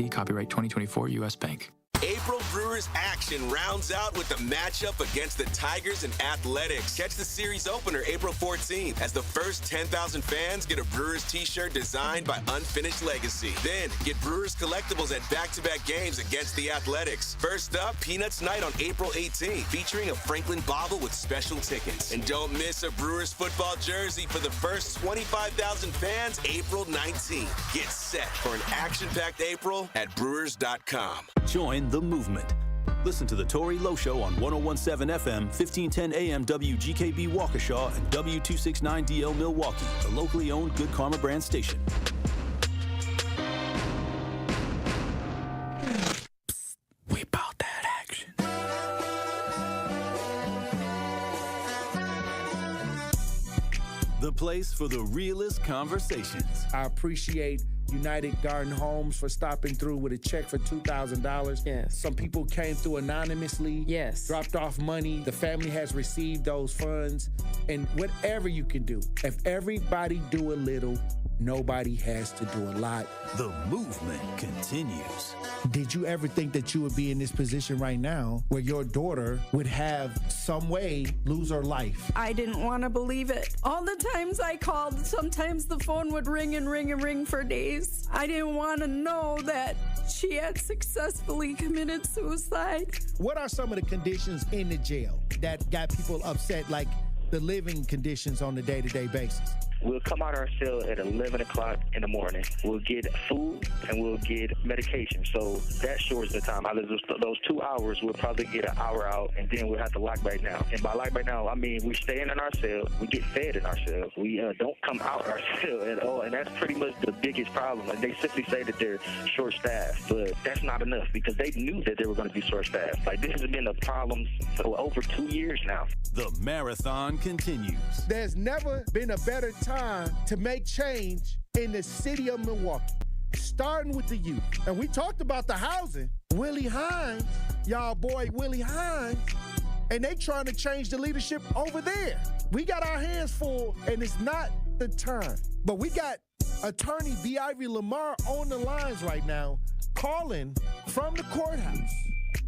SIPC, copyright 2024 U.S. Bank. April Brewers action rounds out with the matchup against the Tigers and Athletics. Catch the series opener April 14th as the first 10,000 fans get a Brewers t-shirt designed by Unfinished Legacy. Then get Brewers collectibles at back-to-back games against the Athletics. First up, Peanuts Night on April 18th, featuring a Franklin bobble with special tickets. And don't miss a Brewers football jersey for the first 25,000 fans April 19th. Get set for an action-packed April at Brewers.com. Join the movement. Listen to the Tory Low Show on 101.7 FM, 1510 AM WGKB Waukesha and W269DL Milwaukee, the locally owned Good Karma brand station. Psst, we bought that action. The place for the realest conversations. I appreciate United Garden Homes for stopping through with a check for $2,000. Yes. Some people came through anonymously. Yes. Dropped off money. The family has received those funds. And whatever you can do, if everybody do a little, nobody has to do a lot. The movement continues. Did you ever think that you would be in this position right now where your daughter would have some way lose her life? I didn't want to believe it. All the times I called, sometimes the phone would ring and ring and ring for days. I didn't want to know that she had successfully committed suicide. What are some of the conditions in the jail that got people upset, like the living conditions on a day-to-day basis? We'll come out our cell at 11 o'clock in the morning. We'll get food and we'll get medication. So that shortens the time. Out of those 2 hours, we'll probably get an hour out, and then we'll have to lock back down. And by lock back down, I mean we're staying in our cell. We get fed in our cells. We don't come out our cell at all, and that's pretty much the biggest problem. And they simply say that they're short-staffed, but that's not enough because they knew that they were going to be short-staffed. Like, this has been a problem for over 2 years now. The marathon continues. There's never been a better time to make change in the city of Milwaukee, starting with the youth. And we talked about the housing. Willie Hines, y'all boy Willie Hines, and they trying to change the leadership over there. We got our hands full, and it's not the time. But we got attorney B. Ivy Lamar on the lines right now, calling from the courthouse.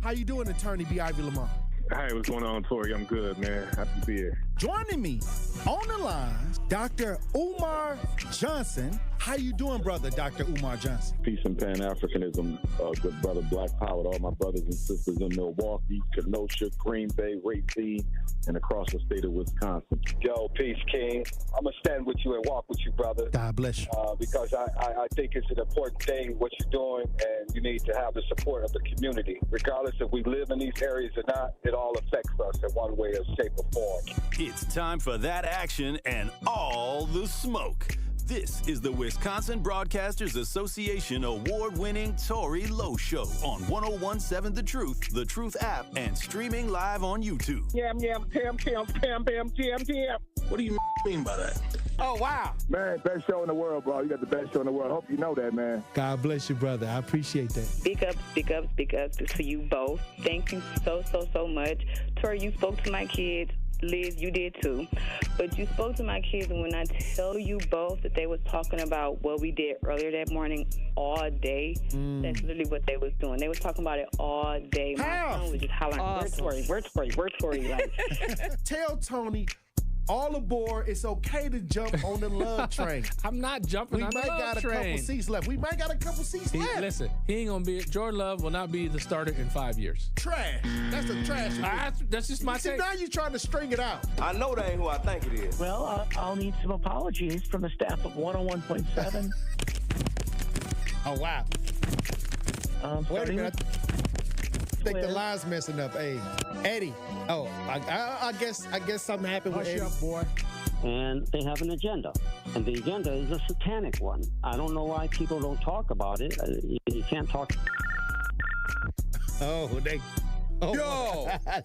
How you doing, attorney B. Ivy Lamar? Hey, what's going on, Tory? I'm good, man. Happy to be here. Joining me on the line, Dr. Umar Johnson. How you doing, brother, Dr. Umar Johnson? Peace and Pan-Africanism, good brother, Black Power, to all my brothers and sisters in Milwaukee, Kenosha, Green Bay, Racine, and across the state of Wisconsin. Yo, peace, King. I'm going to stand with you and walk with you, brother. God bless you. Because I think it's an important thing, what you're doing, and you need to have the support of the community. Regardless if we live in these areas or not, it all affects us in one way or shape or form. It's time for that action and all the smoke. This is the Wisconsin Broadcasters Association award-winning Tory Low Show on 101.7 The Truth app, and streaming live on YouTube. Yam, pam, jam. What do you mean by that? Oh, wow. Man, best show in the world, bro. You got the best show in the world. Hope you know that, man. God bless you, brother. I appreciate that. Speak up to you both. Thank you so much. Tory, you spoke to my kids. Liz, you did too. But you spoke to my kids, and when I tell you both that they was talking about what we did earlier that morning all day, that's literally what they was doing. They was talking about it all day. My son was just hollering, awesome. Where's Tory? Like, tell Tony, all aboard. It's okay to jump on the love train. I'm not jumping on the love train. We might got a couple seats left. Listen, he ain't going to be – Jordan Love will not be the starter in 5 years. Trash. That's a trash. That's just my take. Now you're trying to string it out. I know that ain't who I think it is. Well, I'll need some apologies from the staff of 101.7. Oh, wow. Wait a minute. I think the line's messing up. Hey, Eddie. Oh, I guess something happened with Eddie. Hush up, boy. And they have an agenda. And the agenda is a satanic one. I don't know why people don't talk about it. You can't talk. Oh,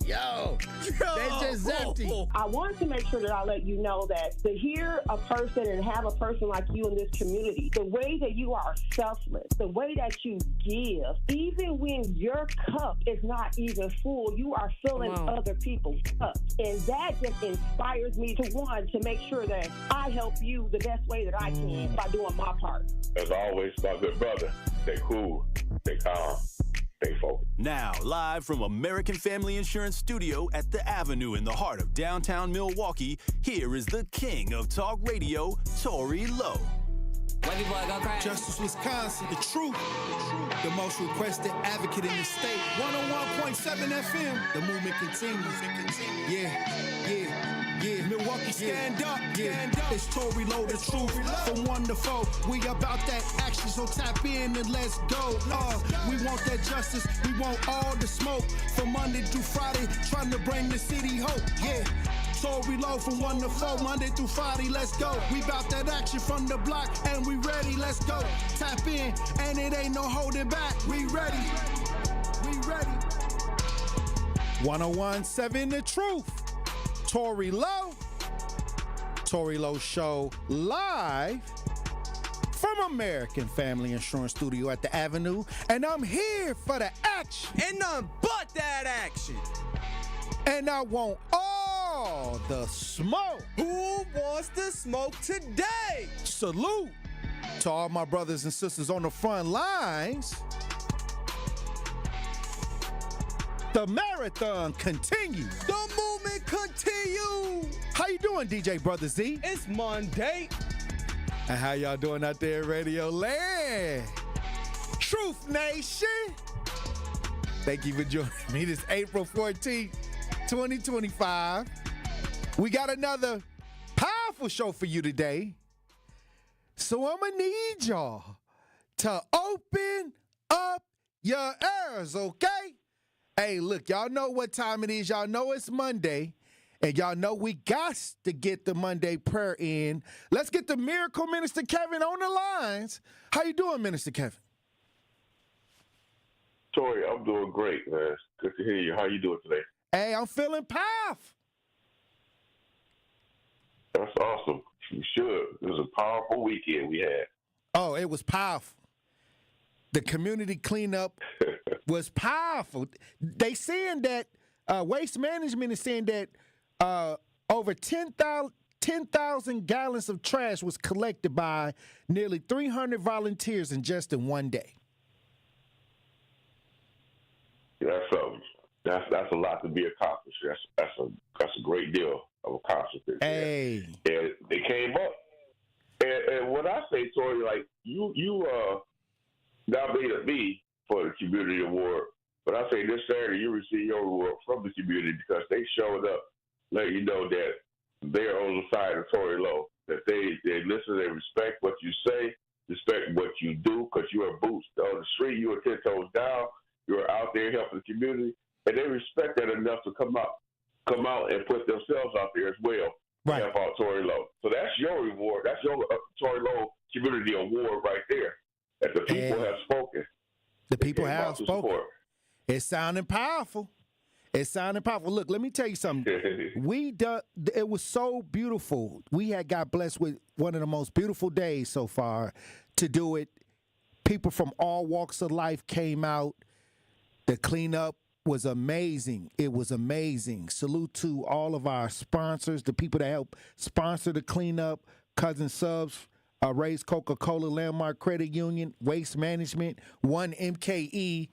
Yo. They just empty. I want to make sure that I let you know that to hear a person and have a person like you in this community, the way that you are selfless, the way that you give, even when your cup is not even full, you are filling other people's cups. And that just inspires me to make sure that I help you the best way that I can by doing my part. As always, my good brother, stay cool, stay calm, stay focused. Now, live from American Family Insurance Studio at the Avenue in the heart of downtown Milwaukee, here is the king of talk radio, Tory Low. Justice, Wisconsin, the truth, the most requested advocate in the state. 101.7 FM, the movement continues. Yeah. Milwaukee, stand up. It's Tory Low, the truth. From 1 to 4, we about that action, so tap in and let's go. We want that justice, we want all the smoke. From Monday through Friday, trying to bring the city hope. Yeah. Tory Low from 1 to 4, Monday through Friday, let's go. We bout that action from the block, and we ready, let's go. Tap in, and it ain't no holding back. We ready. 101.7 The Truth. Tory Low. Tory Low Show live from American Family Insurance Studio at the Avenue, and I'm here for the action. And none but that action. And I want all the smoke. Who wants the smoke today? Salute to all my brothers and sisters on the front lines. The marathon continues. The movement continues. How you doing, DJ Brother Z? It's Monday. And how y'all doing out there in Radio Land? Truth Nation. Thank you for joining me this April 14th, 2025. We got another powerful show for you today. So I'm going to need y'all to open up your ears, okay? Hey, look, y'all know what time it is. Y'all know it's Monday. And y'all know we got to get the Monday prayer in. Let's get the miracle Minister Kevin on the lines. How you doing, Minister Kevin? Tory, I'm doing great, man. Good to hear you. How you doing today? Hey, I'm feeling powerful. That's awesome. You should. It was a powerful weekend we had. Oh, it was powerful. The community cleanup was powerful. They saying that Waste Management is saying that over 10,000 gallons of trash was collected by nearly 300 volunteers in just one day. That's a lot to be accomplished. That's a great deal of accomplishment. Hey, and they came up. And what I say, Tory, like you nominated me for the community award, but I say this Saturday you receive your award from the community because they showed up, letting you know that they're on the side of Tory Low, that they listen, they respect what you say, respect what you do, because you are boots on the street, you are 10 toes down, you are out there helping the community, and they respect that enough to come out and put themselves out there as well. Right. Help out Tory Low. So that's your reward. That's your Tory Low Community Award right there. That the people have spoken. The people have spoken. It's sounding powerful. It's sounding powerful. Look, let me tell you something. It was so beautiful. We had got blessed with one of the most beautiful days so far to do it. People from all walks of life came out. The cleanup was amazing. It was amazing. Salute to all of our sponsors, the people that help sponsor the cleanup, Cousin Subs, Ray's Coca-Cola, Landmark Credit Union, Waste Management, 1MKE,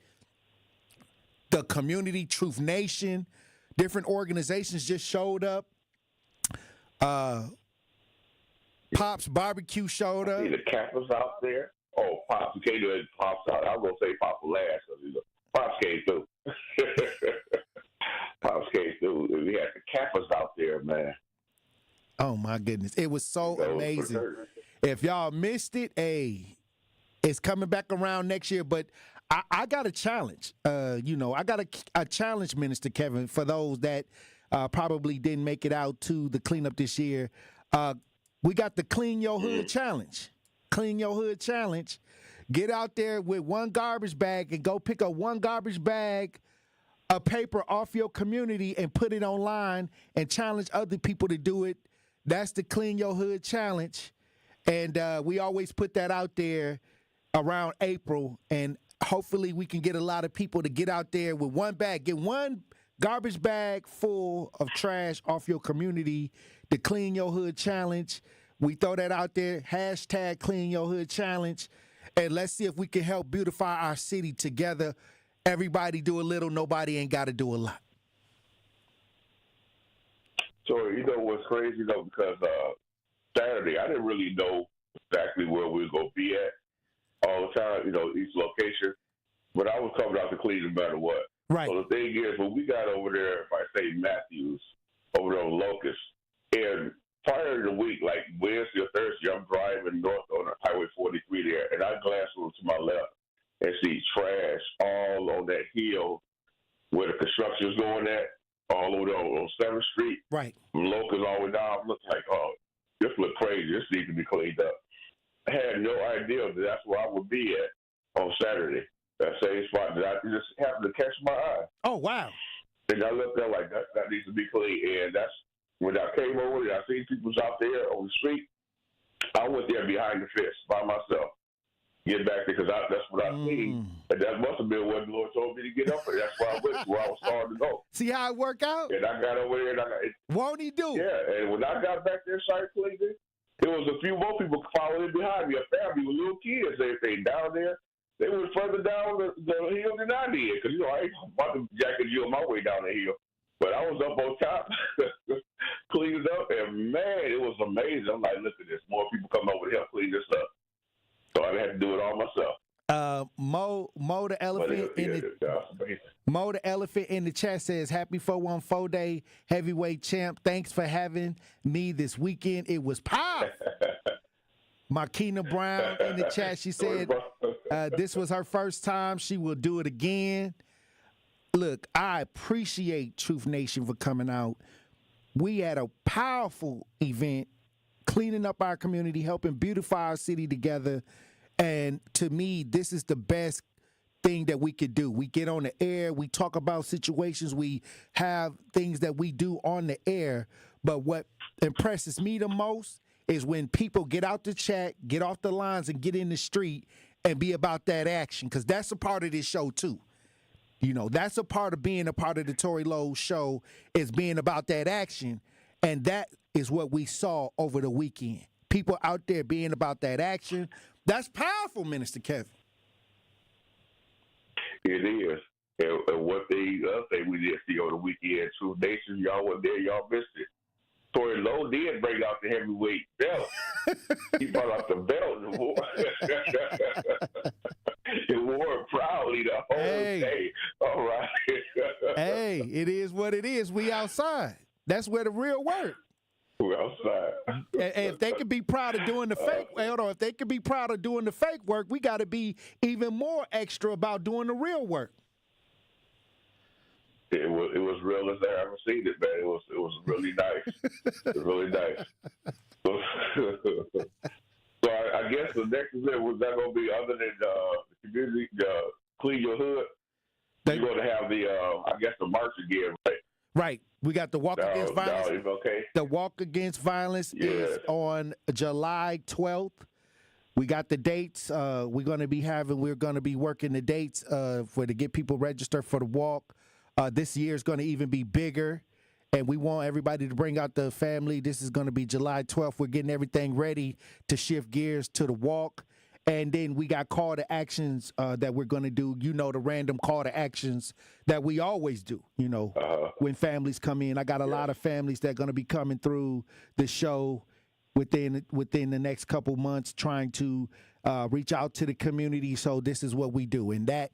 the Community, Truth Nation, different organizations just showed up. Pops Barbecue showed up. See the Kappas out there. Oh, Pops, you can't do it. Pops out. I'm going to say Papa last because Pops came through. Pops came through. We had the Kappas out there, man. Oh, my goodness. It was so amazing. If y'all missed it, hey, it's coming back around next year. But I got a challenge. I got a challenge, Minister Kevin, for those that probably didn't make it out to the cleanup this year. We got the Clean Your Hood Challenge. Clean Your Hood Challenge. Get out there with one garbage bag and go pick up one garbage bag a paper off your community and put it online and challenge other people to do it. That's the Clean Your Hood Challenge. And we always put that out there around April. And hopefully we can get a lot of people to get out there with one bag. Get one garbage bag full of trash off your community. The Clean Your Hood Challenge. We throw that out there. Hashtag Clean Your Hood Challenge. And let's see if we can help beautify our city together. Everybody do a little. Nobody ain't got to do a lot. So, you know what's crazy, though, because Saturday, I didn't really know exactly where we were going to be at all the time, you know, each location. But I was coming out to Cleveland no matter what. Right. So the thing is, when we got over there, if I say Matthews, over there on Locust, and prior to the week, like Wednesday or Thursday, I'm driving north on Highway 43 there, and I glance over to my left and see trash all on that hill where the construction's going at, all over there on 7th Street. Right. From Locust all the way down. Look like, oh, this look crazy. This needs to be cleaned up. I had no idea that that's where I would be at on Saturday. That same spot that I just happened to catch my eye. Oh, wow. And I looked there like, that needs to be clean. And that's when I came over there, I seen people out there on the street. I went there behind the fence by myself. Get back there because that's what I seen. And that must have been what the Lord told me to get up there. That's where I went to, where I was starting to go. See how it work out? And I got over there. And won't he do? Yeah, and when I got back there, started cleaning, there was a few more people following behind me, a family with little kids. They down there. They went further down the hill than I did because, you know, I ain't about to jack and jill my way down the hill. But I was up on top, cleaned up, and, man, it was amazing. I'm like, look at this. More people come over to help clean this up. So I had to do it all myself. Mo the elephant in the chat says, happy 414 Day Heavyweight Champ. Thanks for having me this weekend. It was powerful. Marquina Brown in the chat, she said this was her first time. She will do it again. Look, I appreciate Truth Nation for coming out. We had a powerful event, cleaning up our community, helping beautify our city together. And to me, this is the best thing that we could do. We get on the air, we talk about situations, we have things that we do on the air. But what impresses me the most is when people get out the chat, get off the lines, and get in the street and be about that action, because that's a part of this show too. You know, that's a part of being a part of the Tory Low show, is being about that action. And that is what we saw over the weekend. People out there being about that action. That's powerful, Minister Kevin. It is. And one thing, the other thing we did see on the weekend, Truth Nation, y'all were there, y'all missed it. Tory Low did bring out the heavyweight belt. He brought out the belt and wore it proudly the whole day. All right. Hey, it is what it is. We outside. That's where the real work. We're outside. And if they could be proud of doing the fake, if they could be proud of doing the fake work, we got to be even more extra about doing the real work. It was real as I ever seen it, man. It was really nice. It was really nice. So I guess the next event was that going to be, other than the community, Clean Your Hood, you're going to have the march again, right? Right. We got the Walk Against Violence. Okay. The Walk Against Violence is on July 12th. We got the dates. We're going to be working the dates to get people registered for the walk. This year is going to even be bigger, and we want everybody to bring out the family. This is going to be July 12th. We're getting everything ready to shift gears to the walk. And then we got call to actions that we're going to do, the random call to actions that we always do, when families come in. I got a lot of families that are going to be coming through the show within the next couple months, trying to reach out to the community. So this is what we do. And that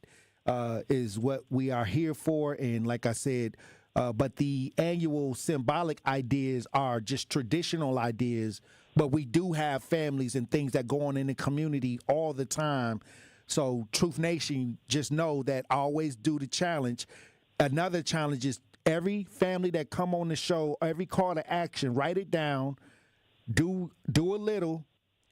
is what we are here for. And like I said, but the annual symbolic ideas are just traditional ideas. But we do have families and things that go on in the community all the time. So Truth Nation, just know that I always do the challenge. Another challenge is every family that come on the show, every call to action, write it down, do a little,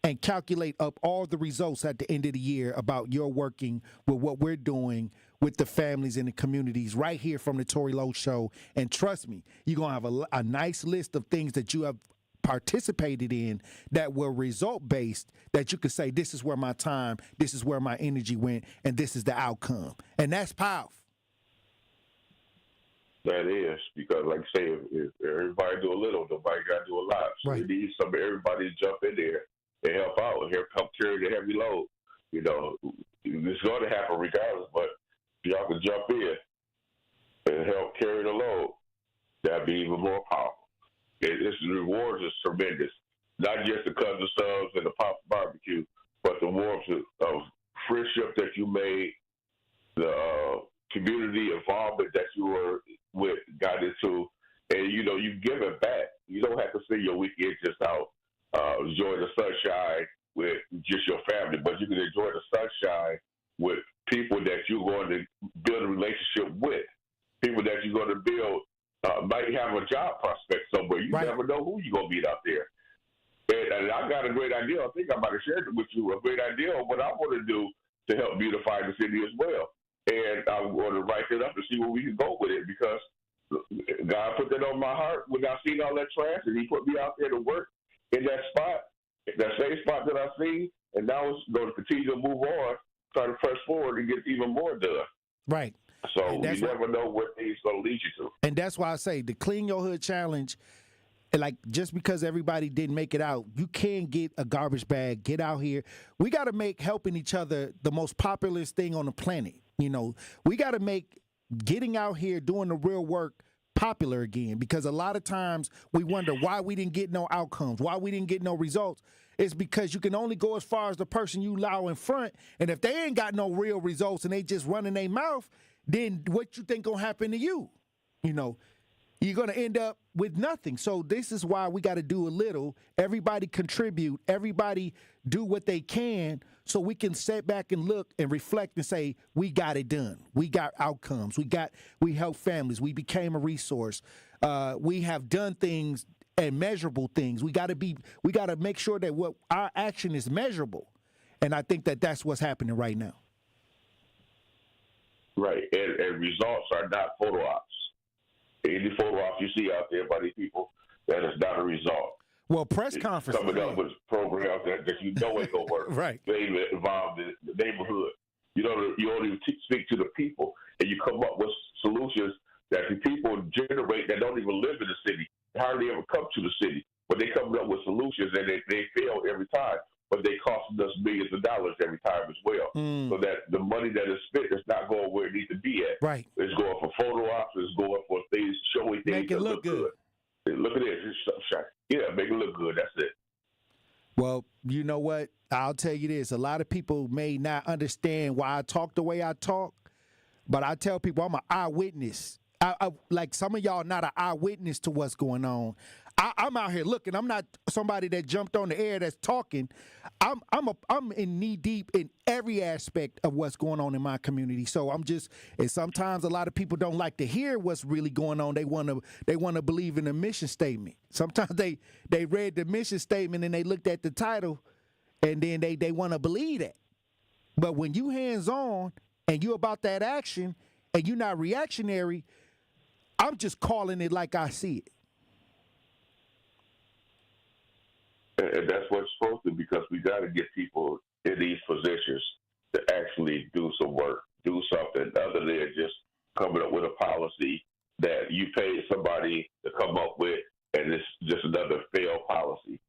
and calculate up all the results at the end of the year about your working with what we're doing with the families and the communities right here from the Tory Low Show. And trust me, you're going to have a nice list of things that you have participated in that were result-based, that you could say, this is where my time, this is where my energy went, and this is the outcome. And that's powerful. That is, because like I say, if everybody do a little, nobody got to do a lot. So Right. you need everybody to jump in there and help out. And here come carry the heavy load. You know, it's going to happen regardless, but if y'all can jump in and help carry the load, that'd be even more powerful. The rewards is tremendous. Not just the cousin subs and the pop barbecue, but the warmth of friendship that you made, the community involvement that you were got into, and you know you give it back. You don't have to spend your weekend just out enjoying the sunshine with just your family, but you can enjoy the sunshine with people that you're going to build a relationship with, people that you're going to build. Might have a job prospect somewhere. You never know who you're going to meet out there. And I got a great idea. I think I might have shared it with you. A great idea of what I want to do to help beautify the city as well. And I'm going to write it up and see where we can go with it, because God put that on my heart when I seen all that trash, and He put me out there to work in that spot, that same spot that I seen. And now it's going to continue to move on, try to press forward and get even more done. Right. So you never know what things going to lead you to. And that's why I say the Clean Your Hood Challenge, like, just because everybody didn't make it out, you can get a garbage bag, get out here. We got to make helping each other the most popular thing on the planet. You know, we got to make getting out here, doing the real work popular again, because a lot of times we wonder why we didn't get no outcomes, why we didn't get no results. It's because you can only go as far as the person you allow in front. And if they ain't got no real results and they just running their mouth, then what you think gonna happen to you? You know, you're gonna end up with nothing. So this is why we got to do a little. Everybody contribute. Everybody do what they can, so we can sit back and look and reflect and say we got it done. We got outcomes. We helped families. We became a resource. We have done things and measurable things. We got to make sure that what our action is measurable. And I think that that's what's happening right now. Right, and results are not photo ops. Any photo ops you see out there by these people, that is not a result. Well, press conferences. Coming up with programs that you know ain't going to work. Right. They even involved in the neighborhood. You don't even speak to the people, and you come up with solutions that the people generate that don't even live in the city, hardly ever come to the city. But they come up with solutions, and they fail every time. But they cost us millions of dollars every time as well. So that the money that is spent is not going where it needs to be at. Right. It's going for photo ops. It's going for things, showing things Make it that look good. Look at this. Yeah, make it look good. That's it. Well, you know what? I'll tell you this. A lot of people may not understand why I talk the way I talk, but I tell people I'm an eyewitness. I like some of y'all not an eyewitness to what's going on. I'm out here looking. I'm not somebody that jumped on the air that's talking. I'm in knee deep in every aspect of what's going on in my community. So and sometimes a lot of people don't like to hear what's really going on. They want to believe in the mission statement. Sometimes they read the mission statement and they looked at the title, and then they want to believe that. But when you hands on and you about that action and you're not reactionary, I'm just calling it like I see it. And that's what it's supposed to, because we got to get people in these positions to actually do some work, do something other than just coming up with a policy that you paid somebody to come up with, and it's just another failed policy.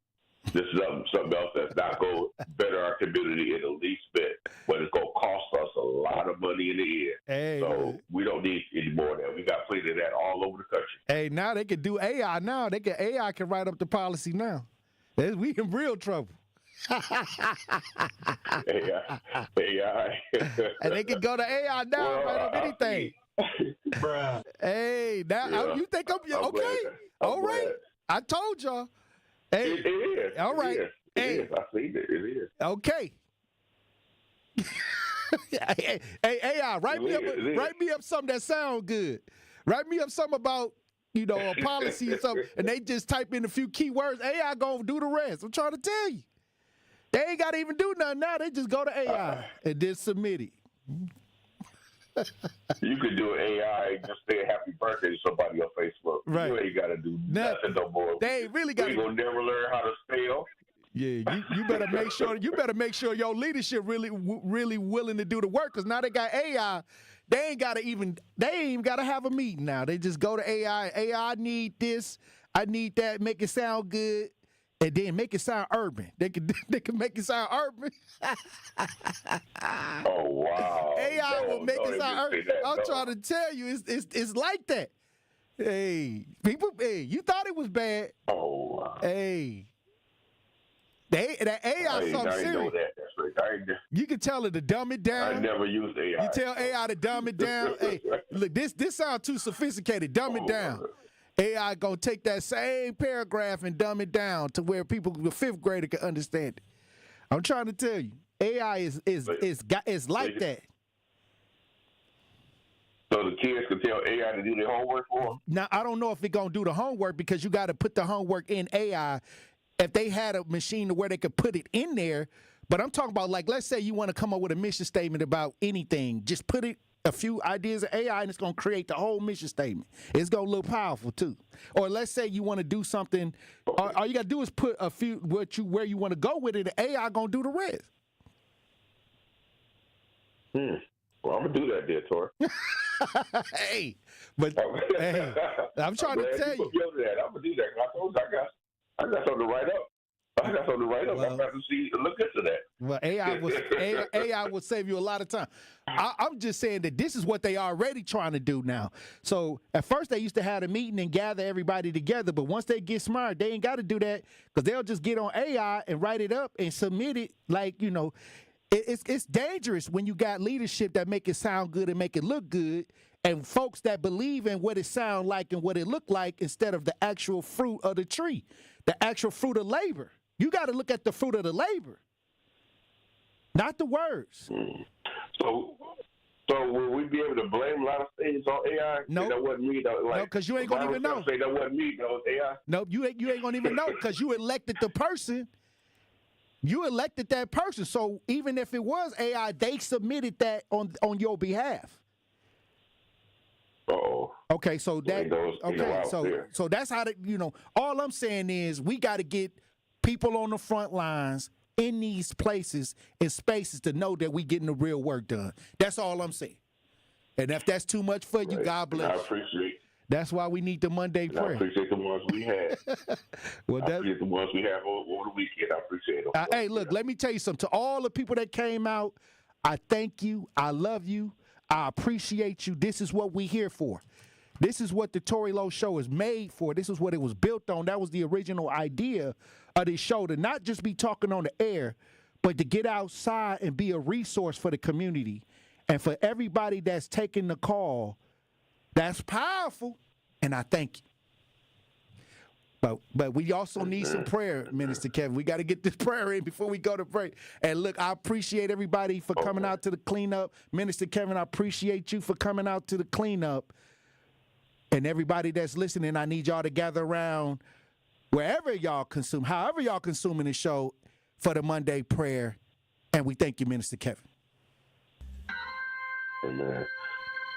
This is something else that's not going to better our community in the least bit, but it's going to cost us a lot of money in the end. Hey, so we don't need any more of that. We got plenty of that all over the country. Hey, now they can do AI now. AI can write up the policy now. We in real trouble. AI. And they can go to AI now and write up anything. Bruh. Hey, now you think I'm okay? All right. I told y'all. Hey, it is. All right. It is. I seen it. It is. Okay. Hey, AI, write me up something that sounds good. Write me up something about, a policy or something, and they just type in a few keywords. AI gonna do the rest. I'm trying to tell you. They ain't got to even do nothing now. They just go to AI and then submit it. You could do AI and just say happy birthday to somebody on Facebook. Right. You ain't got to do nothing no more. They ain't really got to. We gonna never learn how to spell. Yeah, you better make sure. You better make sure your leadership really willing to do the work. Cause now they got AI. They ain't even gotta have a meeting now. They just go to AI. AI, I need this. I need that. Make it sound good. And then make it sound urban. They can make it sound urban. Oh wow! AI will make it sound urban. I'm trying to tell you, it's like that. Hey, people. Hey, you thought it was bad. Oh wow! Hey, that AI something serious. Know that. That's right. You can tell it to dumb it down. I never used AI. You tell AI to dumb it down. Hey, look, this sounds too sophisticated. Dumb it down. AI gonna take that same paragraph and dumb it down to where people, the fifth grader, can understand it. I'm trying to tell you, AI is like that. So the kids can tell AI to do their homework for them? Now I don't know if it gonna do the homework because you got to put the homework in AI. If they had a machine to where they could put it in there, but I'm talking about, like, let's say you want to come up with a mission statement about anything, just put it. A few ideas of AI, and it's going to create the whole mission statement. It's going to look powerful too. Or let's say you want to do something. All you got to do is put a few where you want to go with it. And AI going to do the rest. Well, I'm gonna do that, there, Tor. Hey, hey, I'm trying to tell you. I'm gonna do that. I told you I got something to write up. I'm about to look into that. Well, AI will save you a lot of time. I'm just saying that this is what they already trying to do now. So at first they used to have a meeting and gather everybody together, but once they get smart, they ain't got to do that because they'll just get on AI and write it up and submit it. Like, you know, it's dangerous when you got leadership that make it sound good and make it look good, and folks that believe in what it sound like and what it look like instead of the actual fruit of the tree, the actual fruit of labor. You got to look at the fruit of the labor, not the words. So will we be able to blame a lot of things on AI? No, that wasn't me. Though. Like, no, because you ain't gonna even know. Say that wasn't me. That was AI. No, you ain't gonna even know because you elected the person. You elected that person. So even if it was AI, they submitted that on your behalf. Oh. Okay, so so that's how all I'm saying is we got to get people on the front lines in these places and spaces to know that we getting the real work done. That's all I'm saying. And if that's too much for you, God bless. I appreciate. That's why we need the Monday prayer. I appreciate the ones we had. Well, I appreciate the ones we have over the weekend. I appreciate them. Hey, look, let me tell you something. To all the people that came out, I thank you. I love you. I appreciate you. This is what we here for. This is what the Tory Low show is made for. This is what it was built on. That was the original idea of this show, to not just be talking on the air, but to get outside and be a resource for the community. And for everybody that's taking the call, that's powerful, and I thank you. But we also need some prayer, Minister Kevin. We got to get this prayer in before we go to break. And look, I appreciate everybody for coming out to the cleanup. Minister Kevin, I appreciate you for coming out to the cleanup. And everybody that's listening, I need y'all to gather around wherever y'all consume, however y'all consuming the show, for the Monday prayer. And we thank you, Minister Kevin. Amen.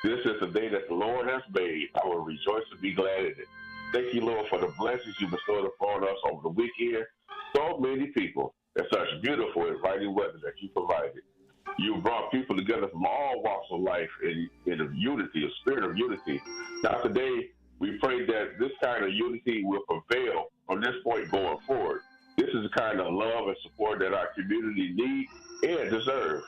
This is the day that the Lord has made. I will rejoice and be glad in it. Thank you, Lord, for the blessings you bestowed upon us over the weekend. So many people and such beautiful and inviting weather that you provided. You brought people together from all walks of life in a unity, a spirit of unity. Now today, we pray that this kind of unity will prevail from this point going forward. This is the kind of love and support that our community needs and deserves.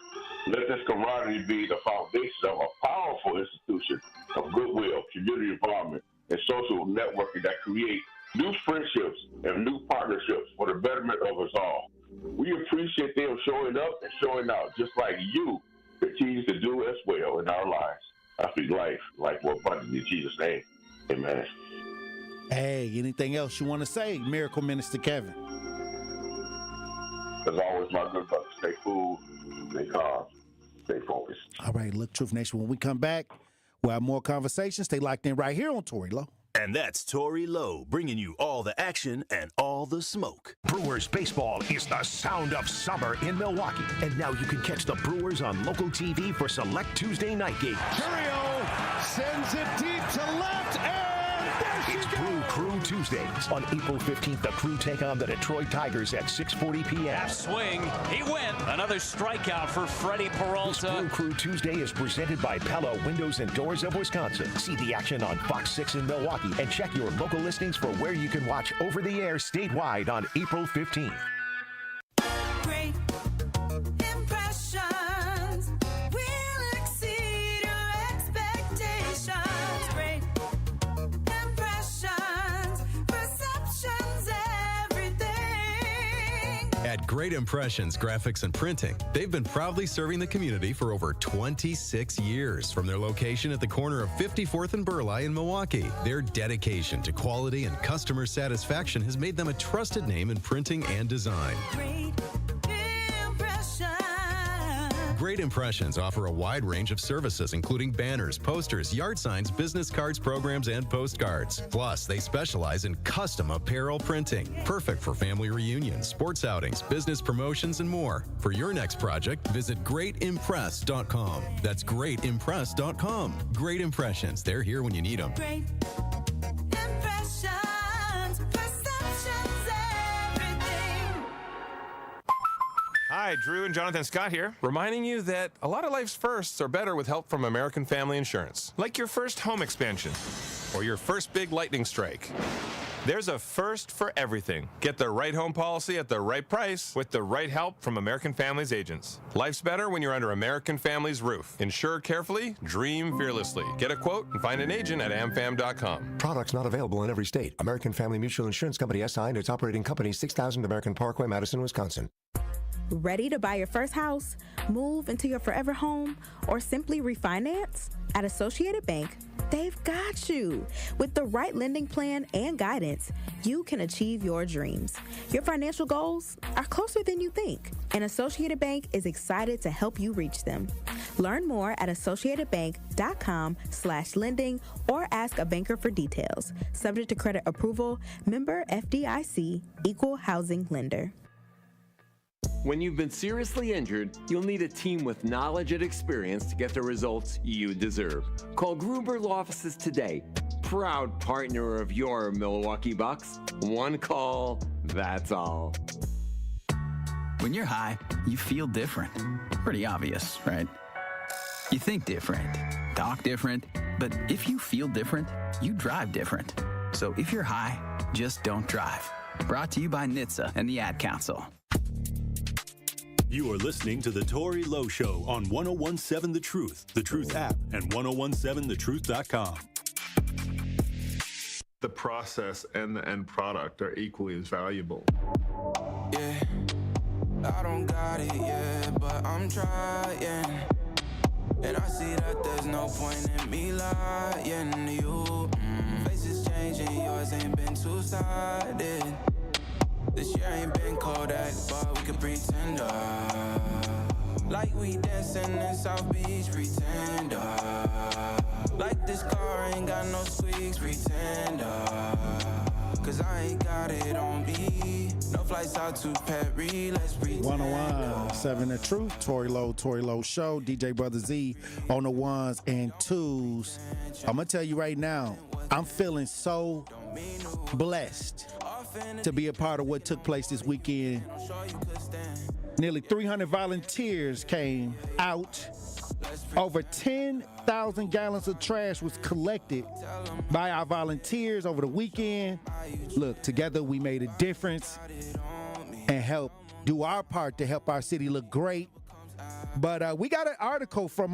Let this camaraderie be the foundation of a powerful institution of goodwill, community involvement, and social networking that create new friendships and new partnerships for the betterment of us all. We appreciate them showing up and showing out, just like you continue to do as well in our lives. I speak life more abundantly in Jesus' name. Amen. Hey, anything else you want to say, Miracle Minister Kevin? As always, my good brother, stay cool, stay calm, stay focused. All right, look, Truth Nation, when we come back, we'll have more conversations. Stay locked in right here on Tory Low. And that's Tory Lowe bringing you all the action and all the smoke. Brewers baseball is the sound of summer in Milwaukee. And now you can catch the Brewers on local TV for select Tuesday night games. Curio sends it deep to left, and there she It's goes. Brew Crew Tuesdays. On April 15th, the Crew take on the Detroit Tigers at 6:40 p.m. Swing. He went. Another strikeout for Freddie This Peralta. Brew Crew Tuesday is presented by Pella Windows and Doors of Wisconsin. See the action on Fox 6 in Milwaukee and check your local listings for where you can watch over the air statewide on April 15th. Great impressions will exceed your expectations. Great impressions, perceptions, everything. At Great Impressions Graphics and Printing, they've been proudly serving the community for over 26 years. From their location at the corner of 54th and Burleigh in Milwaukee, their dedication to quality and customer satisfaction has made them a trusted name in printing and design. Great impressions. Great Impressions offer a wide range of services, including banners, posters, yard signs, business cards, programs, and postcards. Plus, they specialize in custom apparel printing, perfect for family reunions, sports outings, business promotions, and more. For your next project, visit greatimpress.com. That's greatimpress.com. Great Impressions. They're here when you need them. Great impressions, perceptions, everything. Hi, Drew and Jonathan Scott here, reminding you that a lot of life's firsts are better with help from American Family Insurance. Like your first home expansion or your first big lightning strike. There's a first for everything. Get the right home policy at the right price with the right help from American Family's agents. Life's better when you're under American Family's roof. Insure carefully, dream fearlessly. Get a quote and find an agent at amfam.com. Products not available in every state. American Family Mutual Insurance Company SI and its operating company 6000 American Parkway, Madison, Wisconsin. Ready to buy your first house, move into your forever home, or simply refinance? At Associated Bank, they've got you. With the right lending plan and guidance, you can achieve your dreams. Your financial goals are closer than you think, and Associated Bank is excited to help you reach them. Learn more at associatedbank.com/lending or ask a banker for details. Subject to credit approval, member FDIC, equal housing lender. When you've been seriously injured, you'll need a team with knowledge and experience to get the results you deserve. Call Gruber Law Offices today. Proud partner of your Milwaukee Bucks. One call, that's all. When you're high, you feel different. Pretty obvious, right? You think different, talk different, but if you feel different, you drive different. So if you're high, just don't drive. Brought to you by NHTSA and the Ad Council. You are listening to The Tory Low Show on 1017 The Truth app, and 1017thetruth.com. The process and the end product are equally as valuable. Yeah, I don't got it yet, but I'm trying. And I see that there's no point in me lying to you. Faces changing, yours ain't been two-sided. This year ain't been Kodak, but we can pretend like we dancing in South Beach, pretend like this car ain't got no squeaks, pretend cause I ain't got it on me. No flights out to Paris, let's pretend 101.7 The Truth, Tory Low Show, DJ Brother Z on the ones and twos. I'm gonna tell you right now, I'm feeling so blessed to be a part of what took place this weekend. Nearly 300 volunteers came out. Over 10,000 gallons of trash was collected by our volunteers over the weekend. Look, together we made a difference and helped do our part to help our city look great. But we got an article from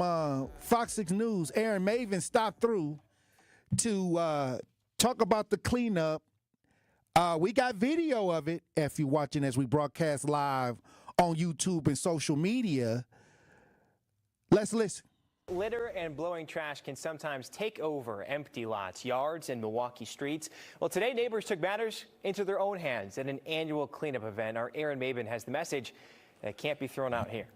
Fox 6 News. Aaron Maven stopped through to talk about the cleanup. We got video of it if you're watching as we broadcast live on YouTube and social media. Let's listen. Litter and blowing trash can sometimes take over empty lots, yards, and Milwaukee streets. Well, today neighbors took matters into their own hands at an annual cleanup event. Our Aaron Maben has the message that can't be thrown out here.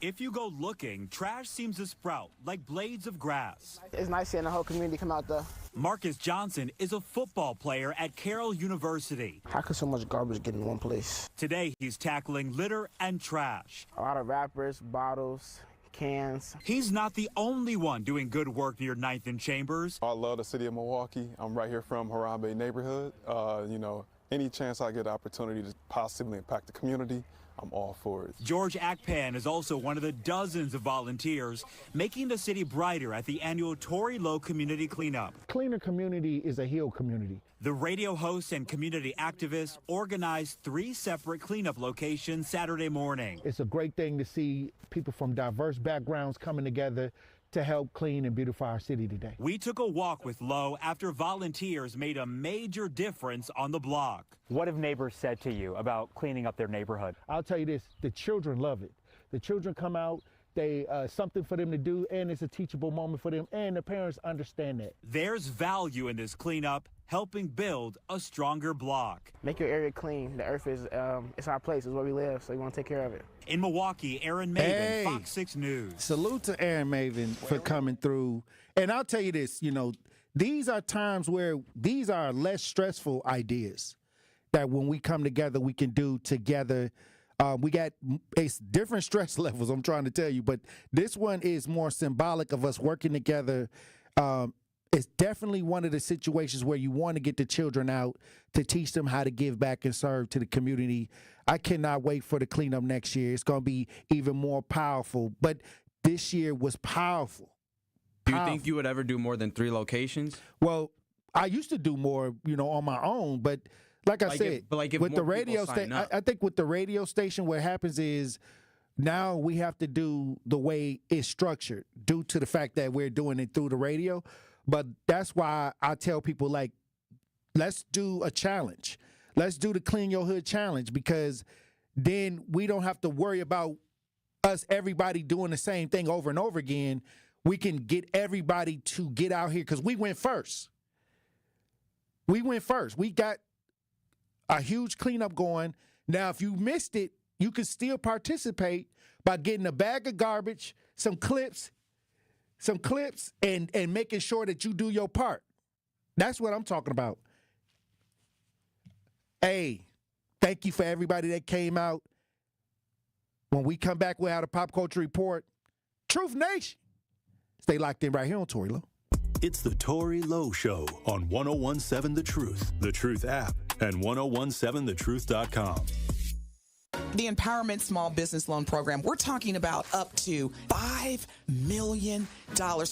If you go looking, trash seems to sprout like blades of grass. It's nice seeing the whole community come out there. Marcus Johnson is a football player at Carroll University. How could so much garbage get in one place? Today, he's tackling litter and trash. A lot of wrappers, bottles, cans. He's not the only one doing good work near 9th and Chambers. I love the city of Milwaukee. I'm right here from Harambe neighborhood. Any chance I get the opportunity to positively impact the community, I'm all for it. George Akpan is also one of the dozens of volunteers making the city brighter at the annual Tory Low community cleanup. Cleaner community is a healed community. The radio host and community activists organized 3 separate cleanup locations Saturday morning. It's a great thing to see people from diverse backgrounds coming together to help clean and beautify our city today. We took a walk with Lowe after volunteers made a major difference on the block. What have neighbors said to you about cleaning up their neighborhood? I'll tell you this, the children love it. The children come out, they something for them to do, and it's a teachable moment for them, and the parents understand that. There's value in this cleanup, helping build a stronger block. Make your area clean. The earth is it's our place, it's where we live, so you want to take care of it. In Milwaukee, Aaron Maven, Fox 6 News. Salute to Aaron Maven for coming through. And I'll tell you this, these are times where these are less stressful ideas that when we come together, we can do together. It's different stress levels, I'm trying to tell you, but this one is more symbolic of us working together. It's definitely one of the situations where you want to get the children out to teach them how to give back and serve to the community. I cannot wait for the cleanup next year. It's going to be even more powerful, but this year was powerful. Do you think you would ever do more than 3 locations? Well, I used to do more, on my own, but like I said, with the radio station, I think with the radio station, what happens is now we have to do the way it's structured due to the fact that we're doing it through the radio. But that's why I tell people, let's do a challenge. Let's do the Clean Your Hood challenge, because then we don't have to worry about everybody doing the same thing over and over again. We can get everybody to get out here because we went first. We got a huge cleanup going. Now, if you missed it, you can still participate by getting a bag of garbage, some clips, and making sure that you do your part. That's what I'm talking about. Hey, thank you for everybody that came out. When we come back, we'll have a Pop Culture Report. Truth Nation. Stay locked in right here on Tory Low. It's the Tory Low Show on 1017 The Truth, The Truth app, and 1017thetruth.com. The Empowerment Small Business Loan Program, we're talking about up to $5 million,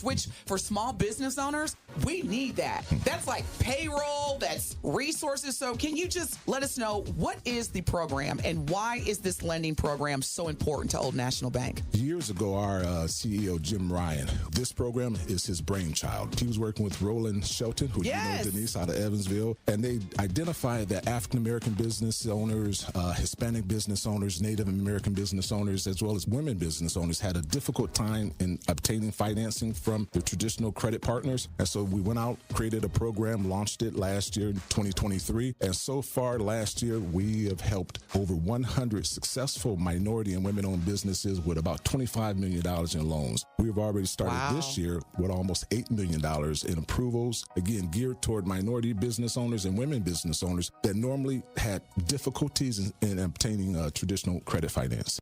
which for small business owners, we need that. That's like payroll, that's resources. So can you just let us know, what is the program and why is this lending program so important to Old National Bank? Years ago, our CEO, Jim Ryan, this program is his brainchild. He was working with Roland Shelton, who you know, Denise, out of Evansville, and they identified that African-American business owners, Hispanic business owners, Native American business owners, as well as women business owners had a difficult time in obtaining financing from the traditional credit partners. And so we went out, created a program, launched it last year, 2023. And so far last year, we have helped over 100 successful minority and women-owned businesses with about $25 million in loans. We've already started this year with almost $8 million in approvals, again, geared toward minority business owners and women business owners that normally had difficulties in obtaining traditional credit finance.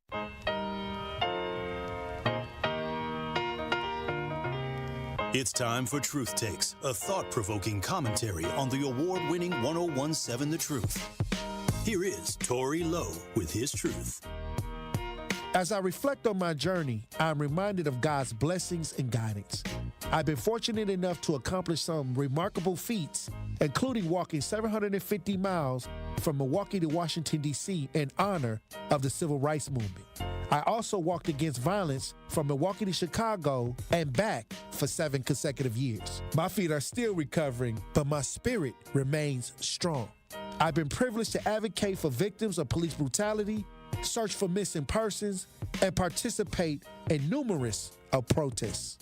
It's time for Truth Takes, a thought-provoking commentary on the award-winning 1017 The Truth. Here is Tory Low with his truth. As I reflect on my journey, I'm reminded of God's blessings and guidance. I've been fortunate enough to accomplish some remarkable feats, including walking 750 miles from Milwaukee to Washington, D.C. in honor of the Civil Rights Movement. I also walked against violence from Milwaukee to Chicago and back for 7 consecutive years. My feet are still recovering, but my spirit remains strong. I've been privileged to advocate for victims of police brutality, search for missing persons, and participate in numerous protests.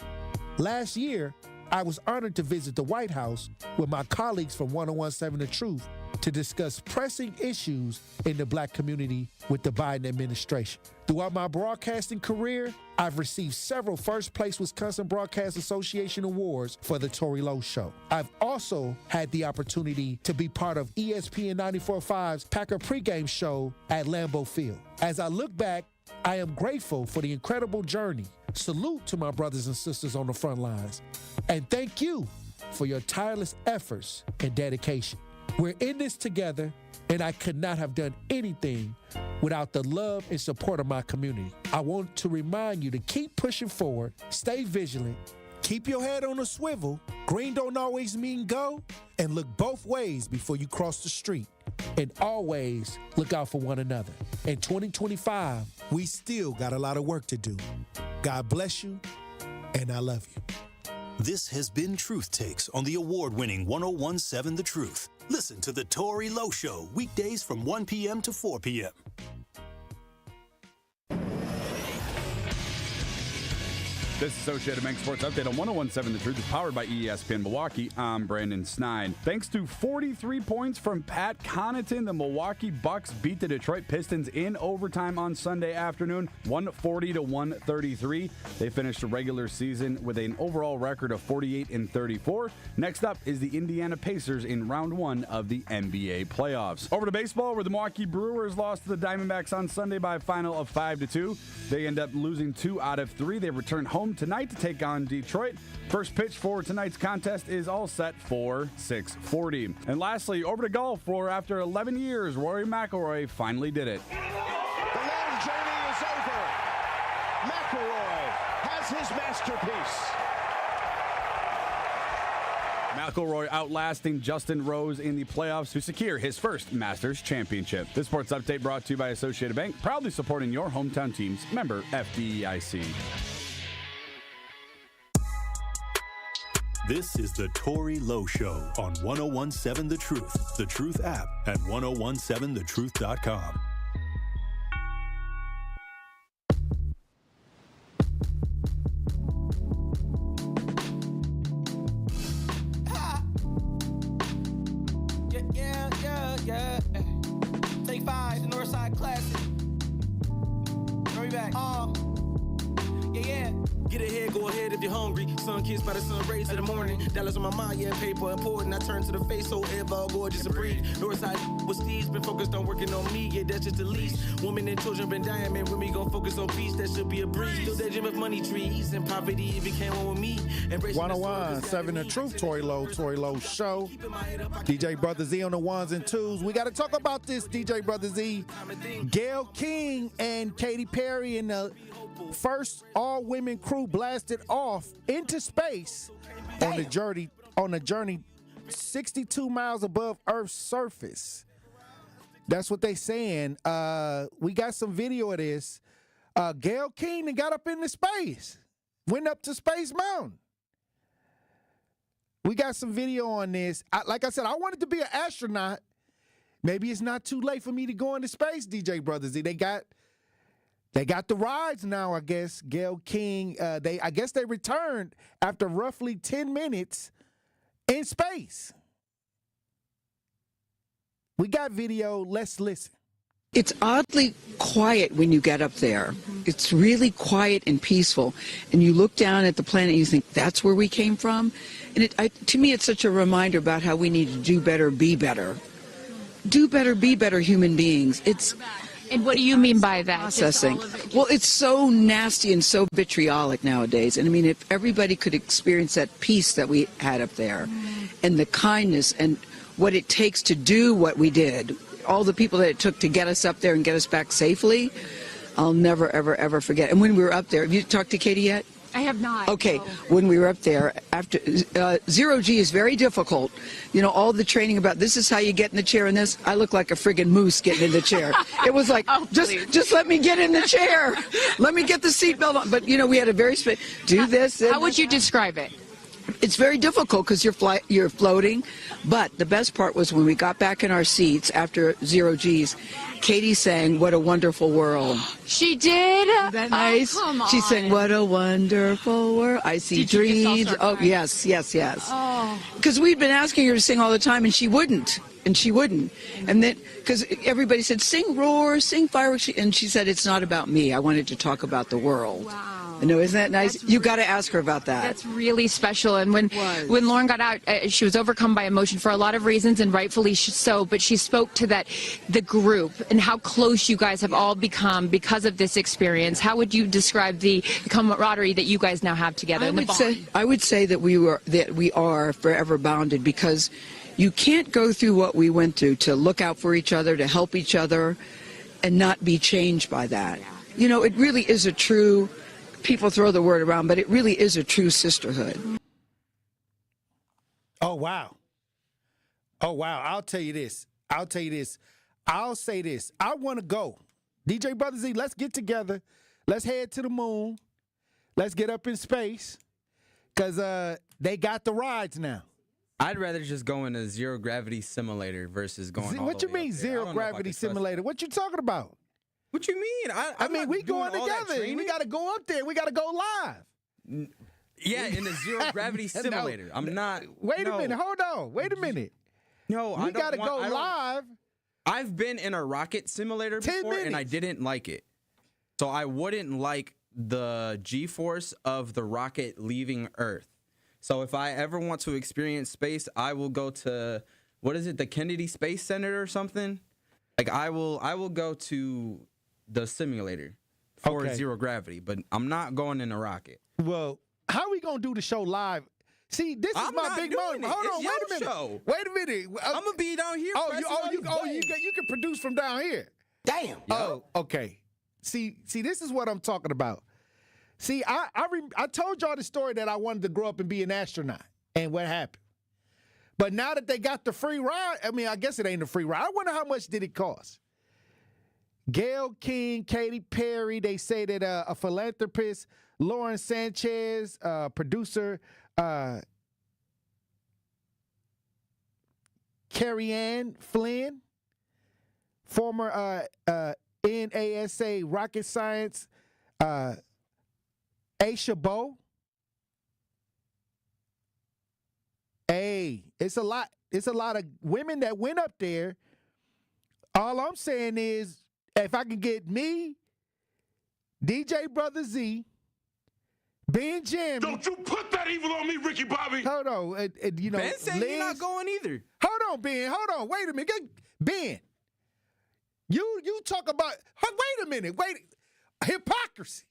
Last year, I was honored to visit the White House with my colleagues from 1017 The Truth to discuss pressing issues in the black community with the Biden administration. Throughout my broadcasting career, I've received several first-place Wisconsin Broadcast Association awards for the Tory Low Show. I've also had the opportunity to be part of ESPN 94.5's Packer pregame show at Lambeau Field. As I look back, I am grateful for the incredible journey. Salute to my brothers and sisters on the front lines. And thank you for your tireless efforts and dedication. We're in this together, and I could not have done anything without the love and support of my community. I want to remind you to keep pushing forward, stay vigilant, keep your head on a swivel. Green don't always mean go, and look both ways before you cross the street. And always look out for one another. In 2025, we still got a lot of work to do. God bless you, and I love you. This has been Truth Takes on the award-winning 101.7 The Truth. Listen to The Tory Low Show weekdays from 1 p.m. to 4 p.m. This Associated Bank Sports Update on 101.7 The Truth is powered by ESPN Milwaukee. I'm Brandon Snide. Thanks to 43 points from Pat Connaughton, the Milwaukee Bucks beat the Detroit Pistons in overtime on Sunday afternoon, 140-133. They finished the regular season with an overall record of 48-34. Next up is the Indiana Pacers in round one of the NBA playoffs. Over to baseball, where the Milwaukee Brewers lost to the Diamondbacks on Sunday by a final of 5-2. They end up losing 2 out of 3. They return home tonight to take on Detroit. First pitch for tonight's contest is all set for 6:40. And lastly, over to golf, where after 11 years, Rory McIlroy finally did it. The long journey is over. McIlroy has his masterpiece. McIlroy outlasting Justin Rose in the playoffs to secure his first Masters championship. This sports update brought to you by Associated Bank, proudly supporting your hometown teams. Member FDIC. This is the Tory Low Show on 101.7 The Truth app at 1017thetruth.com. Yeah. Take 5, the Northside Classic. Hurry back. Yeah. Get ahead, go ahead if you're hungry. Sun kissed by the sun rays in the morning. Dollars on my mind, yeah, paper important. I turn to the face, so ever gorgeous and breathe. Northside with Steve's been focused on working on me, yeah, that's just the least. Women and children been dying, man, when we gon' focus on peace, that should be a breeze. Still that gym of money trees and poverty, it became one with me. 101.7 The Truth, Tory Low Show. DJ Brother Z on the ones and twos. We got to talk about this, DJ Brother Z. Gayle King and Katy Perry and the first all-women crew blasted off into space on the journey 62 miles above Earth's surface. That's what they saying. We got some video of this. Gayle King got up into space, went up to Space Mountain. We got some video on this. Like I said, I wanted to be an astronaut. Maybe it's not too late for me to go into space, DJ Brother Z. They got the rides now, I guess. Gayle King, I guess they returned after roughly 10 minutes in space. We got video. Let's listen. It's oddly quiet when you get up there. It's really quiet and peaceful. And you look down at the planet and you think, that's where we came from? And to me, it's such a reminder about how we need to do better, be better. Do better, be better human beings. And what do you mean by that? Processing. Well, it's so nasty and so vitriolic nowadays. And I mean, if everybody could experience that peace that we had up there and the kindness and what it takes to do what we did, all the people that it took to get us up there and get us back safely, I'll never, ever, ever forget. And when we were up there, have you talked to Katie yet? I have not. Okay, no. When we were up there, after zero G is very difficult. You know, all the training about this is how you get in the chair and this. I look like a friggin' moose getting in the chair. It was like, just let me get in the chair. Let me get the seatbelt on. But, you know, we had a very do this. How would you describe it? it's very difficult because you're floating. But the best part was when we got back in our seats after 0 G's, Katie sang "What a Wonderful World." She did? That nice? Oh, come on. She sang "What a Wonderful World." I see trees. Oh, yes. Oh. Because we'd been asking her to sing all the time, and she wouldn't. And then, because everybody said, sing Roar, sing Fireworks. And she said, it's not about me. I wanted to talk about the world. Wow. I know, isn't that nice? You got to ask her about that. That's really special. And when Lauren got out, she was overcome by emotion for a lot of reasons, and rightfully so. But she spoke to the group and how close you guys have all become because of this experience. How would you describe the camaraderie that you guys now have together? I would say that we are forever bonded, because you can't go through what we went through to look out for each other, to help each other, and not be changed by that. You know, it really is a true. People throw the word around, but it really is a true sisterhood. Oh, wow. I'll tell you this. I'll say this. I want to go. DJ Brother Z, let's get together. Let's head to the moon. Let's get up in space, because they got the rides now. I'd rather just go in a zero gravity simulator versus going all What the you way mean up there. zero gravity simulator? What you talking about? What you mean? I mean, we going together. We got to go up there. We got to go live. Yeah, in a zero gravity simulator. I'm not. Wait a minute. Hold on. Wait a minute. No, we got to go live. I've been in a rocket simulator before, and I didn't like it. So I wouldn't like the G-force of the rocket leaving Earth. So if I ever want to experience space, I will go to, what is it, the Kennedy Space Center or something? Like I will go to the simulator for zero gravity, but I'm not going in a rocket. Well, how are we going to do the show live? See, this is my big moment. Hold on, wait a minute. Show. Wait a minute. I'm going to be down here. You can produce from down here. Damn. Oh, okay. See, this is what I'm talking about. See, I told y'all the story that I wanted to grow up and be an astronaut, and what happened. But now that they got the free ride, I mean, I guess it ain't a free ride. I wonder how much did it cost? Gayle King, Katy Perry, they say that a philanthropist, Lauren Sanchez, producer, Carrie Ann Flynn, former NASA rocket science, Aisha Bowe. Hey, it's a lot of women that went up there. All I'm saying is, if I can get me, DJ Brother Z, Ben Jammy. Don't you put that evil on me, Ricky Bobby. Hold on. You know, Ben said you're not going either. Hold on, Ben. Hold on. Wait a minute. Ben, you talk about, wait a minute. Hypocrisy.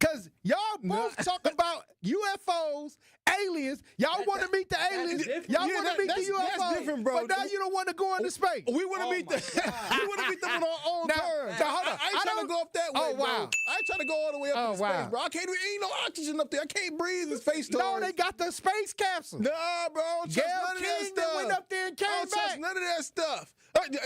Because y'all both talk about UFOs, aliens. Y'all want to meet the aliens. Y'all want to meet the UFOs. That's different, bro. But now you don't want to go into space. We want to meet them. We want to meet them on our own terms. Now, hold on. I ain't trying to go up that way, bro. I ain't trying to go all the way up in space, bro. Ain't no oxygen up there. I can't breathe in space. No, they got the space capsule. Nah, bro. Gayle King that went up there and came back. None of that stuff.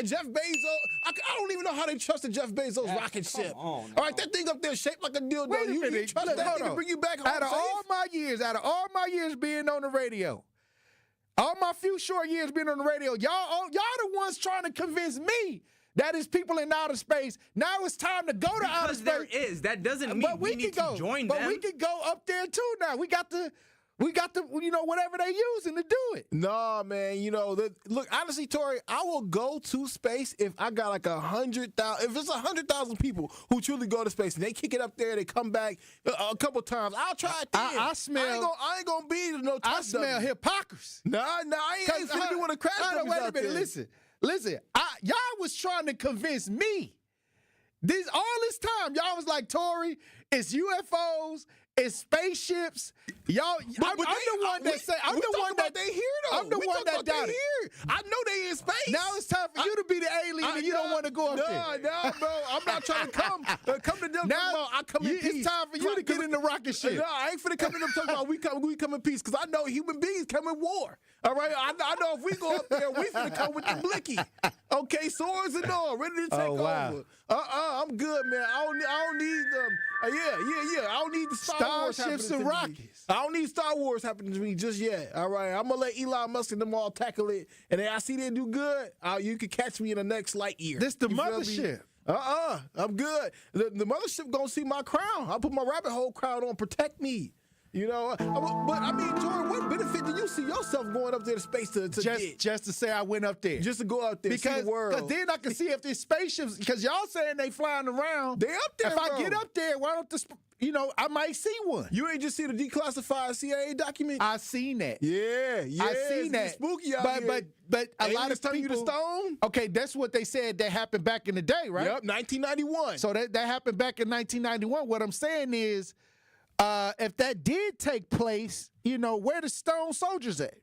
Jeff Bezos, I don't even know how they trusted Jeff Bezos' rocket ship. All right, that thing up there shaped like a dildo. Wait a minute. You trust that thing to bring you back home out of all my years being on the radio, all my few short years being on the radio, y'all the ones trying to convince me that is people in outer space. Now it's time to go to outer space. There is. That doesn't mean we need to join them. But we can go up there too now. We got the, whatever they using to do it. Nah, man, look, honestly, Tory, I will go to space if I got like 100,000, if it's 100,000 people who truly go to space and they kick it up there, they come back a couple times, I'll try it then. I smell. I ain't gonna be no. I smell hypocrisy. Nah, I ain't finna be one of the crash dummies out there. Listen. Y'all was trying to convince me. All this time, y'all was like, Tory, it's UFOs. It's spaceships. Y'all, I'm the one that say. I'm the one that they here though. I'm the one that doubted. I know they in space. Now it's time for you to be the alien, and you don't want to go up there. No, bro. I'm not trying to come to them. Now I come in peace. It's time for you to get in the rocket ship. No, I ain't finna come to them talking about we come in peace, because I know human beings come in war. All right, I know if we go up there, we finna come with the blicky. Okay, swords and all, ready to take over. I'm good, man. I don't need them. I don't need the starships and rockets. I I don't need Star Wars happening to me just yet. All right, I'm gonna let Elon Musk and them all tackle it, and then I see they do good. You can catch me in the next Lightyear. This the mothership. I'm good. The mothership gonna see my crown. I'll put my rabbit hole crown on, protect me. You know, but I mean, Jordan, what benefit do you see yourself going up there to space to just to say I went up there? Just to go up there, see the world. Because then I can see if there's spaceships, because y'all saying they flying around. They up there, If I get up there, why don't I might see one. You ain't just see the declassified CIA document? I seen that. Yeah. I seen that. It's spooky out here. But a lot of turn people, you to stone? Okay, that's what they said that happened back in the day, right? Yep, 1991. So that happened back in 1991. What I'm saying is, if that did take place, where the stone soldiers at?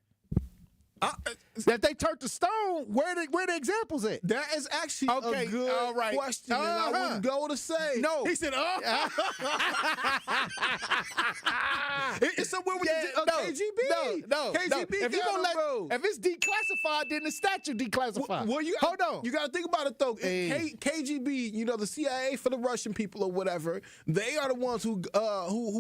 That they turned to stone, where the examples at? That is actually a good question, and I wouldn't go to say. No. He said, it's somewhere with KGB. No. KGB if it's declassified, then the statue declassified. Hold on. You got to think about it, though. KGB, the CIA for the Russian people or whatever, they are the ones who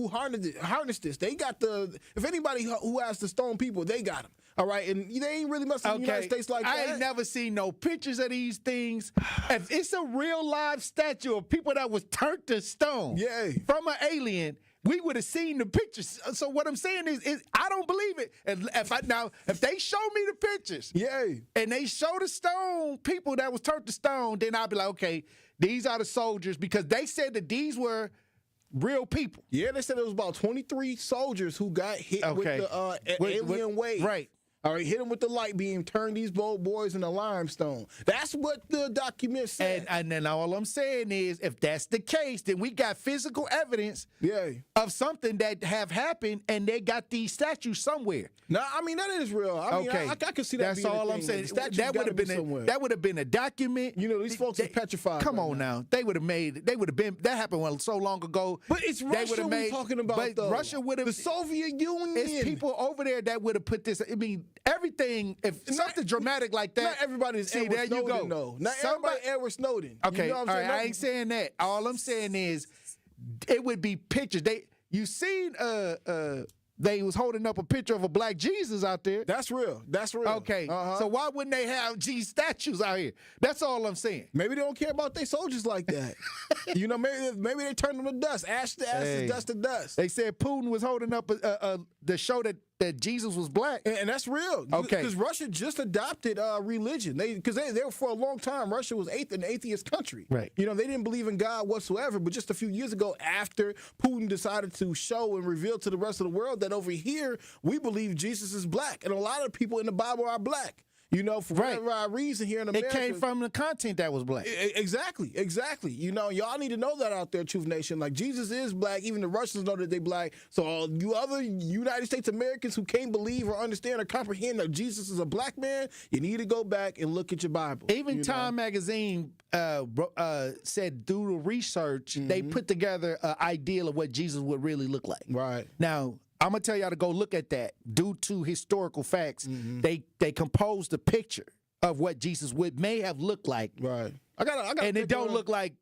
harnessed this. They got if anybody who has the stone people, they got them. All right, and they ain't really messing with the United States like that. I ain't never seen no pictures of these things. If it's a real live statue of people that was turned to stone from an alien, we would have seen the pictures. So what I'm saying is I don't believe it. If they show me the pictures, and they show the stone people that was turned to stone, then I'll be like, okay, these are the soldiers, because they said that these were real people. Yeah, they said it was about 23 soldiers who got hit with the alien wave. Right. All right, hit them with the light beam, turn these bold boys into limestone. That's what the document said. And then all I'm saying is, if that's the case, then we got physical evidence of something that have happened, and they got these statues somewhere. No, I mean, that is real. I mean, I can see that. That's all I'm saying. That would have been a document. These folks are petrified. Come on now. That happened so long ago. But it's Russia we're talking about, though. Russia would have. The Soviet Union. It's people over there that would have put this. I mean, everything, if something dramatic like that. Not everybody's Edward Snowden, though. Not everybody Edward Snowden. Okay, all right, I ain't saying that. All I'm saying is, it would be pictures. You seen they was holding up a picture of a black Jesus out there. That's real. Okay, so why wouldn't they have Jesus statues out here? That's all I'm saying. Maybe they don't care about their soldiers like that. Maybe they turn them to dust. Ash to ashes, dust to dust. They said Putin was holding up the show that Jesus was black. And that's real. Okay. Because Russia just adopted religion. Because they were, for a long time, Russia was an atheist country. Right. They didn't believe in God whatsoever. But just a few years ago, after Putin decided to show and reveal to the rest of the world that over here, we believe Jesus is black. And a lot of people in the Bible are black. For whatever reason here in America. It came from the content that was black. Exactly. Y'all need to know that out there, Truth Nation. Like, Jesus is black. Even the Russians know that they black. So all you other United States Americans who can't believe or understand or comprehend that Jesus is a black man, you need to go back and look at your Bible. Even Time Magazine said through the research, they put together an ideal of what Jesus would really look like. Right. Now, I'm going to tell y'all to go look at that. Due to historical facts, they composed a picture of what Jesus may have looked like. Right. And it don't look like...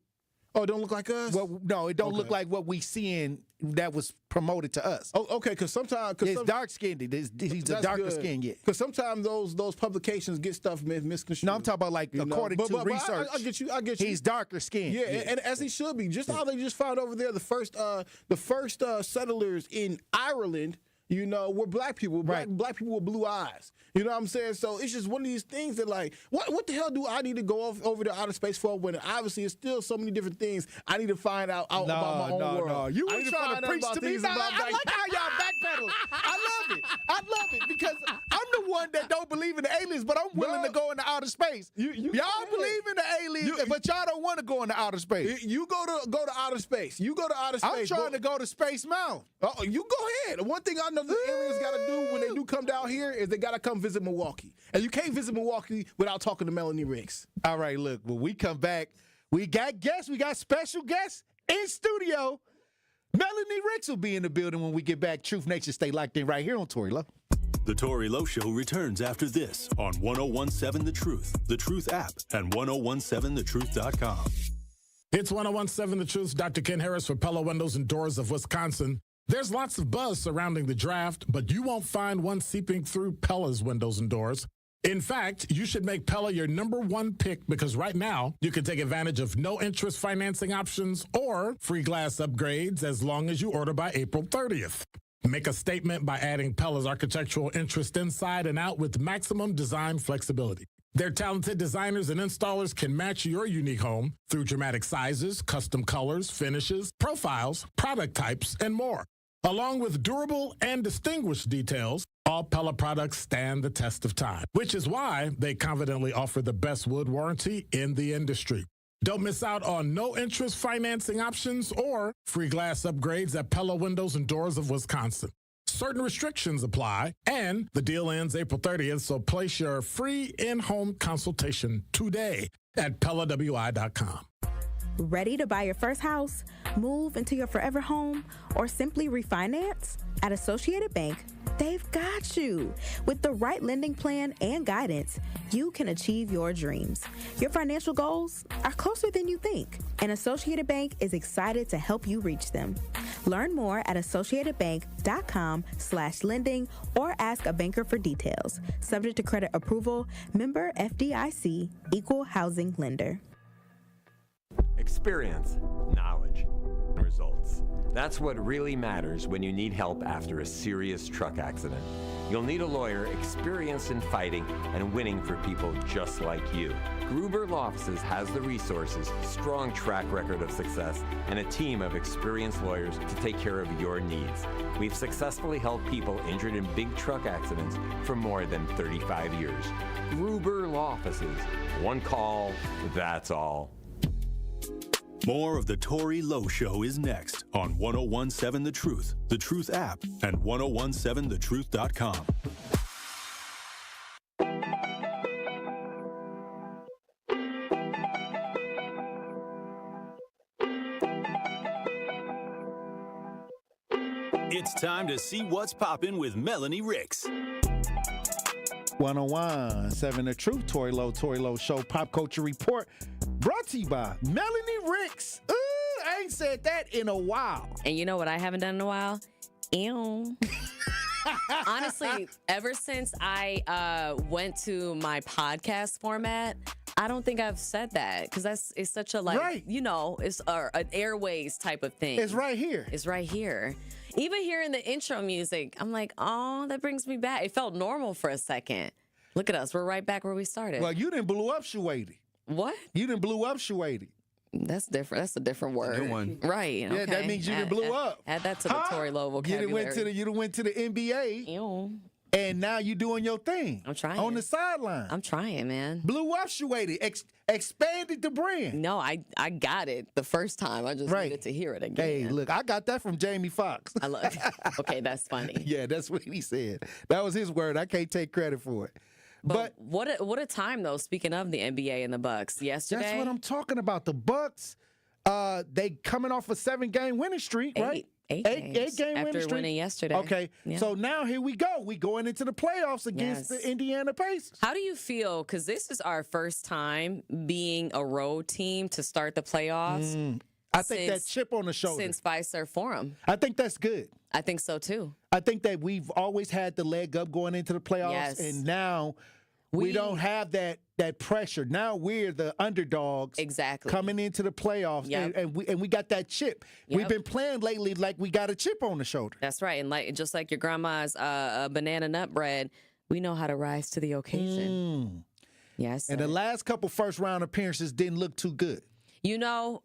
Oh, it don't look like us? Well, no, it don't look like what we seeing that was promoted to us. Oh, okay, because sometimes... It's dark-skinned. He's a darker skin yet. Because sometimes those publications get stuff misconstrued. No, I'm talking about according to research. I get you. He's darker skinned. Yeah, and as he should be. Just how they just found over there the first settlers in Ireland, were black people. Black people with blue eyes. You know what I'm saying? So it's just one of these things that, like, what the hell do I need to go over to outer space for when obviously it's still so many different things I need to find out about my own world? No, you were trying to preach to me. I like how y'all backpedal. I love it because I'm the one that don't believe in the aliens, but I'm willing to go into outer space. Y'all believe in the aliens, but y'all don't want to go into outer space. You go to outer space. You go to outer space. I'm trying to go to Space Mountain. Oh, you go ahead. One thing I know the aliens got to do when they do come down here is they got to come visit Milwaukee. And you can't visit Milwaukee without talking to Melanie Ricks. All right, look, when we come back, we got guests. We got special guests in studio. Melanie Ricks will be in the building when we get back. Truth Nation, stay locked in right here on Tory Low. The Tory Low Show returns after this on 1017 The Truth, The Truth app, and 1017thetruth.com. It's 1017 The Truth. Dr. Ken Harris for Pella Windows and Doors of Wisconsin. There's lots of buzz surrounding the draft, but you won't find one seeping through Pella's windows and doors. In fact, you should make Pella your #1 pick because right now you can take advantage of no-interest financing options or free glass upgrades as long as you order by April 30th. Make a statement by adding Pella's architectural interest inside and out with maximum design flexibility. Their talented designers and installers can match your unique home through dramatic sizes, custom colors, finishes, profiles, product types, and more. Along with durable and distinguished details, all Pella products stand the test of time, which is why they confidently offer the best wood warranty in the industry. Don't miss out on no-interest financing options or free glass upgrades at Pella Windows and Doors of Wisconsin. Certain restrictions apply, and the deal ends April 30th, so place your free in-home consultation today at PellaWI.com. Ready to buy your first house, move into your forever home, or simply refinance? At Associated Bank, they've got you. With the right lending plan and guidance, you can achieve your dreams. Your financial goals are closer than you think, and Associated Bank is excited to help you reach them. Learn more at associatedbank.com/lending or ask a banker for details. Subject to credit approval, member FDIC, equal housing lender. Experience, knowledge, results. That's what really matters when you need help after a serious truck accident. You'll need a lawyer experienced in fighting and winning for people just like you. Gruber Law Offices has the resources, strong track record of success, and a team of experienced lawyers to take care of your needs. We've successfully helped people injured in big truck accidents for more than 35 years. Gruber Law Offices. One call, that's all. More of the Tory Low Show is next on 1017 The Truth, The Truth app, and 1017thetruth.com. It's time to see what's poppin' with Melanie Ricks. 1017 The Truth, Tory Low Show, Pop Culture Report, brought to you by Melanie Ricks. I ain't said that in a while. And you know what I haven't done in a while? Ew. Honestly, ever since I went to my podcast format, I don't think I've said that because it's such a it's an airways type of thing. It's right here. It's right here. Even hearing the intro music, I'm like, oh, that brings me back. It felt normal for a second. Look at us. We're right back where we started. Well, you didn't blew up Shuady. What? You didn't blew up Shuady. That's different. That's a different word. New one. Right. Yeah, okay. that means you done blew up. Add that to the Tory Low vocabulary. You done went to the NBA. Ew. And now you doing your thing. I'm trying. On the sideline. I'm trying, man. Blew up Shuady. Expanded the brand. No, I got it the first time. I just needed to hear it again. Hey, look, I got that from Jamie Foxx. I love. Okay, that's funny. Yeah, that's what he said. That was his word. I can't take credit for it. But what a time though. Speaking of the NBA and the Bucks, yesterday. That's what I'm talking about. The Bucks, they coming off a 7-game winning streak, right? Eight games game after winning streak. winning yesterday. Okay, so now here we go. We going into the playoffs against the Indiana Pacers. How do you feel? Because this is our first time being a road team to start the playoffs. I think that chip on the shoulder. Since Fiserv Forum. I think that's good. I think so too. I think that we've always had the leg up going into the playoffs, and now we don't have that pressure. Now we're the underdogs, coming into the playoffs, and we got that chip. We've been playing lately like we got a chip on the shoulder. That's right, and just like your grandma's banana nut bread, we know how to rise to the occasion. Yes, and the last couple first round appearances didn't look too good. No,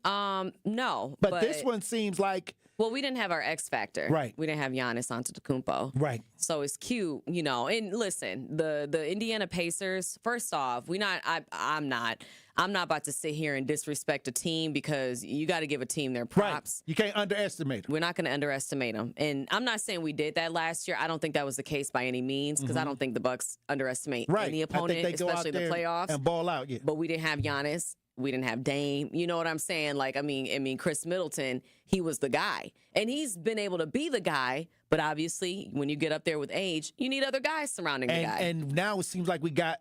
but this one seems like. Well, we didn't have our X factor. Right. We didn't have Giannis Antetokounmpo. Right. So it's cute, And listen, the Indiana Pacers, first off, I'm not about to sit here and disrespect a team because you got to give a team their props. Right. You can't underestimate them. We're not going to underestimate them. And I'm not saying we did that last year. I don't think that was the case by any means because I don't think the Bucks underestimate any opponent, especially the playoffs. And ball out, But we didn't have Giannis. We didn't have Dame. You know what I'm saying? I mean, Chris Middleton, he was the guy. And he's been able to be the guy, but obviously when you get up there with age, you need other guys surrounding the guy. And now it seems like we got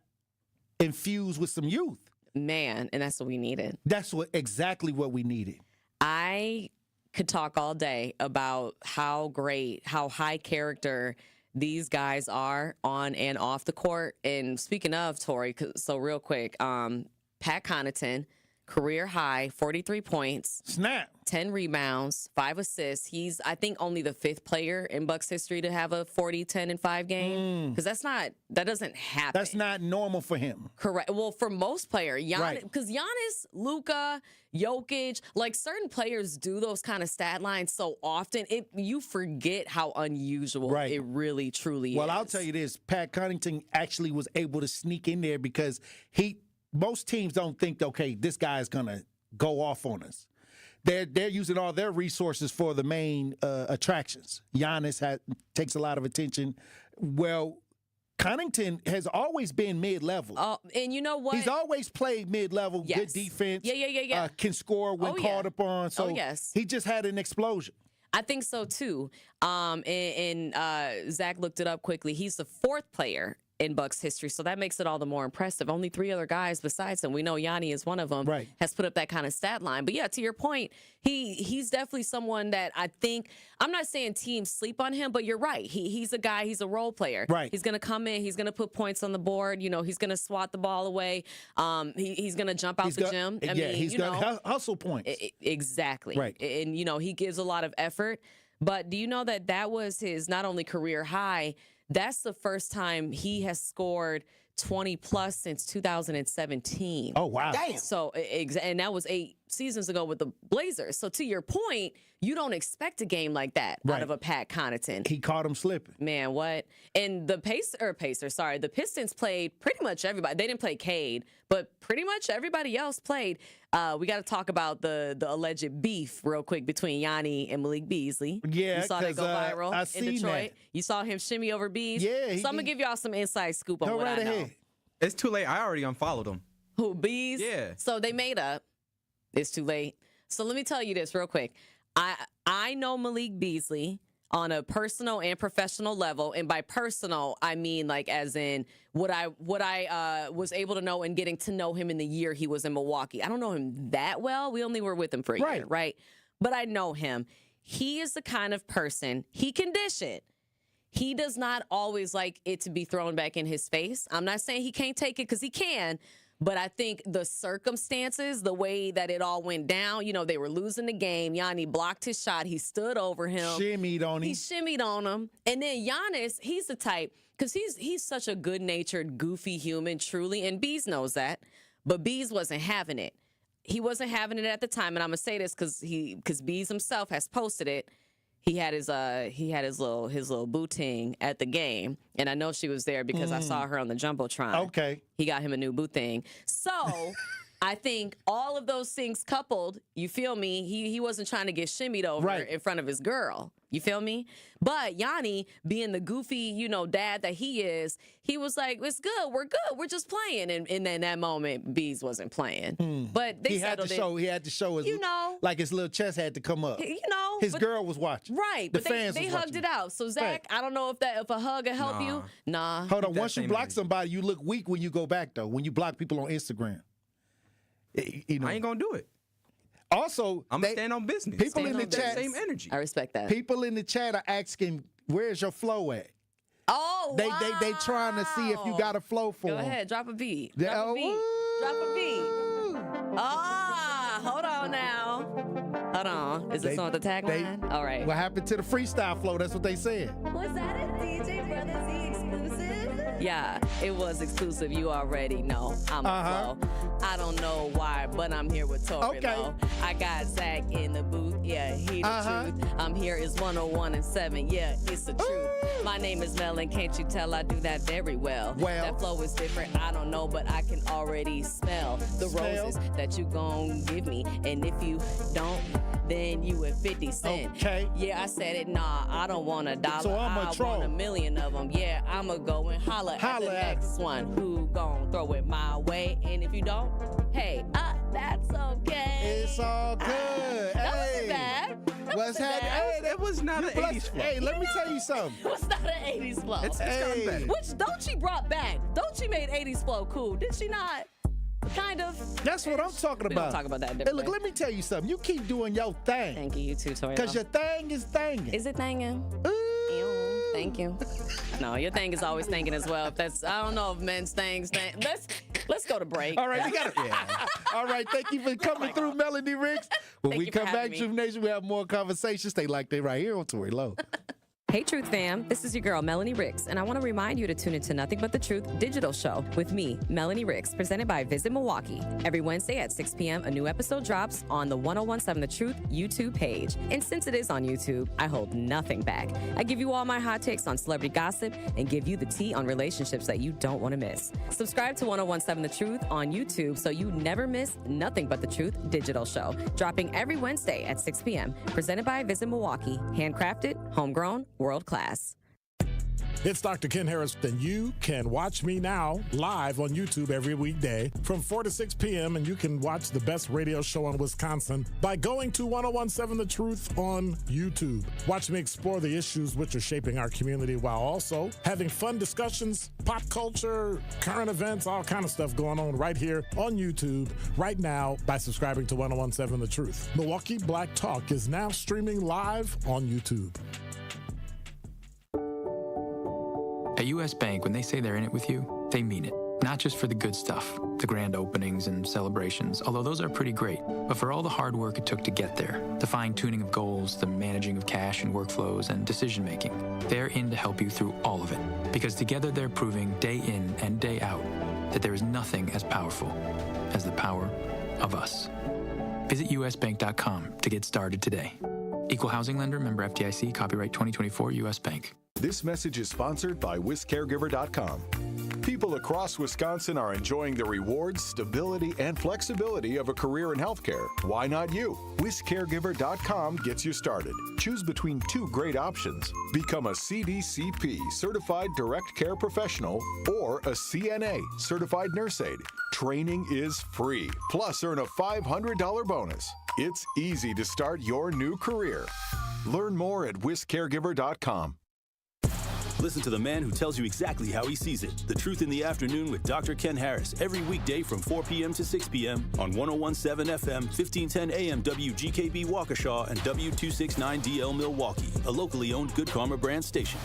infused with some youth. Man, and that's what we needed. That's exactly what we needed. I could talk all day about how great, how high character these guys are on and off the court. And speaking of Tory, so real quick, Pat Connaughton, career high, 43 points. Snap. 10 rebounds, 5 assists. He's, I think, only the 5th player in Bucks history to have a 40, 10, and 5 game. Because that doesn't happen. That's not normal for him. Correct. Well, for most players, because Giannis, Luka, Jokic, like certain players do those kind of stat lines so often, you forget how unusual it really, truly is. Well, I'll tell you this. Pat Connaughton actually was able to sneak in there because most teams don't think, okay, this guy is going to go off on us. They're using all their resources for the main attractions. Giannis takes a lot of attention. Well, Connaughton has always been mid-level. And you know what? He's always played mid-level, good defense. Yeah. Can score when called upon. So he just had an explosion. I think so, too. And Zach looked it up quickly. He's the 4th player in Bucks history, so that makes it all the more impressive. Only 3 other guys besides him, we know Yanni is one of them, has put up that kind of stat line. But yeah, to your point, he's definitely someone that I think, I'm not saying teams sleep on him, but you're right. He's a guy, he's a role player. Right. He's going to come in, he's going to put points on the board, he's going to swat the ball away. He's going to jump out the gym. He's going to hustle points. Exactly. Right. And, he gives a lot of effort. But do you know that was his not only career high, that's the first time he has scored 20-plus since 2017. Oh, wow. Damn. So, and that was 8 seasons ago with the Blazers. So, to your point, you don't expect a game like that out of a Pat Connaughton. He caught him slipping. Man, what? And the the Pistons played pretty much everybody. They didn't play Cade, but pretty much everybody else played. We got to talk about the alleged beef real quick between Yanni and Malik Beasley. Yeah, you saw that go viral in Detroit. That. You saw him shimmy over Bees. Yeah. So I'm going to give y'all some inside scoop on go what right I know. ahead. It's too late. I already unfollowed him. Who, Bees? Yeah. So they made up. It's too late. So let me tell you this real quick. I know Malik Beasley on a personal and professional level, and by personal I mean like as in what I was able to know and getting to know him in the year he was in Milwaukee. I don't know him that well. We only were with him for a year, right? But I know him. He is the kind of person, he can dish it. He does not always like it to be thrown back in his face. I'm not saying he can't take it because he can. But I think the circumstances, the way that it all went down, they were losing the game. Yanni blocked his shot. He stood over him. Shimmied on him. He shimmied on him. And then Giannis, he's the type, because he's such a good-natured, goofy human, truly, and Bees knows that. But Bees wasn't having it. He wasn't having it at the time, and I'm going to say this because Bees himself has posted it. He had his little boo-ting at the game, and I know she was there because I saw her on the Jumbotron. Okay. He got him a new boo-ting. So I think all of those things coupled, you feel me? He wasn't trying to get shimmied over in front of his girl. You feel me? But Yanni, being the goofy, dad that he is, he was like, it's good. We're good. We're just playing. And in that moment, Bees wasn't playing. But they settled it. He had to show his, like his little chest had to come up. His girl was watching. Right. The but fans they was hugged watching. it out. So, Zach, I don't know if a hug will help you. Nah. Hold on. Once you block somebody, you look weak when you go back, though, when you block people on Instagram. I ain't going to do it. Also, I'm going to stand on business. People in the chat, same energy. I respect that. People in the chat are asking, where's your flow at? Oh, They trying to see if you got a flow for them. Go ahead, drop a beat. Drop a beat. Hold on now. Hold on. Is this on the tagline? All right. What happened to the freestyle flow? That's what they said. Was that a DJ Brother Z exclusive? Yeah, it was exclusive. You already know I'm a flow. I don't know why, but I'm here with Tory Low. I got Zach in the booth. Yeah, he the truth. I'm here is 101 and 7. Yeah, it's the truth. My name is Mel, and can't you tell I do that very well? That flow is different. I don't know, but I can already smell the roses that you gon' give me. And if you don't, then you at 50 cents. Okay. Yeah, I said it. Nah, I don't want $1. So I want 1 million of them. Yeah, I'ma go and holla at the next one who gon' throw it my way. And if you don't, hey, that's okay. It's all good. That wasn't bad. What's happening? Hey, that was not an 80s flow. Hey, let me tell you something. It was not an 80s flow. It's gotten better. Which don't she brought back? Don't she made 80s flow cool? Did she not? Kind of. That's what I'm talking We about. don't talk about that Hey, differently. look, let me tell you something. You keep doing your thing. Thank you. You too, Tory. Because your thing is thinging. Is it thanging? Ew, thank you. No, your thing is always thinking as well. If that's, I don't know if men's things. Let's go to break. All right, we got it. All right, thank you for coming through, Melanie Ricks. When Thank we you for come back, having me. Truth Nation, we have more conversations. Stay like they right here on Tory Low. Hey, Truth fam. This is your girl, Melanie Ricks, and I want to remind you to tune into Nothing But the Truth digital show with me, Melanie Ricks, presented by Visit Milwaukee. Every Wednesday at 6 p.m., a new episode drops on the 1017 The Truth YouTube page. And since it is on YouTube, I hold nothing back. I give you all my hot takes on celebrity gossip and give you the tea on relationships that you don't want to miss. Subscribe to 1017 The Truth on YouTube so you never miss Nothing But the Truth digital show, dropping every Wednesday at 6 p.m., presented by Visit Milwaukee. Handcrafted, homegrown, world class. It's Dr. Ken Harris, and you can watch me now live on YouTube every weekday from 4 to 6 p.m., and you can watch the best radio show in Wisconsin by going to 1017 The Truth on YouTube. Watch me explore the issues which are shaping our community while also having fun discussions, pop culture, current events, all kind of stuff going on right here on YouTube right now by subscribing to 1017 The Truth. Milwaukee Black Talk is now streaming live on YouTube. At U.S. Bank, when they say they're in it with you, they mean it. Not just for the good stuff, the grand openings and celebrations, although those are pretty great, but for all the hard work it took to get there, the fine-tuning of goals, the managing of cash and workflows, and decision-making. They're in to help you through all of it, because together they're proving day in and day out that there is nothing as powerful as the power of us. Visit usbank.com to get started today. Equal housing lender, member FDIC, copyright 2024, U.S. Bank. This message is sponsored by WisCaregiver.com. People across Wisconsin are enjoying the rewards, stability, and flexibility of a career in healthcare. Why not you? WisCaregiver.com gets you started. Choose between two great options. Become a CDCP, Certified Direct Care Professional, or a CNA, Certified Nurse Aide. Training is free, plus earn a $500 bonus. It's easy to start your new career. Learn more at WisCaregiver.com. Listen to the man who tells you exactly how he sees it. The Truth in the Afternoon with Dr. Ken Harris every weekday from 4 p.m. to 6 p.m. on 101.7 FM, 1510 AM WGKB Waukesha and W269DL Milwaukee, a locally owned Good Karma brand station.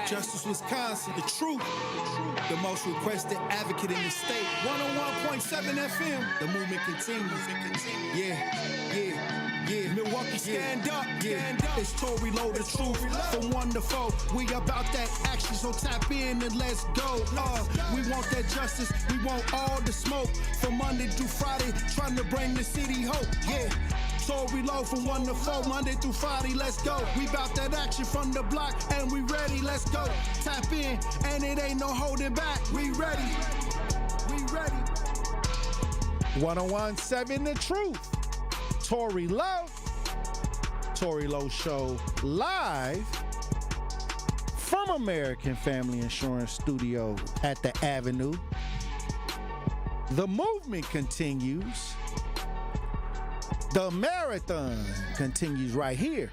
Justice Wisconsin, the truth, the most requested advocate in the state. 101.7 FM, the movement continues. Yeah. Milwaukee, stand up. It's Tory Low, the truth. From 1 to 4, we about that action, so tap in and let's go. We want that justice, we want all the smoke. From Monday through Friday, trying to bring the city hope. Yeah. Tory Low from 1 to 4, Monday through Friday, let's go. We bout that action from the block, and we ready, let's go. Tap in, and it ain't no holding back. We ready. 1017 The Truth. Tory Low. Tory Low Show live from American Family Insurance Studio at the Avenue. The movement continues. The marathon continues right here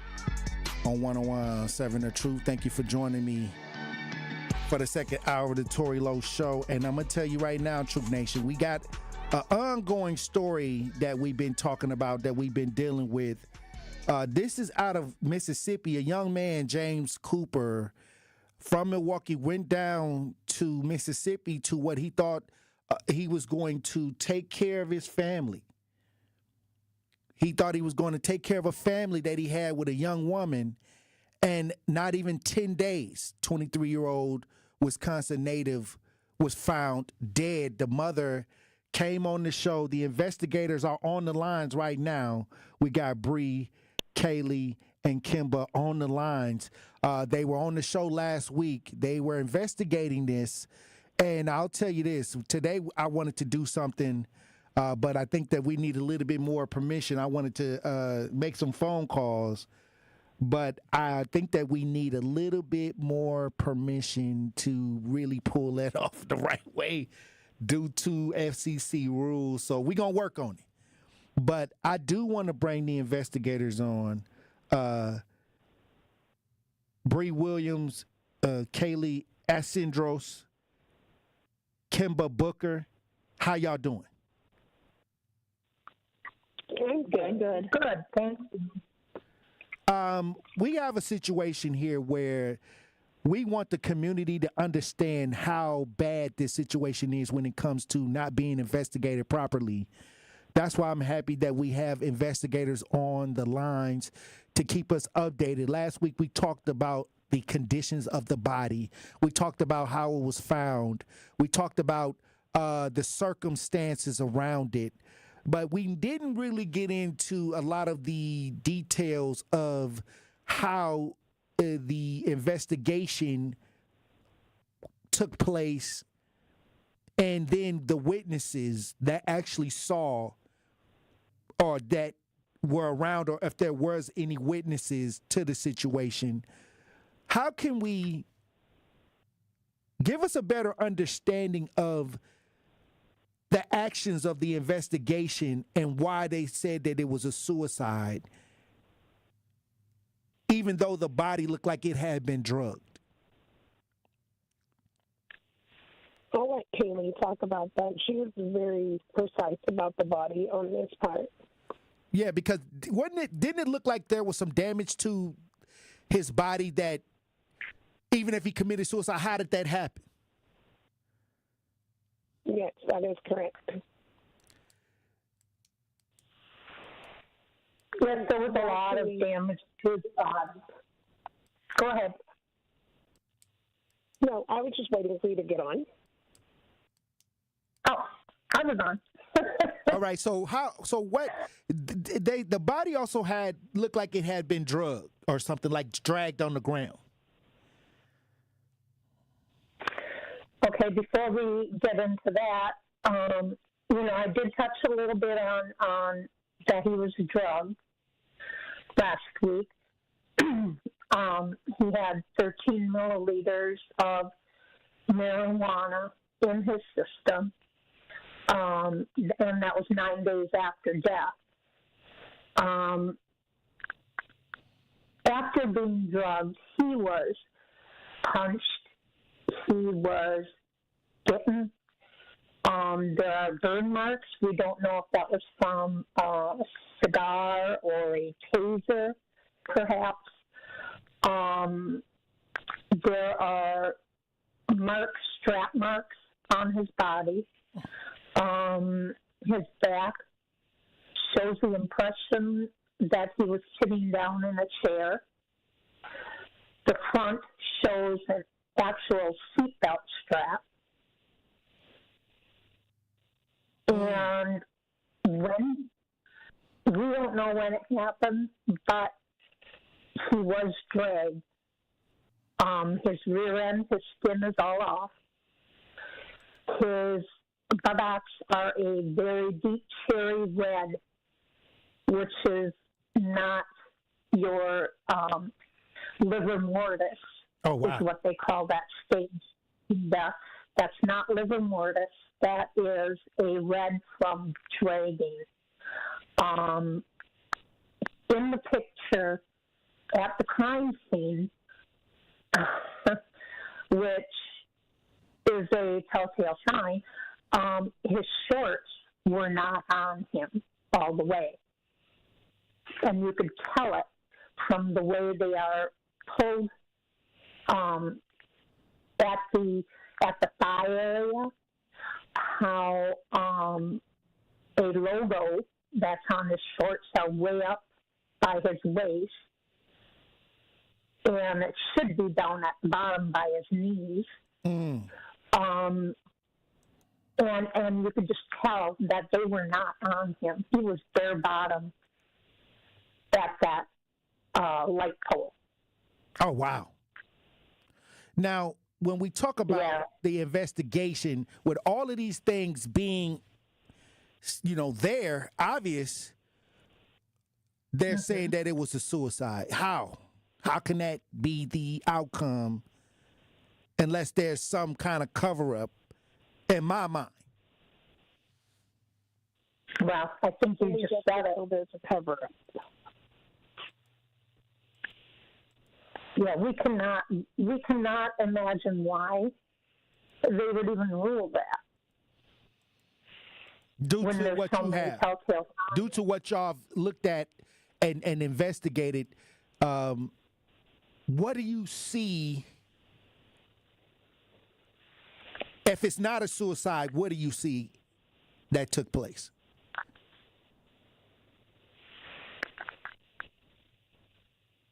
on 1017 The Truth. Thank you for joining me for the second hour of the Tory Low Show. And I'm going to tell you right now, Truth Nation, we got an ongoing story that we've been talking about, that we've been dealing with. This is out of Mississippi. A young man, James Cooper, from Milwaukee, went down to Mississippi to what he thought he was going to take care of his family. He thought he was going to take care of a family that he had with a young woman, and not even 10 days, 23-year-old Wisconsin native was found dead. The mother came on the show. The investigators are on the lines right now. We got Bree, Kaylee, and Kimba on the lines. They were on the show last week. They were investigating this, and I'll tell you this. Today, I wanted to do something, but I think that we need a little bit more permission. I wanted to make some phone calls, but I think that we need a little bit more permission to really pull that off the right way due to FCC rules. So we're going to work on it. But I do want to bring the investigators on. Bree Williams, Kaylee Asindros, Kimba Booker, How y'all doing? Good. Thanks. We have a situation here where we want the community to understand how bad this situation is when it comes to not being investigated properly. That's why I'm happy that we have investigators on the lines to keep us updated. Last week we talked about the conditions of the body. We talked about how it was found. We talked about the circumstances around it. But we didn't really get into a lot of the details of how the investigation took place and then the witnesses that actually saw or that were around, or if there was any witnesses to the situation. How can we give us a better understanding of the actions of the investigation and why they said that it was a suicide, even though the body looked like it had been drugged? I'll let Kaylee talk about that. She was very precise about the body on this part. Yeah, because didn't it look like there was some damage to his body that even if he committed suicide, how did that happen? Yes, that is correct. Yes, there was a lot of damage to his body. Go ahead. No, I was just waiting for you to get on. Oh, I was on. All right, so what the body also looked like it had been drugged or something, like dragged on the ground. Okay, before we get into that, I did touch a little bit on that he was drugged last week. He had 13 milliliters of marijuana in his system, and that was 9 days after death. After being drugged, he was punched. He was bitten. There are burn marks. We don't know if that was from a cigar or a taser, perhaps. There are marks, strap marks on his body. His back shows the impression that he was sitting down in a chair. The front shows an actual seatbelt strap. And we don't know when it happened, but he was dragged. His rear end, his skin is all off. His buttocks are a very deep cherry red, which is not your liver mortis. Oh, wow. Is what they call that stage. That's not liver mortis. That is a red from dragging. In the picture at the crime scene, which is a telltale sign, his shorts were not on him all the way. And you could tell it from the way they are pulled at the thigh area, how a logo that's on his shorts are way up by his waist, and it should be down at the bottom by his knees. And you could just tell that they were not on him. He was bare bottom at that light pole. Oh, wow. Now, when we talk about the investigation, with all of these things being, there, obvious, they're saying that it was a suicide. How? How can that be the outcome unless there's some kind of cover-up in my mind? Well, I think you just said it. There's a cover-up. Yeah, we cannot imagine why they would even rule that. Due to what you have, due to what y'all have looked at and investigated, what do you see? If it's not a suicide, what do you see that took place?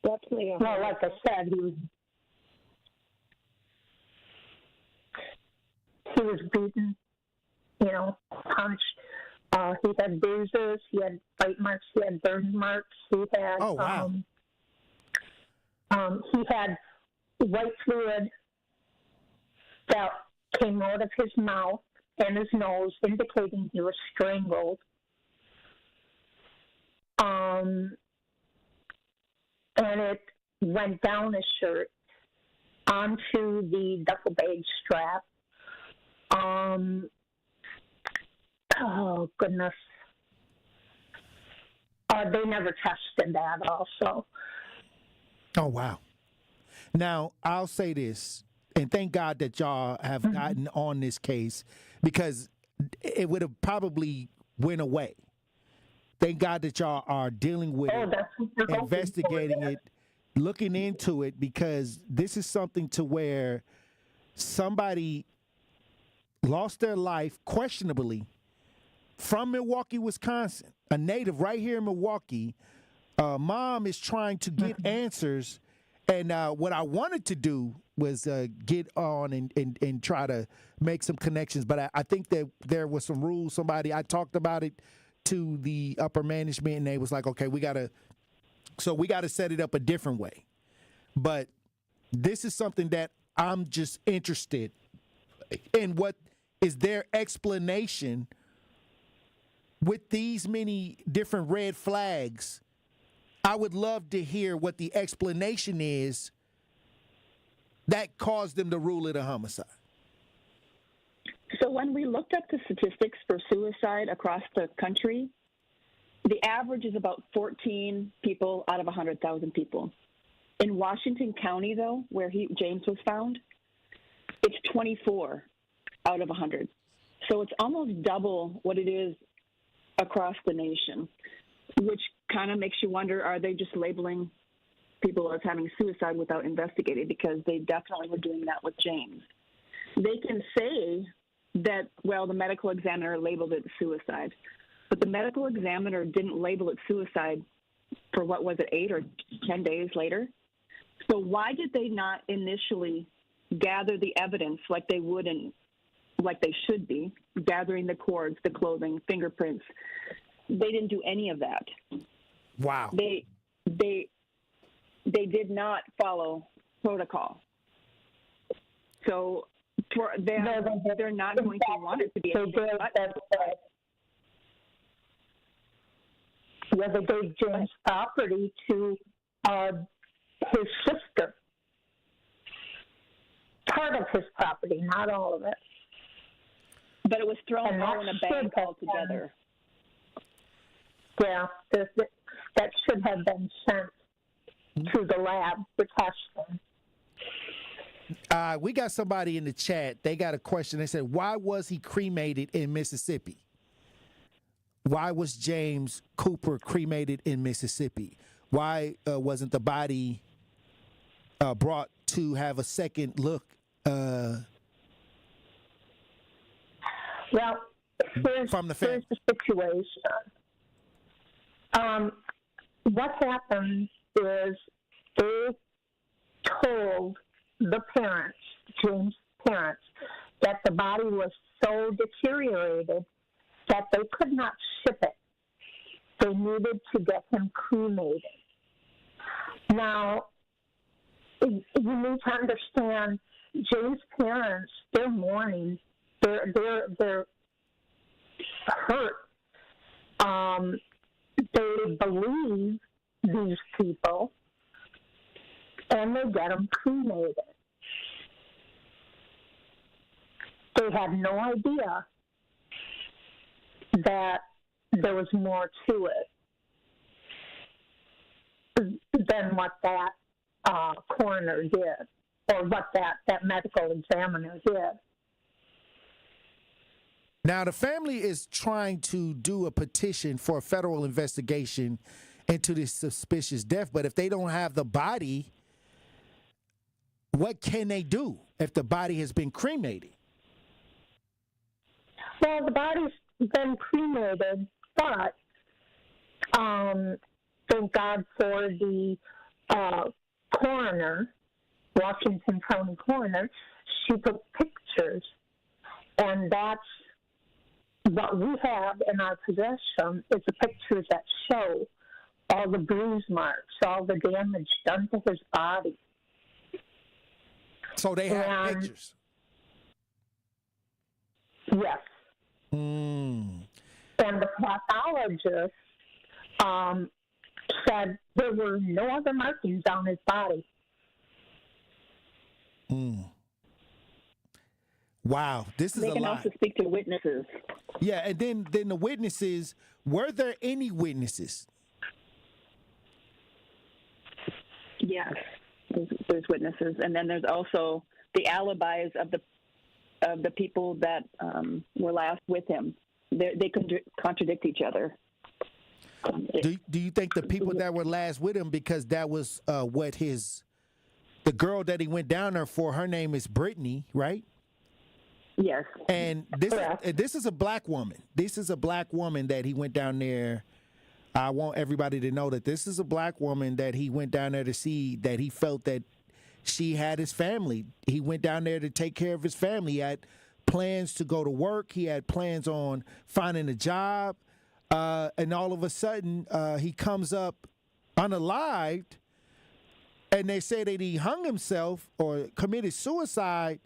Definitely. Well, like I said, he was beaten, punched. He had bruises. He had bite marks. He had burn marks. He had. Oh wow. He had white fluid that came out of his mouth and his nose, indicating he was strangled. And it went down his shirt onto the duffel bag strap. Oh, goodness. They never tested that also. Oh, wow. Now, I'll say this, and thank God that y'all have gotten on this case, because it would have probably went away. Thank God that y'all are dealing with it, investigating it, looking into it, because this is something to where somebody lost their life questionably from Milwaukee, Wisconsin, a native right here in Milwaukee. Mom is trying to get answers, and what I wanted to do was get on and try to make some connections, but I think that there was some rules. I talked about it to the upper management, and they was like, okay, we got to set it up a different way. But this is something that I'm just interested in. What is their explanation with these many different red flags? I would love to hear what the explanation is that caused them to rule it a homicide. So when we looked up the statistics for suicide across the country, the average is about 14 people out of 100,000 people. In Washington County, though, where James was found, it's 24 out of 100. So it's almost double what it is across the nation, which kind of makes you wonder, are they just labeling people as having suicide without investigating? Because they definitely were doing that with James. They can say that, well, the medical examiner labeled it suicide, but the medical examiner didn't label it suicide for, 8 or 10 days later? So why did they not initially gather the evidence like they would and like they should be, gathering the cords, the clothing, fingerprints? They didn't do any of that. Wow. They did not follow protocol. So for them, they're not going to want it to be a whether they gave James property to his sister. Part of his property, not all of it. But it was thrown all in a bag altogether. Yeah, that should have been sent to the lab for testing. We got somebody in the chat. They got a question. They said, why was he cremated in Mississippi? Why was James Cooper cremated in Mississippi? Why wasn't the body brought to have a second look? Well, here's the situation. What happened is they told the parents, James' parents, that the body was so deteriorated that they could not ship it. They needed to get him cremated. Now, you need to understand, James' parents, they're mourning. They're hurt. They believe these people, and they get them cremated. They had no idea that there was more to it than what that coroner did, or what that medical examiner did. Now, the family is trying to do a petition for a federal investigation into this suspicious death, but if they don't have the body, what can they do if the body has been cremated? Well, the body's been cremated, but thank God for the coroner, Washington County coroner. She took pictures, and that's what we have in our possession is the pictures that show all the bruise marks, all the damage done to his body. So they have pictures? Yes. And the pathologist said there were no other markings on his body. Wow, this is a lot. They can also speak to witnesses. Yeah, and then the witnesses, were there any witnesses? Yes, there's witnesses. And then there's also the alibis of the people that were last with him. They contradict each other. Do you think the people that were last with him, because that was what the girl that he went down there for, her name is Brittany, right? Yes. And this is a black woman. This is a black woman that he went down there. I want everybody to know that this is a black woman that he went down there to see, that he felt that she had his family. He went down there to take care of his family. He had plans to go to work. He had plans on finding a job. And all of a sudden, he comes up unalived, and they say that he hung himself or committed suicide.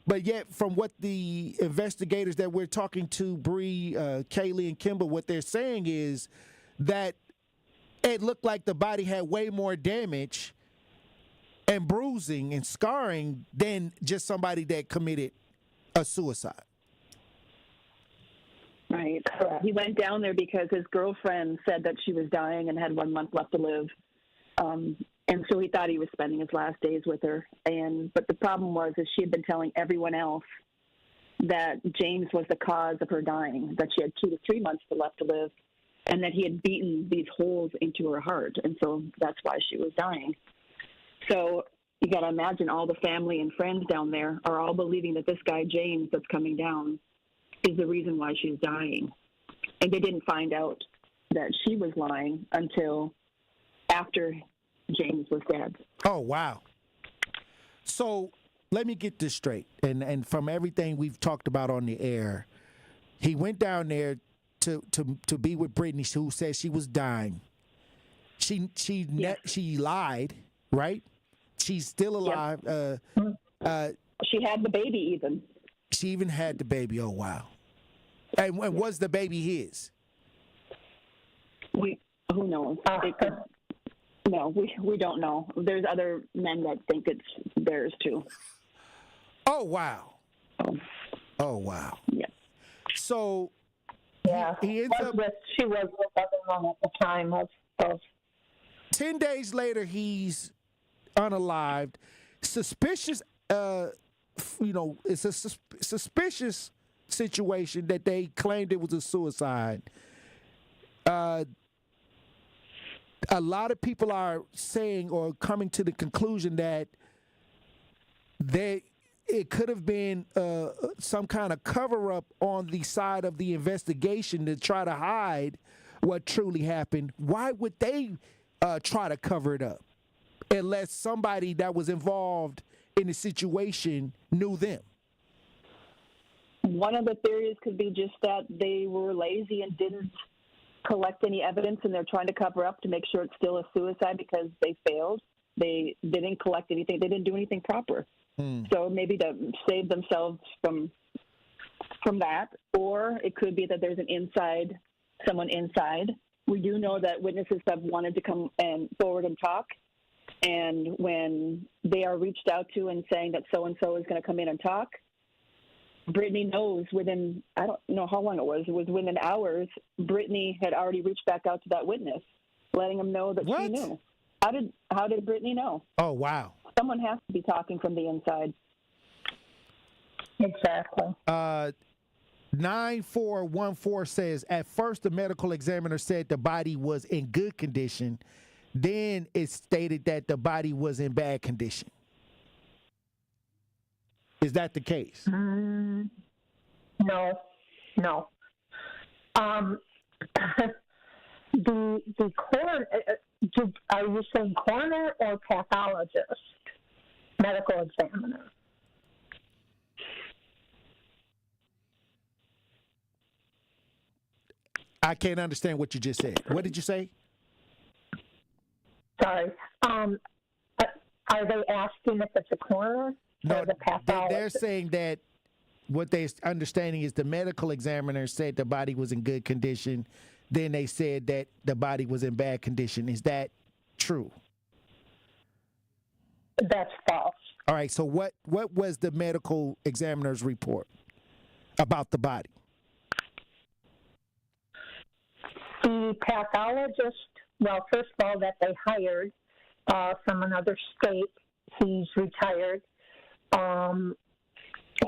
But yet, from what the investigators that we're talking to, Bree, Kaylee, and Kimber, what they're saying is that it looked like the body had way more damage and bruising and scarring than just somebody that committed a suicide. Right. He went down there because his girlfriend said that she was dying and had 1 month left to live. And so he thought he was spending his last days with her. But the problem was that she had been telling everyone else that James was the cause of her dying, that she had 2 to 3 months left to live, and that he had beaten these holes into her heart. And so that's why she was dying. So you got to imagine all the family and friends down there are all believing that this guy, James, that's coming down, is the reason why she's dying. And they didn't find out that she was lying until after James was dead. Oh, wow. So let me get this straight. And from everything we've talked about on the air, he went down there to be with Brittany, who said she was dying. She lied, right? She's still alive. Yep. She had the baby even. She even had the baby. Oh, wow. And was the baby his? Who knows? No, we don't know. There's other men that think it's theirs too. Oh, wow. Oh, wow. Yeah. So he ends up. She was with everyone at the time of 10 days later, he's unalived. Suspicious. It's a suspicious situation that they claimed it was a suicide. A lot of people are saying or coming to the conclusion that it could have been some kind of cover-up on the side of the investigation to try to hide what truly happened. Why would they try to cover it up unless somebody that was involved in the situation knew them? One of the theories could be just that they were lazy and didn't collect any evidence, and they're trying to cover up to make sure it's still a suicide because they failed. They didn't collect anything. They didn't do anything proper. So maybe to save themselves from that, or it could be that there's someone inside. We do know that witnesses have wanted to come forward and talk, and when they are reached out to and saying that so-and-so is going to come in and talk, Brittany knows within, I don't know how long it was within hours, Brittany had already reached back out to that witness, letting him know that she knew. How did Brittany know? Oh, wow. Someone has to be talking from the inside. Exactly. 9414 says, at first the medical examiner said the body was in good condition. Then it stated that the body was in bad condition. Is that the case? No. The coroner, are you saying coroner or pathologist? Medical examiner. I can't understand what you just said. What did you say? Sorry. Are they asking if it's a coroner or the pathologist? They're saying that what they're understanding is the medical examiner said the body was in good condition. Then they said that the body was in bad condition. Is that true? That's false. All right. So what was the medical examiner's report about the body? The pathologist, well, first of all, that they hired from another state, he's retired.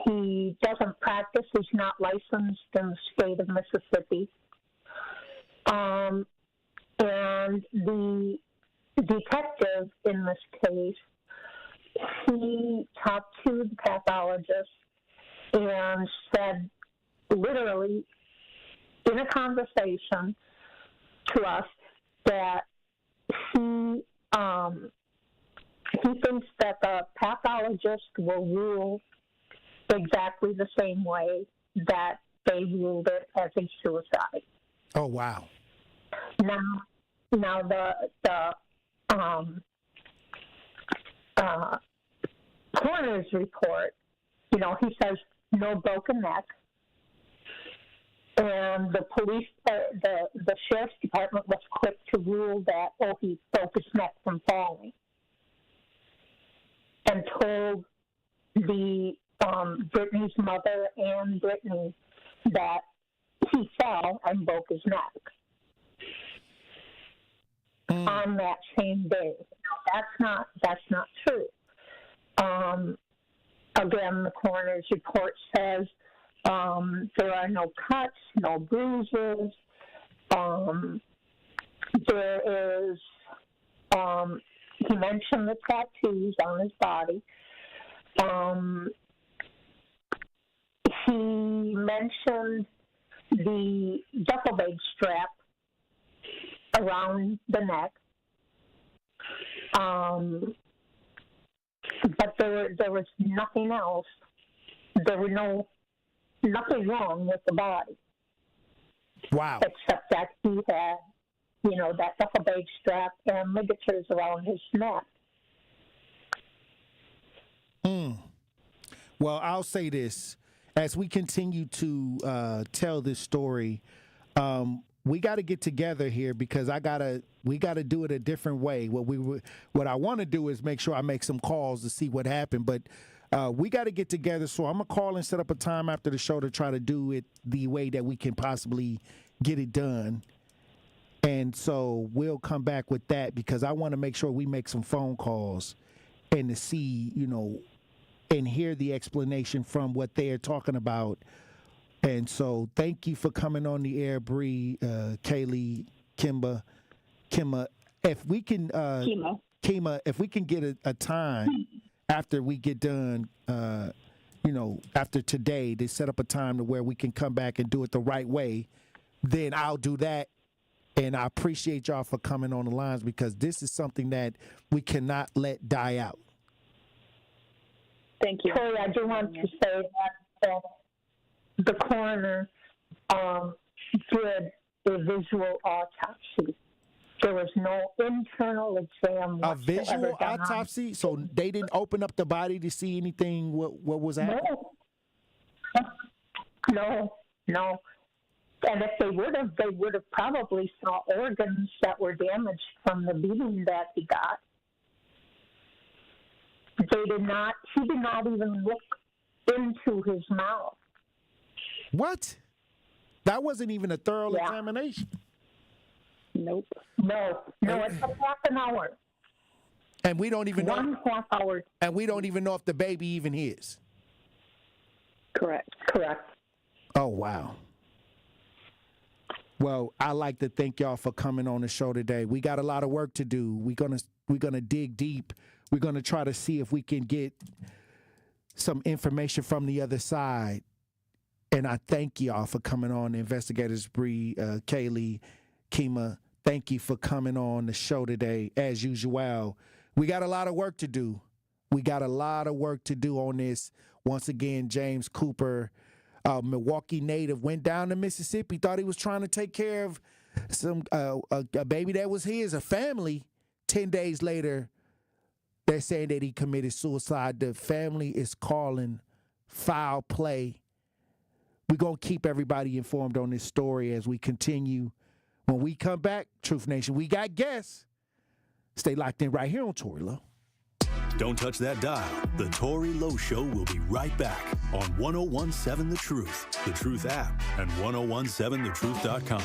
He doesn't practice. He's not licensed in the state of Mississippi. And the detective in this case, he talked to the pathologist and said, literally, in a conversation to us, that he thinks that the pathologist will rule exactly the same way that they ruled it as a suicide. Oh, wow. Now the coroner's report, he says no broken neck. And the police, the sheriff's department was quick to rule that, he broke his neck from falling. And told the Brittany's mother and Brittany that he fell and broke his neck on that same day. Now, that's not true. Again, the coroner's report says there are no cuts, no bruises. There is, he mentioned the tattoos on his body. He mentioned the duffel bag strap around the neck. But there was nothing else. There was nothing wrong with the body. Wow. Except that he had, that duffel bag strap and ligatures around his neck. Well, I'll say this. As we continue to tell this story, we got to get together here because we got to do it a different way. What I want to do is make sure I make some calls to see what happened, but we got to get together. So I'm gonna call and set up a time after the show to try to do it the way that we can possibly get it done. And so we'll come back with that because I want to make sure we make some phone calls and to see, and hear the explanation from what they're talking about. And so thank you for coming on the air, Bree, Kaylee, Kimba. If we can, Kima, if we can get a time after we get done, after today, to set up a time to where we can come back and do it the right way, then I'll do that. And I appreciate y'all for coming on the lines because this is something that we cannot let die out. Thank you. Tory, I do want to say that the coroner did a visual autopsy. There was no internal exam. A visual autopsy? So they didn't open up the body to see anything? What was happening? No. And if they would have probably saw organs that were damaged from the beating that he got. He did not even look into his mouth. What? That wasn't even a thorough examination. Nope. No, it took half an hour. And we don't even know. 1.5 hours. And we don't even know if the baby even is. Correct. Oh, wow. Well, I'd like to thank y'all for coming on the show today. We got a lot of work to do. We're gonna dig deep. We're gonna try to see if we can get some information from the other side. And I thank y'all for coming on, Investigators Bree, Kaylee, Kima. Thank you for coming on the show today. As usual, we got a lot of work to do. We got a lot of work to do on this. Once again, James Cooper, Milwaukee native, went down to Mississippi, thought he was trying to take care of some a baby that was his, a family. 10 days later, they're saying that he committed suicide. The family is calling foul play. We're going to keep everybody informed on this story as we continue. When we come back, Truth Nation, we got guests. Stay locked in right here on Tory Low. Don't touch that dial. The Tory Low Show will be right back on 1017 The Truth app, and 1017thetruth.com.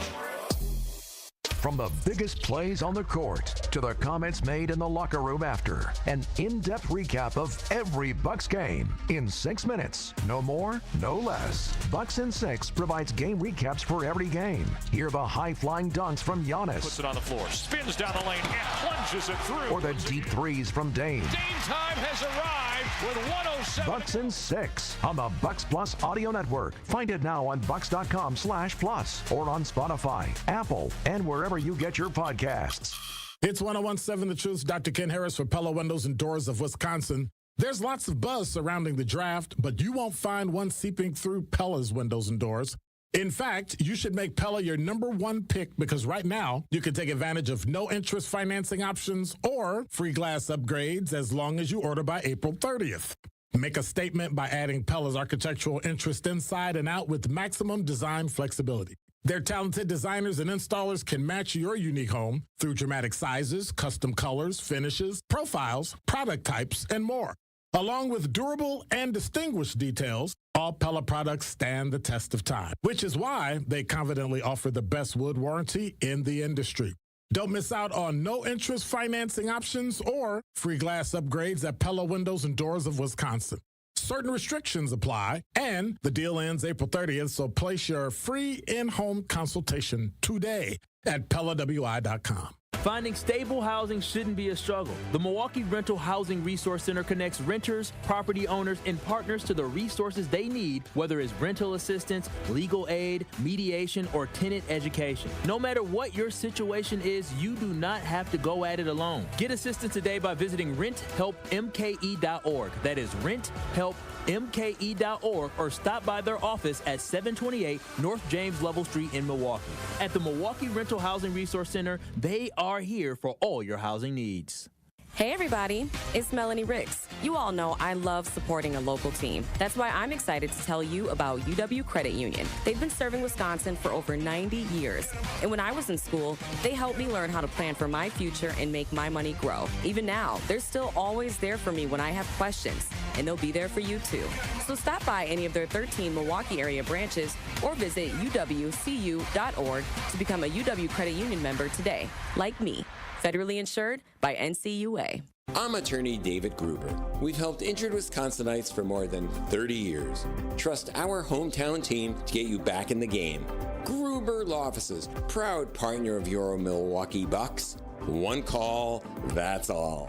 From the biggest plays on the court to the comments made in the locker room after, an in-depth recap of every Bucks game in 6 minutes. No more, no less. Bucks in 6 provides game recaps for every game. Hear the high-flying dunks from Giannis. Puts it on the floor, spins down the lane, and plunges it through. Or the deep threes from Dame. Dame time has arrived with 107. Bucks in 6 on the Bucks Plus audio network. Find it now on bucks.com/plus or on Spotify, Apple, and wherever you get your podcasts. It's 1017 The Truth. Dr. Ken Harris for Pella Windows and Doors of Wisconsin. There's lots of buzz surrounding the draft, but you won't find one seeping through Pella's windows and doors. In fact, you should make Pella your #1 pick because right now you can take advantage of no interest financing options or free glass upgrades as long as you order by April 30th. Make a statement by adding Pella's architectural interest inside and out with maximum design flexibility. Their talented designers and installers can match your unique home through dramatic sizes, custom colors, finishes, profiles, product types, and more. Along with durable and distinguished details, all Pella products stand the test of time, which is why they confidently offer the best wood warranty in the industry. Don't miss out on no-interest financing options or free glass upgrades at Pella Windows and Doors of Wisconsin. Certain restrictions apply, and the deal ends April 30th, so place your free in-home consultation today at PellaWI.com. Finding stable housing shouldn't be a struggle. The Milwaukee Rental Housing Resource Center connects renters, property owners, and partners to the resources they need, whether it's rental assistance, legal aid, mediation, or tenant education. No matter what your situation is, you do not have to go at it alone. Get assistance today by visiting renthelpmke.org. That is renthelpmke.org, or stop by their office at 728 North James Lovell Street in Milwaukee. At the Milwaukee Rental Housing Resource Center, they are here for all your housing needs. Hey everybody, it's Melanie Ricks. You all know I love supporting a local team. That's why I'm excited to tell you about UW Credit Union. They've been serving Wisconsin for over 90 years. And when I was in school, they helped me learn how to plan for my future and make my money grow. Even now, they're still always there for me when I have questions, and they'll be there for you too. So stop by any of their 13 Milwaukee area branches or visit uwcu.org to become a UW Credit Union member today, like me. Federally insured by NCUA. I'm attorney David Gruber. We've helped injured Wisconsinites for more than 30 years. Trust our hometown team to get you back in the game. Gruber Law Offices, proud partner of your Milwaukee Bucks. One call, that's all.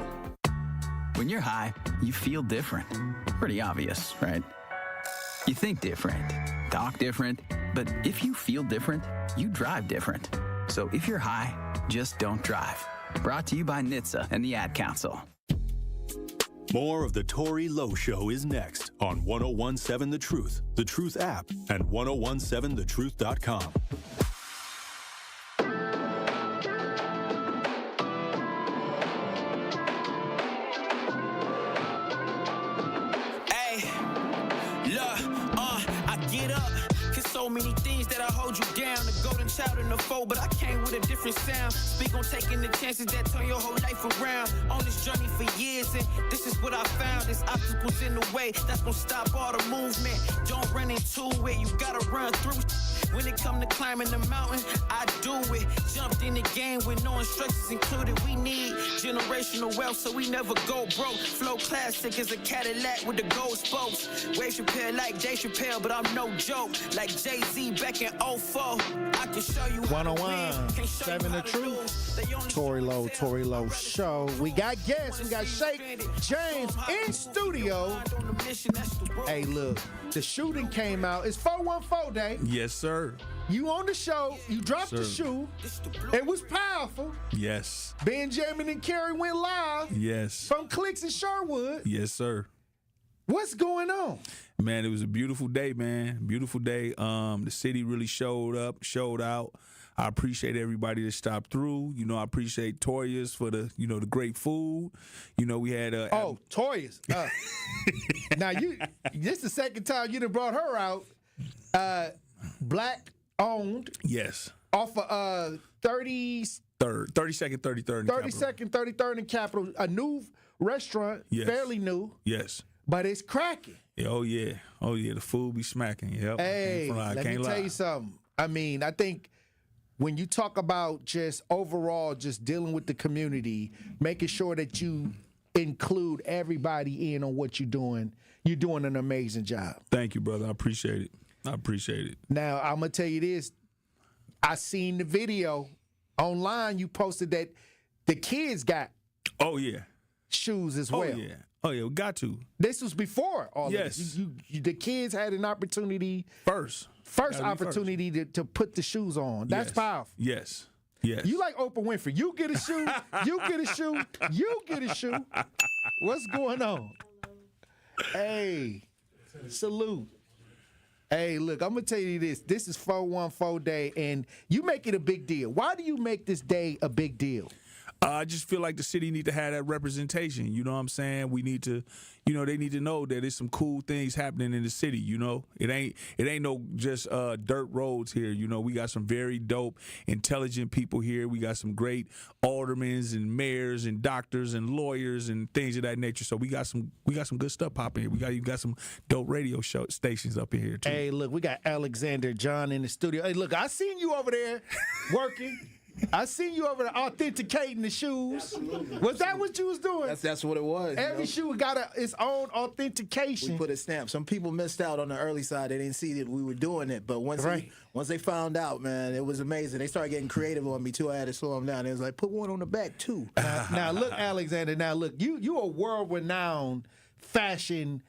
When you're high, you feel different. Pretty obvious, right? You think different, talk different, but if you feel different, you drive different. So if you're high, just don't drive. Brought to you by NHTSA and the Ad Council. More of the Tory Low Show is next on 1017 The Truth app, and 1017thetruth.com. So many things that I hold you down. The golden child and the foe, but I came with a different sound. Speak on taking the chances that turn your whole life around. On this journey for years, and this is what I found. There's obstacles in the way that's gonna stop all the movement. Don't run into it, you gotta run through. When it come to climbing the mountain, I do it. Jumped in the game with no instructions included. We need generational wealth so we never go broke. Flow classic is a Cadillac with the gold spokes. Wave Chappelle like Dave Chappelle, but I'm no joke. Like Jay-Z back in 04. I can show you 101.7 The Truth. Tory Low Show. We got guests. We got Shake James in studio. Hey, look, the shooting came out. It's 414 Day. Yes, sir. You on the show. You dropped the shoe. It was powerful. Yes. Benjamin and Kerry went live. Yes. From Clicks in Sherwood. Yes, sir. What's going on? Man, it was a beautiful day, man. Beautiful day. The city really showed out. I appreciate everybody that stopped through. You know, I appreciate Toya's for the, you know, the great food. You know, we had Toya's. Now this is the second time you done brought her out. Black owned. Yes. Off of 32nd, 33rd and Capitol. A new restaurant, yes. Fairly new. Yes. But it's cracking. Oh yeah. The food be smacking. Yep. Hey, let me tell you something. I mean, I think when you talk about just overall just dealing with the community, making sure that you include everybody in on what you're doing an amazing job. Thank you, brother. I appreciate it. Now, I'm going to tell you this. I seen the video online. You posted that the kids got shoes as well. Oh, yeah, we got to. This was before all yes. this. The kids had an opportunity. First opportunity to put the shoes on. That's powerful. Yes. Yes. You like Oprah Winfrey. You get a shoe, you get a shoe, you get a shoe. What's going on? Hey, salute. Hey, look, I'm going to tell you this. This is 414 Day, and you make it a big deal. Why do you make this day a big deal? I just feel like the city need to have that representation. You know what I'm saying? We need to, you know, they need to know that there's some cool things happening in the city. You know, it ain't no just dirt roads here. You know, we got some very dope, intelligent people here. We got some great aldermen and mayors and doctors and lawyers and things of that nature. So we got some good stuff popping here. You got some dope radio stations up in here too. Hey, look, we got Alexander John in the studio. Hey, look, I seen you over there working. I seen you over there authenticating the shoes. Was that what you was doing? That's what it was. Every shoe got its own authentication. We put a stamp. Some people missed out on the early side. They didn't see that we were doing it. But once they found out, man, it was amazing. They started getting creative on me too. I had to slow them down. It was like, put one on the back too. Now look, Alexander. Now look, you a world-renowned fashion.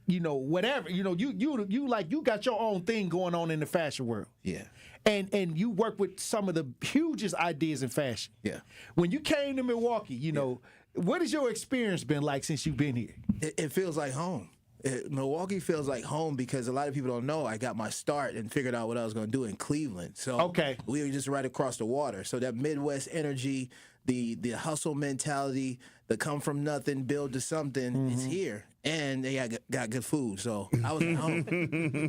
You know, whatever. You know, you got your own thing going on in the fashion world. Yeah. And you work with some of the hugest ideas in fashion. Yeah. When you came to Milwaukee, you know, what has your experience been like since you've been here? It feels like home. Milwaukee feels like home because a lot of people don't know I got my start and figured out what I was going to do in Cleveland. So we were just right across the water. So that Midwest energy, the hustle mentality, the come from nothing, build to something is here. And they got good food, so I was at home.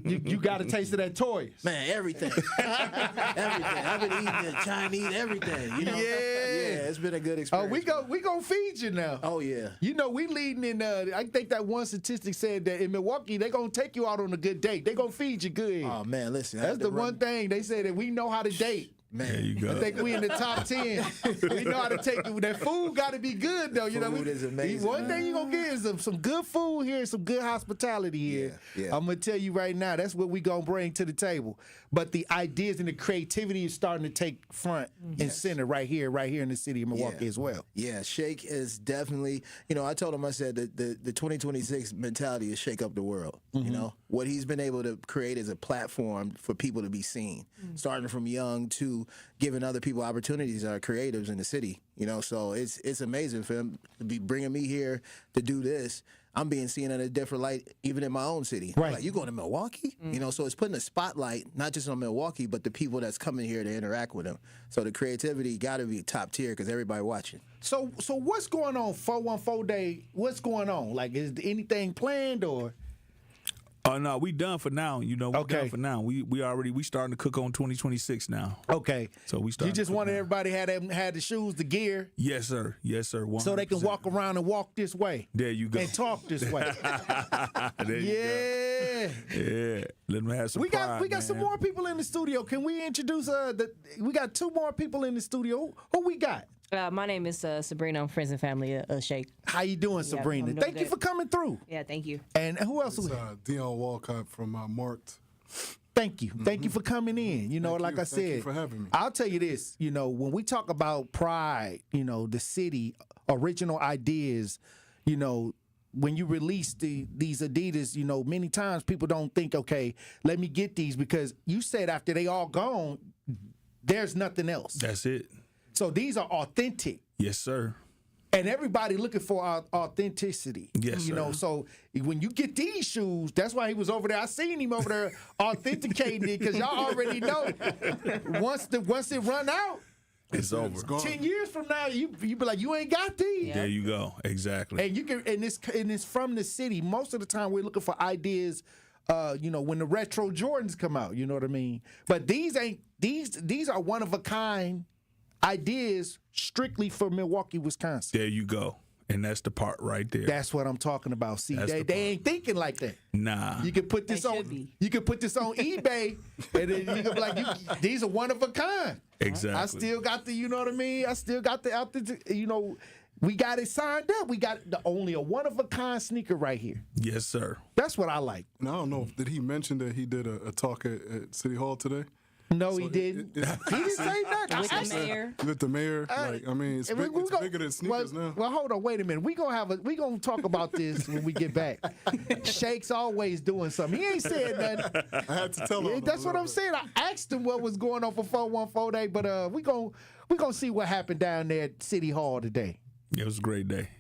You got a taste of that toys. Man, everything. Everything. I've been eating the Chinese, everything. You know? Yeah, it's been a good experience. We gonna feed you now. Oh, yeah. You know, we leading in, I think that one statistic said that in Milwaukee, they gonna take you out on a good date. They gonna feed you good. Oh, man, listen. That's the one thing. They say that we know how to date. Man, there you go. I think we in the top 10. We know how to take it. That food got to be good, though. You know, food is amazing. One thing you're going to get is some good food here, some good hospitality here. Yeah. I'm going to tell you right now, that's what we going to bring to the table. But the ideas and the creativity is starting to take front and center right here in the city of Milwaukee as well. Yeah, Shake is definitely, you know, I told him, I said that the 2026 mentality is shake up the world. You know, what he's been able to create is a platform for people to be seen, starting from young to giving other people opportunities that are creatives in the city, you know, so it's amazing for him to be bringing me here to do this. I'm being seen in a different light, even in my own city. Right. Like, you going to Milwaukee? You know, so it's putting a spotlight, not just on Milwaukee, but the people that's coming here to interact with them. So the creativity got to be top tier because everybody watching. So what's going on 414 Day? What's going on? Like, is anything planned or? Oh no, we done for now. You know, we done for now. We starting to cook on 2026 now. Okay. So we starting. You just wanted everybody had the shoes, the gear. Yes, sir. Yes, sir. 100%. So they can walk around and walk this way. There you go. And talk this way. There you go. Yeah. Let them have some pride, we got some more people in the studio. Can we introduce we got two more people in the studio. Who we got? My name is Sabrina. I'm friends and family of Shake. How you doing, Sabrina? Yeah, Thank you for coming through. Yeah, thank you. And who else? It's Dion Walcott from Marked. Thank you. Thank you for coming in. You know, like I said, thank you for having me. I'll tell you this, you know, when we talk about pride, you know, the city, original ideas, you know, when you release these Adidas, you know, many times people don't think, okay, let me get these, because you said after they all gone, there's nothing else. That's it. So these are authentic. Yes, sir. And everybody looking for authenticity. Yes, you know. So when you get these shoes, that's why he was over there. I seen him over there authenticating it, because y'all already know once it run out, it's over. 10 years from now, you be like, you ain't got these. There you go. Exactly. And you can, and it's from the city. Most of the time, we're looking for ideas. You know, when the retro Jordans come out, you know what I mean. But these are one of a kind ideas strictly for Milwaukee, Wisconsin. There you go. And that's the part right there. That's what I'm talking about. See, they ain't thinking like that. Nah. You can put this on. You can put this on eBay, and then you can be like, these are one of a kind. Exactly. I still got the, you know what I mean. I still got you know, we got it signed up. We got only a one of a kind sneaker right here. Yes, sir. That's what I like. Now, I don't know. Did he mention that he did a talk at City Hall today? No, he didn't. He didn't say nothing. With the mayor. With the mayor. Like, I mean, it's bigger than sneakers now. Well, hold on. Wait a minute. We gonna talk about this when we get back. Shake's always doing something. He ain't said nothing. I had to tell him. That's what I'm saying. I asked him what was going on for 414 Day, but we gonna see what happened down there at City Hall today. It was a great day.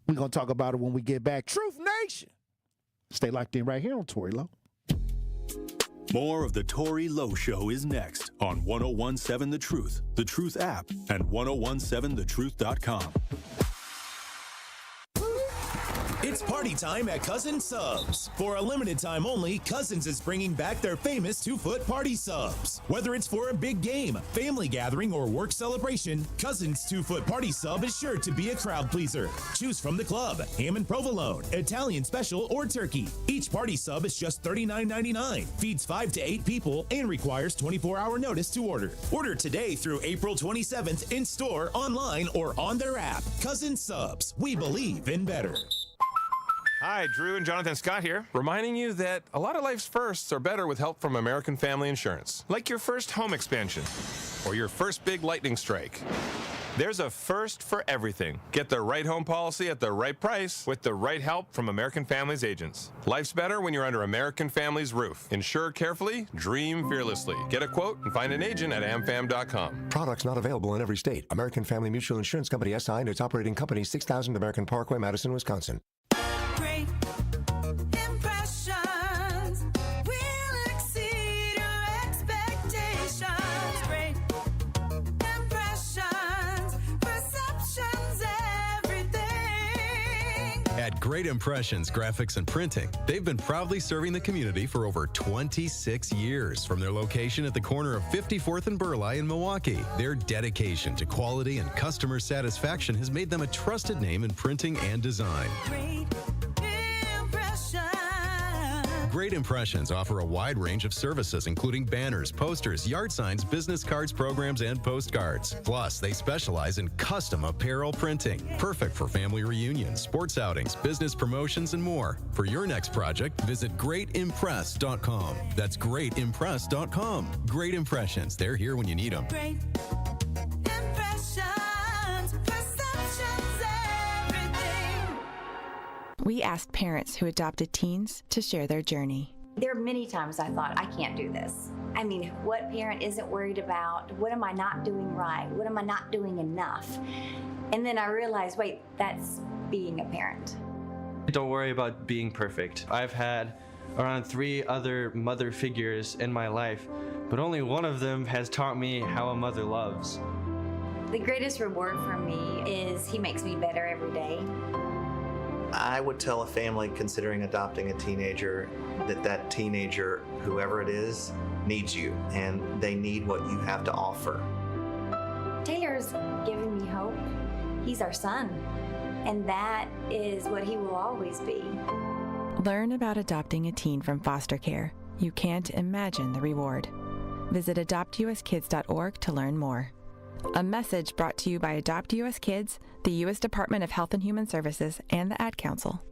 We're gonna talk about it when we get back. Truth Nation. Stay locked in right here on Tory Low. More of the Tory Low Show is next on 1017 The Truth app, and 1017thetruth.com. It's party time at Cousins Subs. For a limited time only, Cousins is bringing back their famous 2-foot party subs. Whether it's for a big game, family gathering, or work celebration, Cousins 2-foot party sub is sure to be a crowd pleaser. Choose from the club, ham and provolone, Italian special, or turkey. Each party sub is just $39.99, feeds 5 to 8 people, and requires 24-hour notice to order. Order today through April 27th in store, online, or on their app. Cousins Subs. We believe in better. Hi, Drew and Jonathan Scott here, reminding you that a lot of life's firsts are better with help from American Family Insurance. Like your first home expansion or your first big lightning strike. There's a first for everything. Get the right home policy at the right price with the right help from American Family's agents. Life's better when you're under American Family's roof. Insure carefully, dream fearlessly. Get a quote and find an agent at amfam.com. Products not available in every state. American Family Mutual Insurance Company SI and its operating company, 6000 American Parkway, Madison, Wisconsin. Great impressions will exceed your expectations. Great impressions, perceptions, everything. At Great Impressions Graphics and Printing, they've been proudly serving the community for over 26 years. From their location at the corner of 54th and Burleigh in Milwaukee, their dedication to quality and customer satisfaction has made them a trusted name in printing and design. Great Impressions offer a wide range of services, including banners, posters, yard signs, business cards, programs, and postcards. Plus, they specialize in custom apparel printing, perfect for family reunions, sports outings, business promotions, and more. For your next project, visit greatimpress.com. That's greatimpress.com. Great Impressions. They're here when you need them. Great impressions, perceptions, everything. We asked parents who adopted teens to share their journey. There are many times I thought, I can't do this. I mean, what parent isn't worried about? What am I not doing right? What am I not doing enough? And then I realized, wait, that's being a parent. Don't worry about being perfect. I've had around 3 other mother figures in my life, but only one of them has taught me how a mother loves. The greatest reward for me is he makes me better every day. I would tell a family considering adopting a teenager that teenager, whoever it is, needs you, and they need what you have to offer. Taylor's given me hope. He's our son, and that is what he will always be. Learn about adopting a teen from foster care. You can't imagine the reward. Visit adoptuskids.org to learn more. A message brought to you by Adopt U.S. Kids, the U.S. Department of Health and Human Services, and the Ad Council.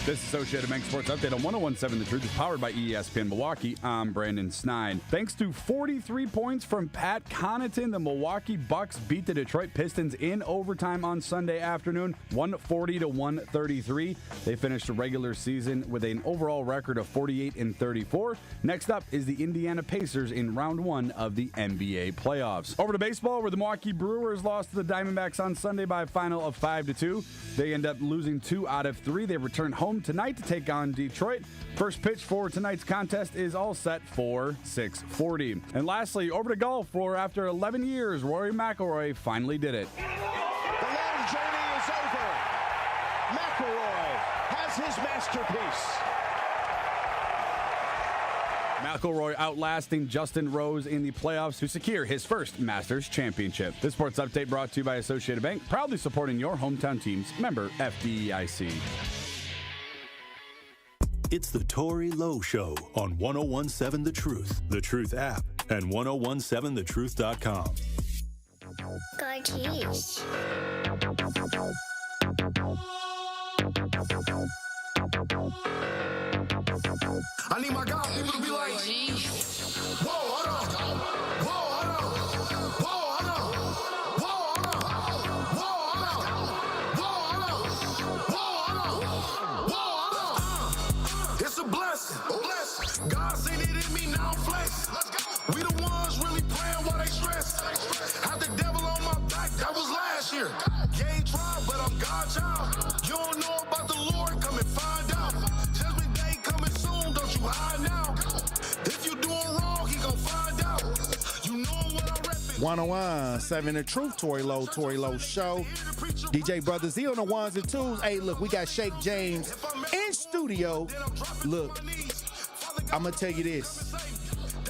This Associated Bank Sports Update on 101.7 The Truth is powered by ESPN Milwaukee. I'm Brandon Snide. Thanks to 43 points from Pat Connaughton, the Milwaukee Bucks beat the Detroit Pistons in overtime on Sunday afternoon, 140-133. They finished the regular season with an overall record of 48-34. Next up is the Indiana Pacers in round 1 of the NBA playoffs. Over to baseball, where the Milwaukee Brewers lost to the Diamondbacks on Sunday by a final of 5-2. They end up losing 2 out of 3. They return home tonight to take on Detroit. First pitch for tonight's contest is all set for 6:40. And lastly, over to golf, where after 11 years, Rory McIlroy finally did it. The long journey is over. McIlroy has his masterpiece. McIlroy outlasting Justin Rose in the playoffs to secure his first Masters championship. This sports update brought to you by Associated Bank, proudly supporting your hometown teams. Member FDIC. It's the Tory Low Show on 101.7 The Truth app, and 1017thetruth.com. Gorgeous. I need my God people to be like, whoa, hold on. Whoa, hold on. Whoa, hold on. Whoa, hold on. Whoa, hold on. Whoa, hold on. Whoa, hold on. Whoa, hold on. It's a blessing. God seen it in me, now I'm flexing. We the ones really praying while they stress. Had the devil on my back, that was last year. Yeah, he tried, but I'm God's child. You don't know about the Lord, come and find out. Judgment day coming soon, don't you hide now. If you doing wrong, he gon' find out. You know what I'm reppin'. 101.7 The Truth, Tory Low Show. DJ Brother Z on the ones and twos. Hey, look, we got Shake James in studio. Look, I'm going to tell you this.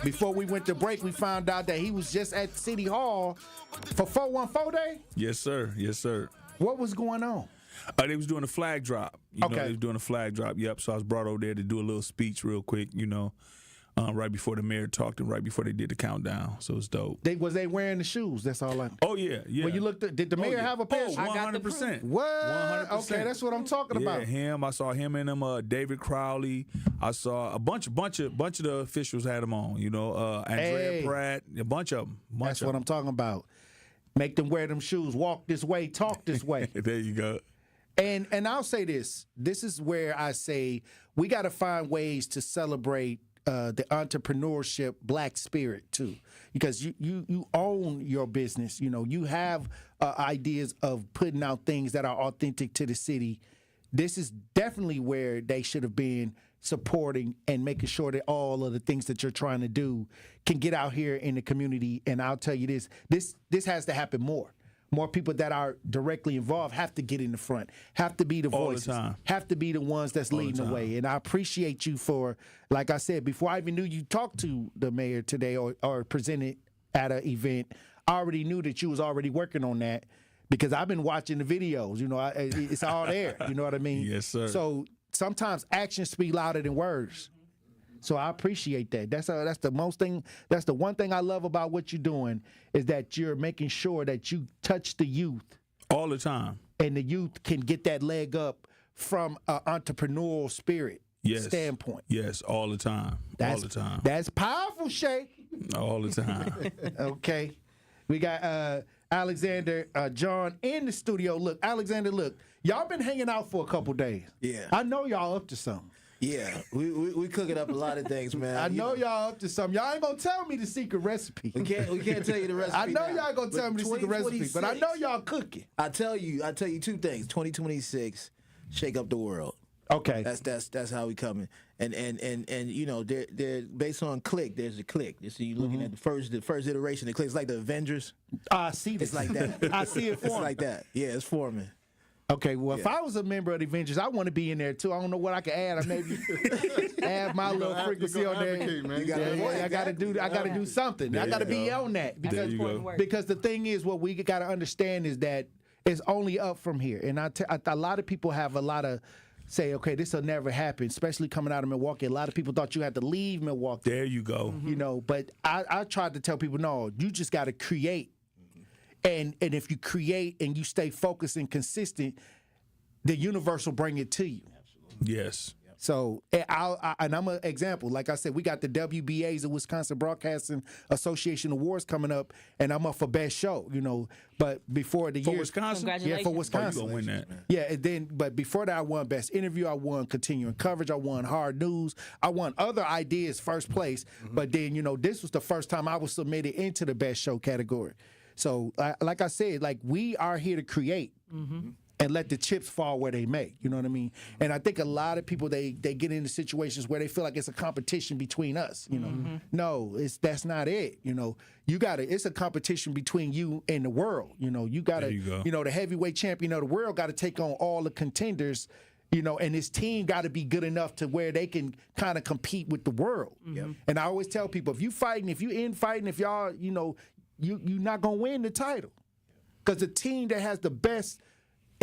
Before we went to break, we found out that he was just at City Hall for 414 Day. Yes, sir. Yes, sir. What was going on? They was doing a flag drop. You know, they was doing a flag drop. Yep. So I was brought over there to do a little speech real quick, right before the mayor talked and right before they did the countdown. So it's dope. Was they wearing the shoes? That's all I. Oh yeah. When you looked, did the mayor have a pair? 100%. What? 100%. Okay, that's what I'm talking about. Yeah, him. I saw him and him. David Crowley. I saw a bunch of the officials had him on. Andrea Pratt. A bunch of them. That's what I'm talking about. Make them wear them shoes. Walk this way. Talk this way. There you go. And I'll say this. This is where I say we got to find ways to celebrate the entrepreneurship black spirit too, because you own your business. You have ideas of putting out things that are authentic to the city. This is definitely where they should have been supporting and making sure that all of the things that you're trying to do can get out here in the community. And I'll tell you this has to happen more. More people that are directly involved have to get in the front, have to be the voices, have to be the ones that's leading the way. And I appreciate you for, like I said, before I even knew you talked to the mayor today or presented at an event, I already knew that you was already working on that because I've been watching the videos. It's all there. You know what I mean? Yes, sir. So sometimes actions speak louder than words. So I appreciate that. That's the one thing I love about what you're doing is that you're making sure that you touch the youth all the time, and the youth can get that leg up from an entrepreneurial spirit standpoint. Yes, all the time. All the time. That's powerful, Shay. All the time. Okay, we got Alexander John in the studio. Look, Alexander, y'all been hanging out for a couple days. Yeah, I know y'all up to something. Yeah, we cooking up a lot of things, man. I know y'all up to something. Y'all ain't gonna tell me the secret recipe. We can't tell you the recipe. I know y'all gonna tell me the secret recipe, but I know y'all cooking. I tell you two things. 2026, shake up the world. Okay, that's how we coming. And they're based on click. There's a click. So you looking at the first iteration. It clicks like the Avengers. I see this. It's like that. I see it forming. It's like that. Yeah, it's forming. Okay, well, if I was a member of the Avengers, I want to be in there too. I don't know what I can add. Or maybe add my little frequency on there. I got to do something. I got to be on that because the thing is, what we got to understand is that it's only up from here. And a lot of people have a lot of say, okay, this will never happen, especially coming out of Milwaukee. A lot of people thought you had to leave Milwaukee. There you go. But I tried to tell people, no, you just got to create. And if you create and you stay focused and consistent, the universe will bring it to you. Yes. So, and I'm an example. Like I said, we got the WBAs, the Wisconsin Broadcasting Association Awards coming up, and I'm up for best show, But before the year, Wisconsin? Yeah, for Wisconsin. Oh, you gonna win that? Yeah, and then, but before that, I won best interview, I won continuing coverage, I won hard news, I won other ideas first place. But then, this was the first time I was submitted into the best show category. So, like I said, we are here to create. And let the chips fall where they may. You know what I mean? And I think a lot of people, they get into situations where they feel like it's a competition between us. No, that's not it. It's a competition between you and the world. You got to, the heavyweight champion of the world got to take on all the contenders. And his team got to be good enough to where they can kind of compete with the world. And I always tell people, if you in fighting, if y'all, you're not gonna win the title, because the team that has the best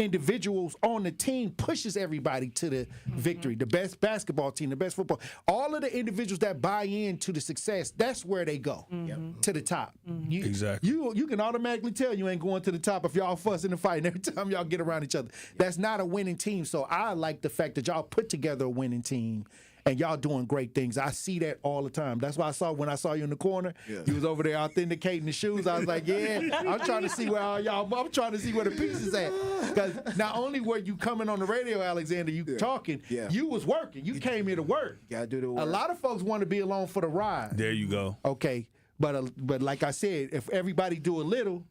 individuals on the team pushes everybody to the victory. The best basketball team, the best football, all of the individuals that buy into the success, that's where they go, to the top. Exactly. You can automatically tell you ain't going to the top if y'all fussing and fighting every time y'all get around each other. That's not a winning team. So I like the fact that y'all put together a winning team. And y'all doing great things. I see that all the time. That's why when I saw you in the corner, you was over there authenticating the shoes. I was like, I'm trying to see where I'm trying to see where the pieces at. Because not only were you coming on the radio, Alexander, you talking, you was working. You came here to work. Gotta do the work. A lot of folks want to be along for the ride. There you go. Okay, but like I said, if everybody do a little,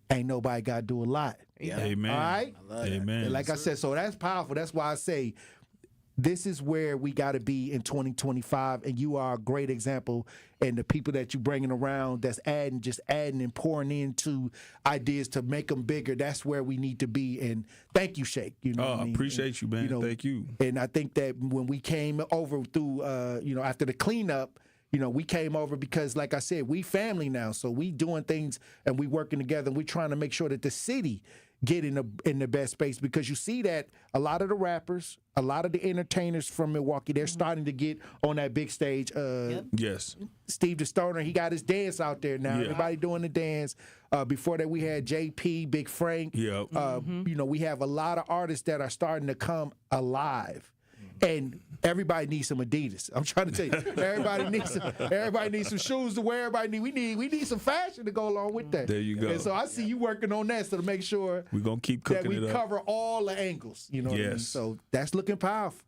ain't nobody got to do a lot. Amen. All right? I love Amen. And like I said, so that's powerful. That's why I say, this is where we got to be in 2025, and you are a great example. And the people that you bringing around, that's adding and pouring into ideas to make them bigger. That's where we need to be. And thank you, Shake. I appreciate you, man. Thank you. And I think that when we came over through, after the cleanup, we came over because, like I said, we family now. So we doing things and we working together, and we trying to make sure that the city get in the best space, because you see that a lot of the rappers, a lot of the entertainers from Milwaukee, they're starting to get on that big stage. Yes. Steve the Stoner, he got his dance out there now. Everybody doing the dance. Before that, we had JP, Big Frank. We have a lot of artists that are starting to come alive. And everybody needs some Adidas. I'm trying to tell you, everybody needs some shoes to wear. We need some fashion to go along with that. There you go. And so I see you working on that, so to make sure we're gonna keep cooking that we cover all the angles. You know what I mean? So that's looking powerful.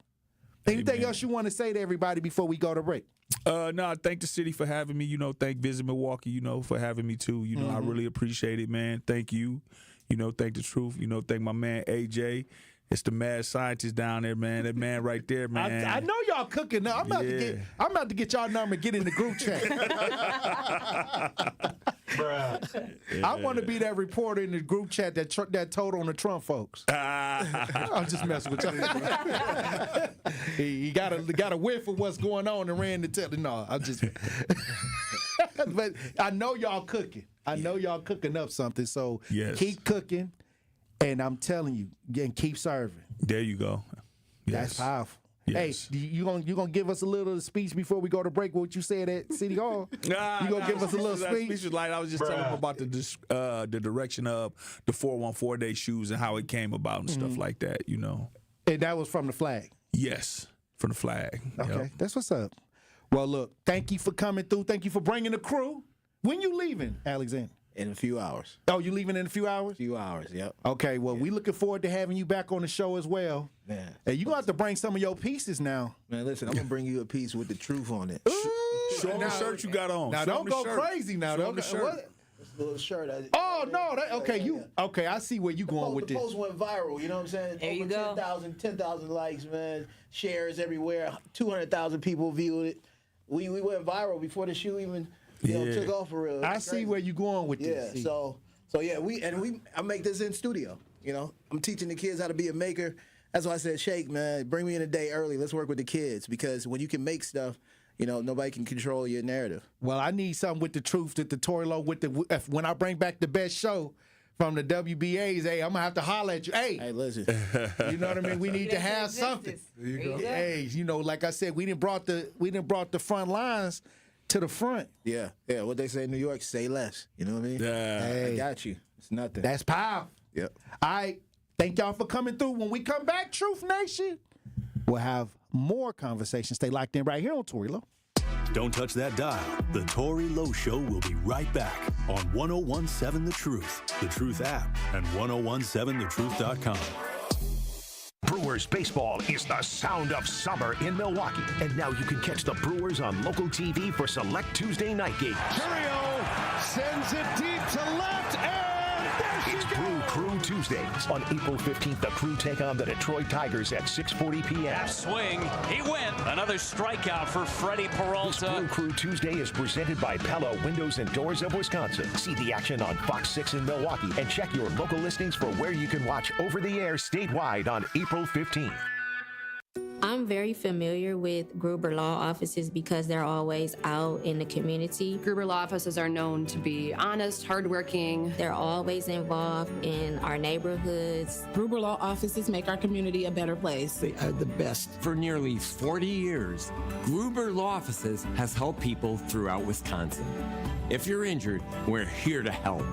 Anything else you want to say to everybody before we go to break? No, thank the city for having me. Thank Visit Milwaukee, for having me too. I really appreciate it, man. Thank you. Thank the truth. Thank my man AJ. It's the mad scientist down there, man. That man right there, man. I know y'all cooking now. I'm about to get y'all number and get in the group chat. I want to be that reporter in the group chat that told on the Trump folks. I'm just messing with y'all. he got a whiff of what's going on and ran to tell. No, I'm just. But I know y'all cooking. I know y'all cooking up something. So keep cooking. And I'm telling you, and keep serving. There you go. That's powerful. Yes. Hey, you gonna give us a little speech before we go to break? What you said at City Hall? You gonna give us a little speech? Speech was like I was just telling them about the direction of the 414 day shoes and how it came about and stuff like that. And that was from the flag. Yes, from the flag. Okay, that's what's up. Well, look, thank you for coming through. Thank you for bringing the crew. When you leaving, Alexander? In a few hours. Oh, you leaving in a few hours? Few hours, yep. Okay, well, we looking forward to having you back on the show as well. Man. Hey, you gonna have to bring some of your pieces now. Man, listen, I'm gonna bring you a piece with the truth on it. Show them the shirt you got on. Now, don't go crazy now. Show them the shirt. What? This little shirt. Okay, I see where you going with the this. post went viral, you know what I'm saying? There you go. 10,000 likes, man. Shares everywhere. 200,000 people viewed it. We went viral before the shoe even took off for real. I see where you going with this. Yeah, so yeah, I make this in studio. I'm teaching the kids how to be a maker. That's why I said, Shake, man, bring me in a day early. Let's work with the kids, because when you can make stuff, nobody can control your narrative. Well, I need something with the truth that the Tory Low when I bring back the best show from the WBAs, hey, I'm gonna have to holler at you. Hey, listen. You know what I mean? We need to have something. There you go. Hey, like I said, we didn't brought the front lines to the front. Yeah. What they say in New York, say less. You know what I mean? Yeah. Hey, I got you. It's nothing. That's powerful. Yep. All right. Thank y'all for coming through. When we come back, Truth Nation, We'll have more conversations. Stay locked in right here on Tory Low. Don't touch that dial. The Tory Low Show will be right back on 1017 The Truth, The Truth app, and 1017thetruth.com. Brewers baseball is the sound of summer in Milwaukee. And now you can catch the Brewers on local TV for select Tuesday night games. Curio sends it deep to left, and it's Brew Crew Tuesdays. On April 15th, the Crew take on the Detroit Tigers at 6:40 p.m. Swing. He went. Another strikeout for Freddie Peralta. This Brew Crew Tuesday is presented by Pella Windows and Doors of Wisconsin. See the action on Fox 6 in Milwaukee and check your local listings for where you can watch over the air statewide on April 15th. I'm very familiar with Gruber Law offices because they're always out in the community. Gruber Law offices are known to be honest, hardworking. They're always involved in our neighborhoods. Gruber Law offices make our community a better place. They are the best. For nearly 40 years, Gruber Law offices has helped people throughout Wisconsin. If you're injured, we're here to help.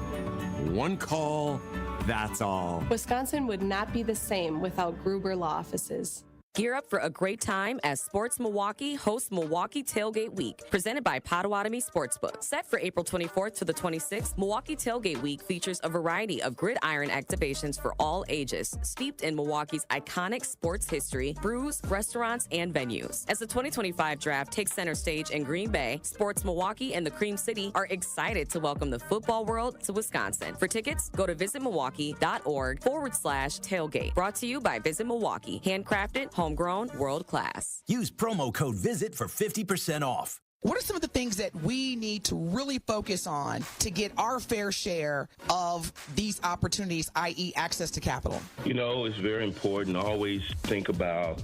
One call, that's all. Wisconsin would not be the same without Gruber Law offices. Gear up for a great time as Sports Milwaukee hosts Milwaukee Tailgate Week, presented by Potawatomi Sportsbook. Set for April 24th to the 26th, Milwaukee Tailgate Week features a variety of gridiron activations for all ages, steeped in Milwaukee's iconic sports history, brews, restaurants, and venues. As the 2025 draft takes center stage in Green Bay, Sports Milwaukee and the Cream City are excited to welcome the football world to Wisconsin. For tickets, go to visitmilwaukee.org/tailgate. Brought to you by Visit Milwaukee. Handcrafted, homegrown, world class. Use promo code VISIT for 50% off. What are some of the things that we need to really focus on to get our fair share of these opportunities, i.e. access to capital? You know, it's very important to always think about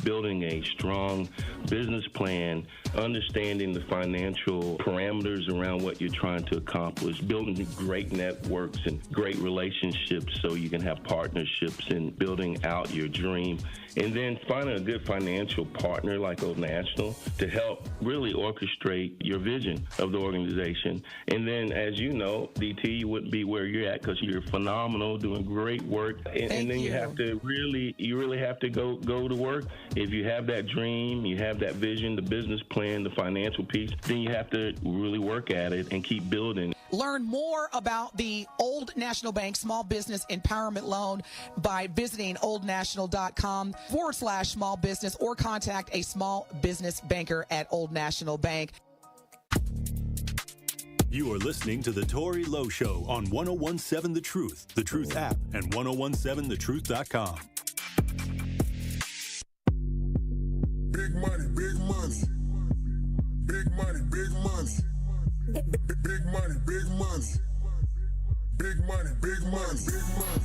building a strong business plan, understanding the financial parameters around what you're trying to accomplish, building great networks and great relationships so you can have partnerships and building out your dream. And then finding a good financial partner like Old National to help really orchestrate your vision of the organization. And then, as you know, DT, you wouldn't be where you're at because you're phenomenal, doing great work. And then you have to really have to go to work. If you have that dream, you have that vision, the business plan, the financial piece, then you have to really work at it and keep building. Learn more about the Old National Bank Small Business Empowerment Loan by visiting oldnational.com/small business or contact a small business banker at Old National Bank. You are listening to The Tory Low Show on 1017 The Truth app, and 1017thetruth.com. Big money, big money. Big money, big money. Big money, big money. Big money, big money. Big money,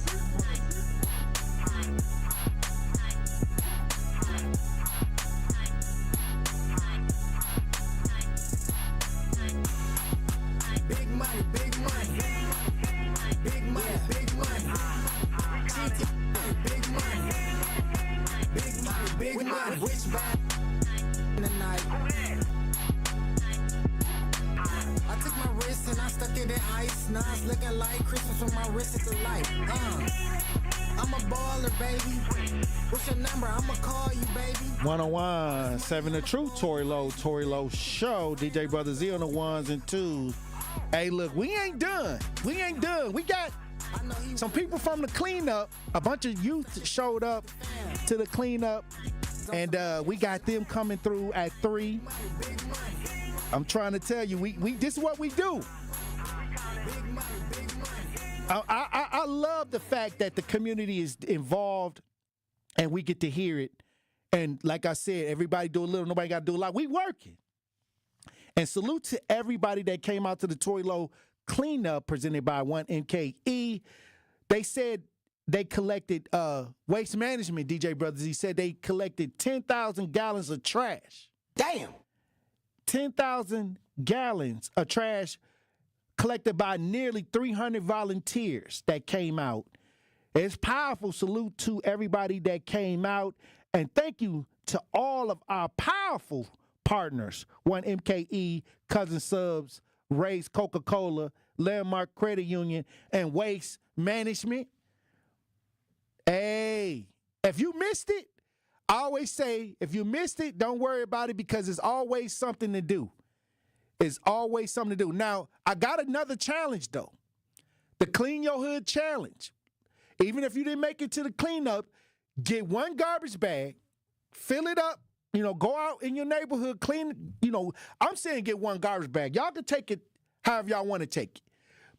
Big money, big money. Big money, big money. Big money. Big money, big money. Rich by in the night. I took my wrist and I stuck it in ice. Now it's looking like Christmas when my wrist is alight. I'm a baller, baby. What's your number? I'ma call you, baby. 101.7 The Truth, Tory Low Show. DJ Brother Z on the ones and twos. Hey, look, we ain't done. We got some people from the cleanup. A bunch of youth showed up to the cleanup, and we got them coming through at 3. I'm trying to tell you, we this is what we do. I love the fact that the community is involved and we get to hear it. And like I said, everybody do a little, nobody got to do a lot. We working. And salute to everybody that came out to the Tory Low cleanup presented by 1MKE. They said they collected waste management, DJ Brothers. He said they collected 10,000 gallons of trash. Damn. 10,000 gallons of trash collected by nearly 300 volunteers that came out. It's powerful. Salute to everybody that came out. And thank you to all of our powerful partners, 1MKE, Cousin Subs, Ray's Coca-Cola, Landmark Credit Union, and Waste Management. Hey, if you missed it, I always say, if you missed it, don't worry about it because it's always something to do. It's always something to do. Now, I got another challenge, though. The Clean Your Hood Challenge. Even if you didn't make it to the cleanup, get one garbage bag, fill it up, go out in your neighborhood, clean, I'm saying get one garbage bag. Y'all can take it however y'all want to take it.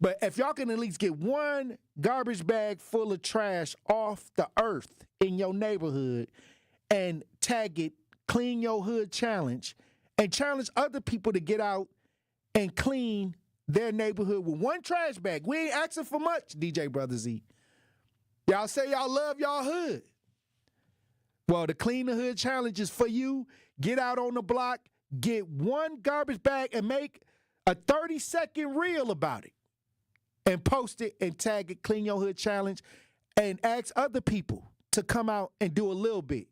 But if y'all can at least get one garbage bag full of trash off the earth in your neighborhood and tag it Clean Your Hood Challenge and challenge other people to get out and clean their neighborhood with one trash bag. We ain't asking for much, DJ Brother Z. Y'all say y'all love y'all hood. Well, the Clean the Hood Challenge is for you. Get out on the block, get one garbage bag, and make a 30-second reel about it. And post it and tag it Clean Your Hood Challenge and ask other people to come out and do a little bit.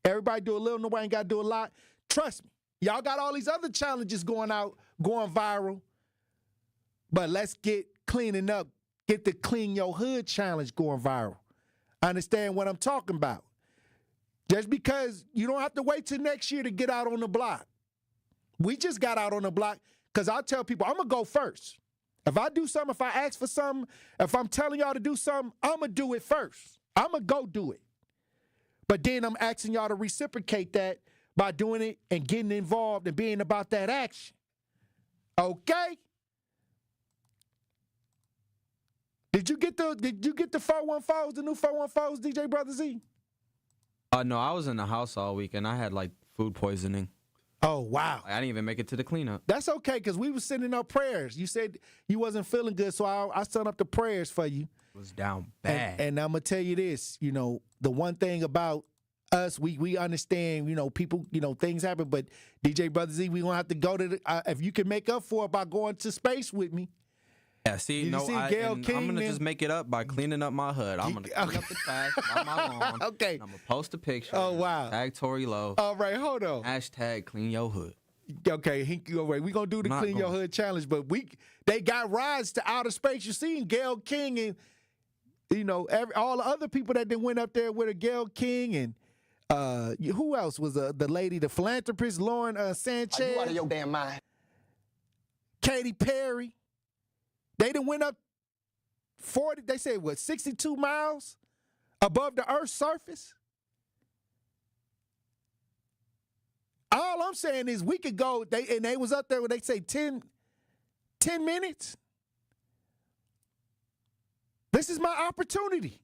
Everybody do a little, nobody ain't got to do a lot. Trust me, y'all got all these other challenges going out, going viral. But let's get cleaning up, get the Clean Your Hood Challenge going viral. Understand what I'm talking about. Just because you don't have to wait till next year to get out on the block. We just got out on the block because I tell people, I'm going to go first. If I do something, if I ask for something, if I'm telling y'all to do something, I'm going to do it first. I'm going to go do it. But then I'm asking y'all to reciprocate that by doing it and getting involved and being about that action. Okay? Did you get the 414s, the new 414s, DJ Brother Z? No, I was in the house all week and I had like food poisoning. Oh, wow. I didn't even make it to the cleanup. That's okay, because we were sending up prayers. You said you wasn't feeling good, so I sent up the prayers for you. It was down bad. And I'm going to tell you this, the one thing about us, we understand, people, things happen, but DJ Brother Z, we going to have to go to if you can make up for it by going to space with me. Yeah, I'm going to just make it up by cleaning up my hood. I'm going to clean up the trash by my lawn. Okay. I'm going to post a picture. Oh, wow. Tag Tory Low. All right, hold on. Hashtag Clean Your Hood. Okay, all right, we're going to do the Clean Your Hood Challenge, but they got rides to outer space. You seen Gayle King and, all the other people that went up there with a Gayle King and who else was the lady, the philanthropist, Lauren Sanchez. Are you out of your damn mind? Katy Perry. They done went up 62 miles above the Earth's surface? All I'm saying is we could go, they was up there where they say 10 minutes. This is my opportunity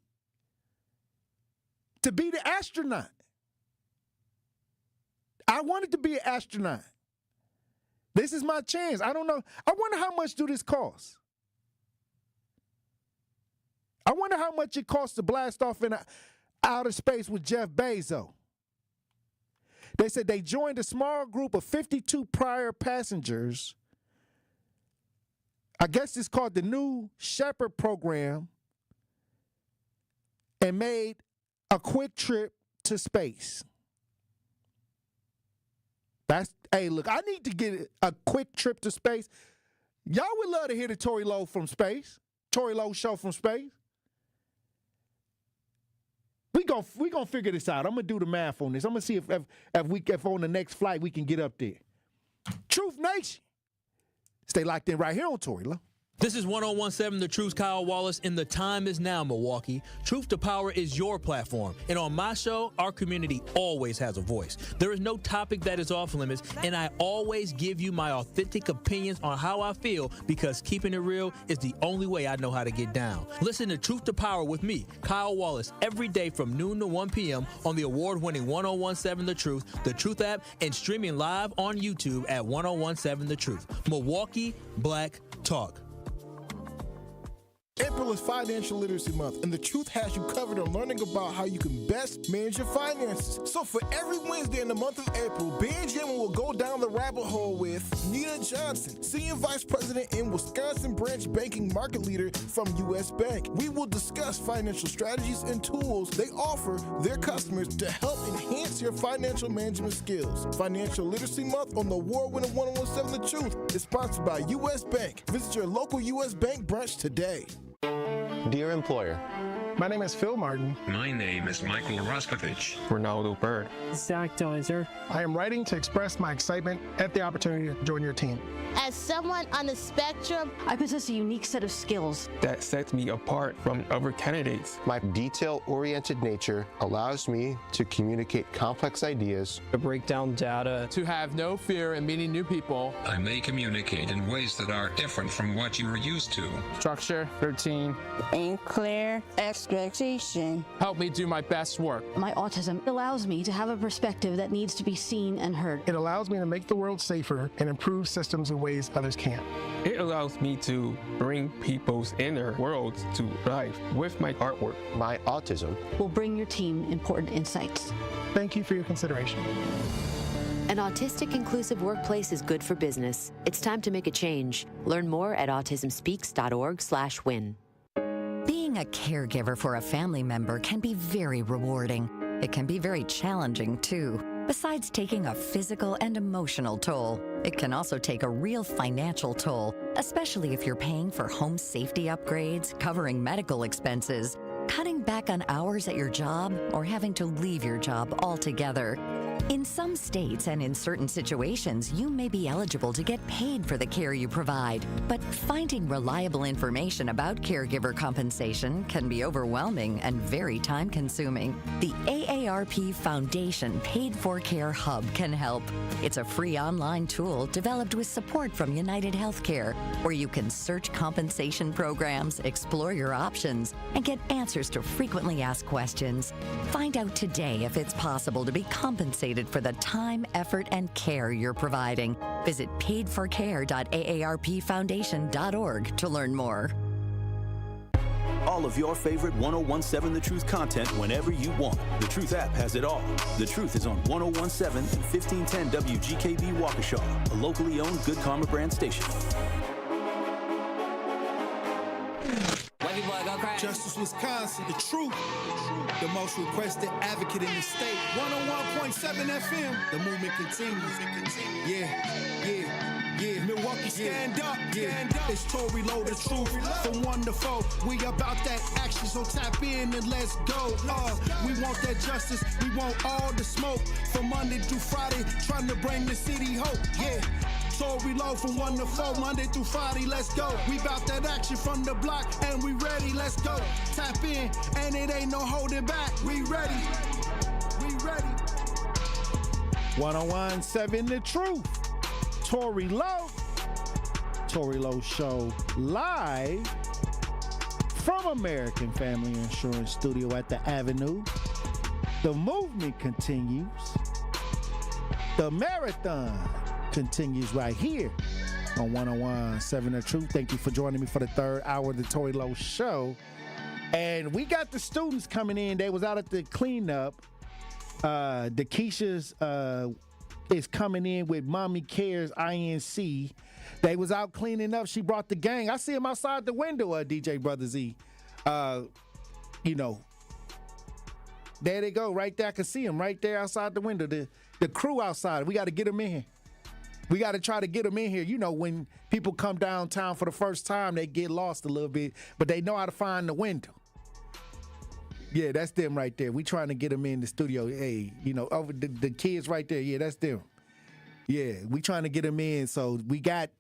to be the astronaut. I wanted to be an astronaut. This is my chance. I don't know. I wonder how much do this cost? I wonder how much it costs to blast off in outer space with Jeff Bezos. They said they joined a small group of 52 prior passengers. I guess it's called the New Shepard program, and made a quick trip to space. Hey, look, I need to get a quick trip to space. Y'all would love to hear the Tory Low from space. Tory Low show from space. We gonna figure this out. I'm gonna do the math on this. I'm gonna see if on the next flight we can get up there. Truth Nation. Stay locked in right here on Tory Low. This is 1017 The Truth's Kyle Wallace, and the time is now, Milwaukee. Truth to Power is your platform, and on my show, our community always has a voice. There is no topic that is off limits, and I always give you my authentic opinions on how I feel, because keeping it real is the only way I know how to get down. Listen to Truth to Power with me, Kyle Wallace, every day from noon to 1 p.m. on the award-winning 1017 The Truth app, and streaming live on YouTube at 1017 The Truth. Milwaukee Black Talk. April is Financial Literacy Month, and The Truth has you covered on learning about how you can best manage your finances. So for every Wednesday in the month of April, Benjamin will go down the rabbit hole with Nina Johnson, Senior Vice President and Wisconsin Branch Banking Market Leader from U.S. Bank. We will discuss financial strategies and tools they offer their customers to help enhance your financial management skills. Financial Literacy Month on the award-winning 1017 The Truth is sponsored by U.S. Bank. Visit your local U.S. Bank branch today. Dear employer, My name is Phil Martin. My name is Michael Raskovich. Ronaldo Bird. Zach Dozer. I am writing to express my excitement at the opportunity to join your team. As someone on the spectrum, I possess a unique set of skills that sets me apart from other candidates. My detail-oriented nature allows me to communicate complex ideas, to break down data, to have no fear in meeting new people. I may communicate in ways that are different from what you are used to. Structure, routine, and clear expectation. Help me do my best work. My autism allows me to have a perspective that needs to be seen and heard. It allows me to make the world safer and improve systems in ways others can't. It allows me to bring people's inner worlds to life with my artwork. My autism will bring your team important insights. Thank you for your consideration. An autistic inclusive workplace is good for business. It's time to make a change. Learn more at autismspeaks.org/win. Being a caregiver for a family member can be very rewarding. It can be very challenging, too. Besides taking a physical and emotional toll, it can also take a real financial toll, especially if you're paying for home safety upgrades, covering medical expenses, cutting back on hours at your job, or having to leave your job altogether. In some states and in certain situations, you may be eligible to get paid for the care you provide, but finding reliable information about caregiver compensation can be overwhelming and very time-consuming. The AARP Foundation Paid for Care Hub can help. It's a free online tool developed with support from United Healthcare, where you can search compensation programs, explore your options, and get answers to frequently asked questions. Find out today if it's possible to be compensated for the time, effort, and care you're providing. Visit paidforcare.aarpfoundation.org to learn more. All of your favorite 1017 The Truth content whenever you want. The Truth app has it all. The Truth is on 1017 and 1510 WGKB Waukesha, a locally owned Good Karma brand station. Justice, Wisconsin, the truth, the most requested advocate in the state. 101.7 FM, the movement continues. Yeah. Milwaukee, stand up. It's Tory Low, the truth, from 1 to 4. We about that action, so tap in and let's go. We want that justice, we want all the smoke. From Monday through Friday, trying to bring the city hope. Yeah. Tory Low from 1 to 4, Monday through Friday, let's go. We bout that action from the block, and we ready, let's go. Tap in, and it ain't no holding back. We ready. 1017 The Truth. Tory Low. Tory Low Show live from American Family Insurance Studio at the Avenue. The movement continues. The marathon continues right here on 1017 The Truth. Thank you for joining me for the third hour of the Tory Low Show. And we got the students coming in. They was out at the cleanup. Keisha's is coming in with Mommy Cares INC. They was out cleaning up. She brought the gang. I see him outside the window, DJ Brother Z. There they go, right there. I can see him right there outside the window. The crew outside. We got to get them in here. We got to try to get them in here. You know, when people come downtown for the first time, they get lost a little bit, but they know how to find the window. Yeah, that's them right there. We trying to get them in the studio. Hey, over the kids right there. Yeah, that's them. Yeah, we trying to get them in. So we got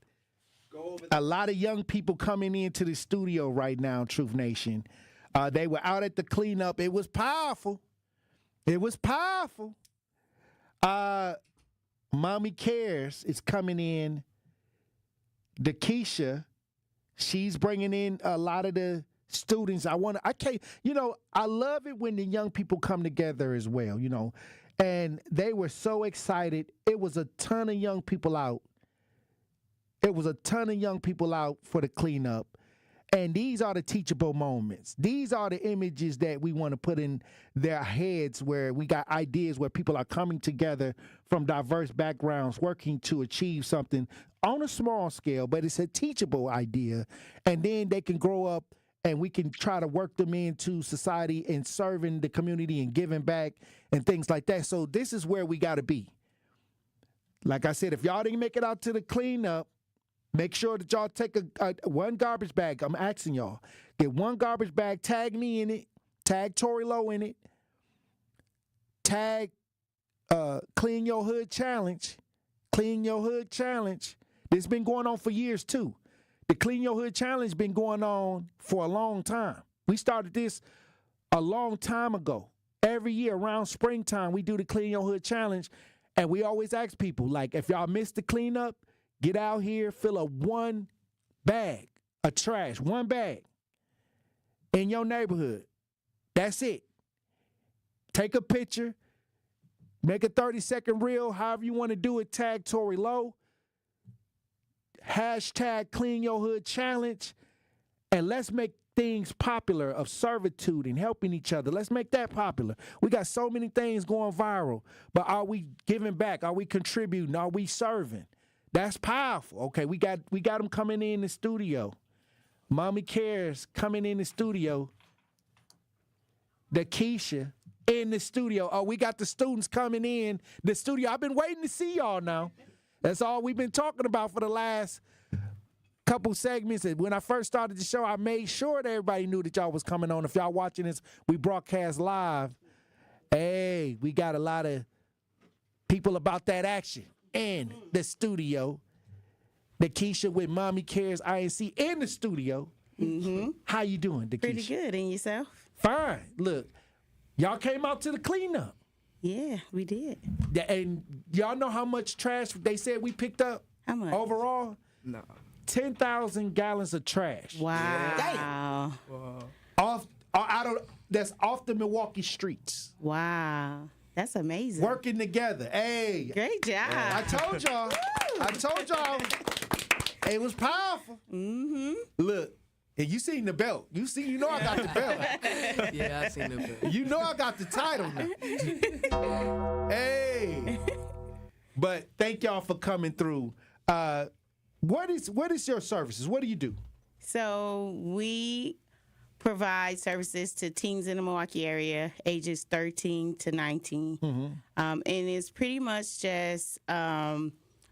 a lot of young people coming into the studio right now, Truth Nation. They were out at the cleanup. It was powerful. Mommy Cares is coming in. Keisha, she's bringing in a lot of the students. I love it when the young people come together as well, and they were so excited. It was a ton of young people out. For the cleanup. And these are the teachable moments. These are the images that we want to put in their heads, where we got ideas where people are coming together from diverse backgrounds, working to achieve something on a small scale, but it's a teachable idea. And then they can grow up and we can try to work them into society and serving the community and giving back and things like that. So this is where we got to be. Like I said, if y'all didn't make it out to the cleanup, make sure that y'all take one garbage bag. I'm asking y'all. Get one garbage bag, tag me in it, Tag Tory Low in it. Tag Clean Your Hood Challenge. Clean Your Hood Challenge. This been going on for years too. The Clean Your Hood Challenge been going on for a long time. We started this a long time ago. Every year around springtime, we do the Clean Your Hood Challenge, and we always ask people, like, if y'all missed the cleanup, get out here, fill up one bag of trash, one bag in your neighborhood. That's it. Take a picture, make a 30-second reel, however you want to do it, tag Tory Low, hashtag Clean Your Hood Challenge, and let's make things popular of servitude and helping each other. Let's make that popular. We got so many things going viral, but are we giving back? Are we contributing? Are we serving? That's powerful. Okay, we got them coming in the studio. Mommy Cares coming in the studio. The Keisha in the studio. Oh, we got the students coming in the studio. I've been waiting to see y'all now. That's all we've been talking about for the last couple segments. When I first started the show, I made sure that everybody knew that y'all was coming on. If y'all watching this, we broadcast live. Hey, we got a lot of people about that action in the studio. The Keisha with Mommy Cares INC in the studio. Mm-hmm. How you doing, Keisha? Pretty good. And yourself? Fine. Look, y'all came out to the cleanup. Yeah, we did. And y'all know how much trash they said we picked up? How much? Overall? No. 10,000 gallons of trash. Wow. That's off the Milwaukee streets. Wow. That's amazing. Working together. Hey. Great job. I told y'all. It was powerful. Mm-hmm. Look, and you seen the belt. You know I got the belt. Yeah, I seen the belt. You know I got the title now. Hey. But thank y'all for coming through. What is your services? What do you do? So we provide services to teens in the Milwaukee area, ages 13 to 19. Mm-hmm. And it's pretty much just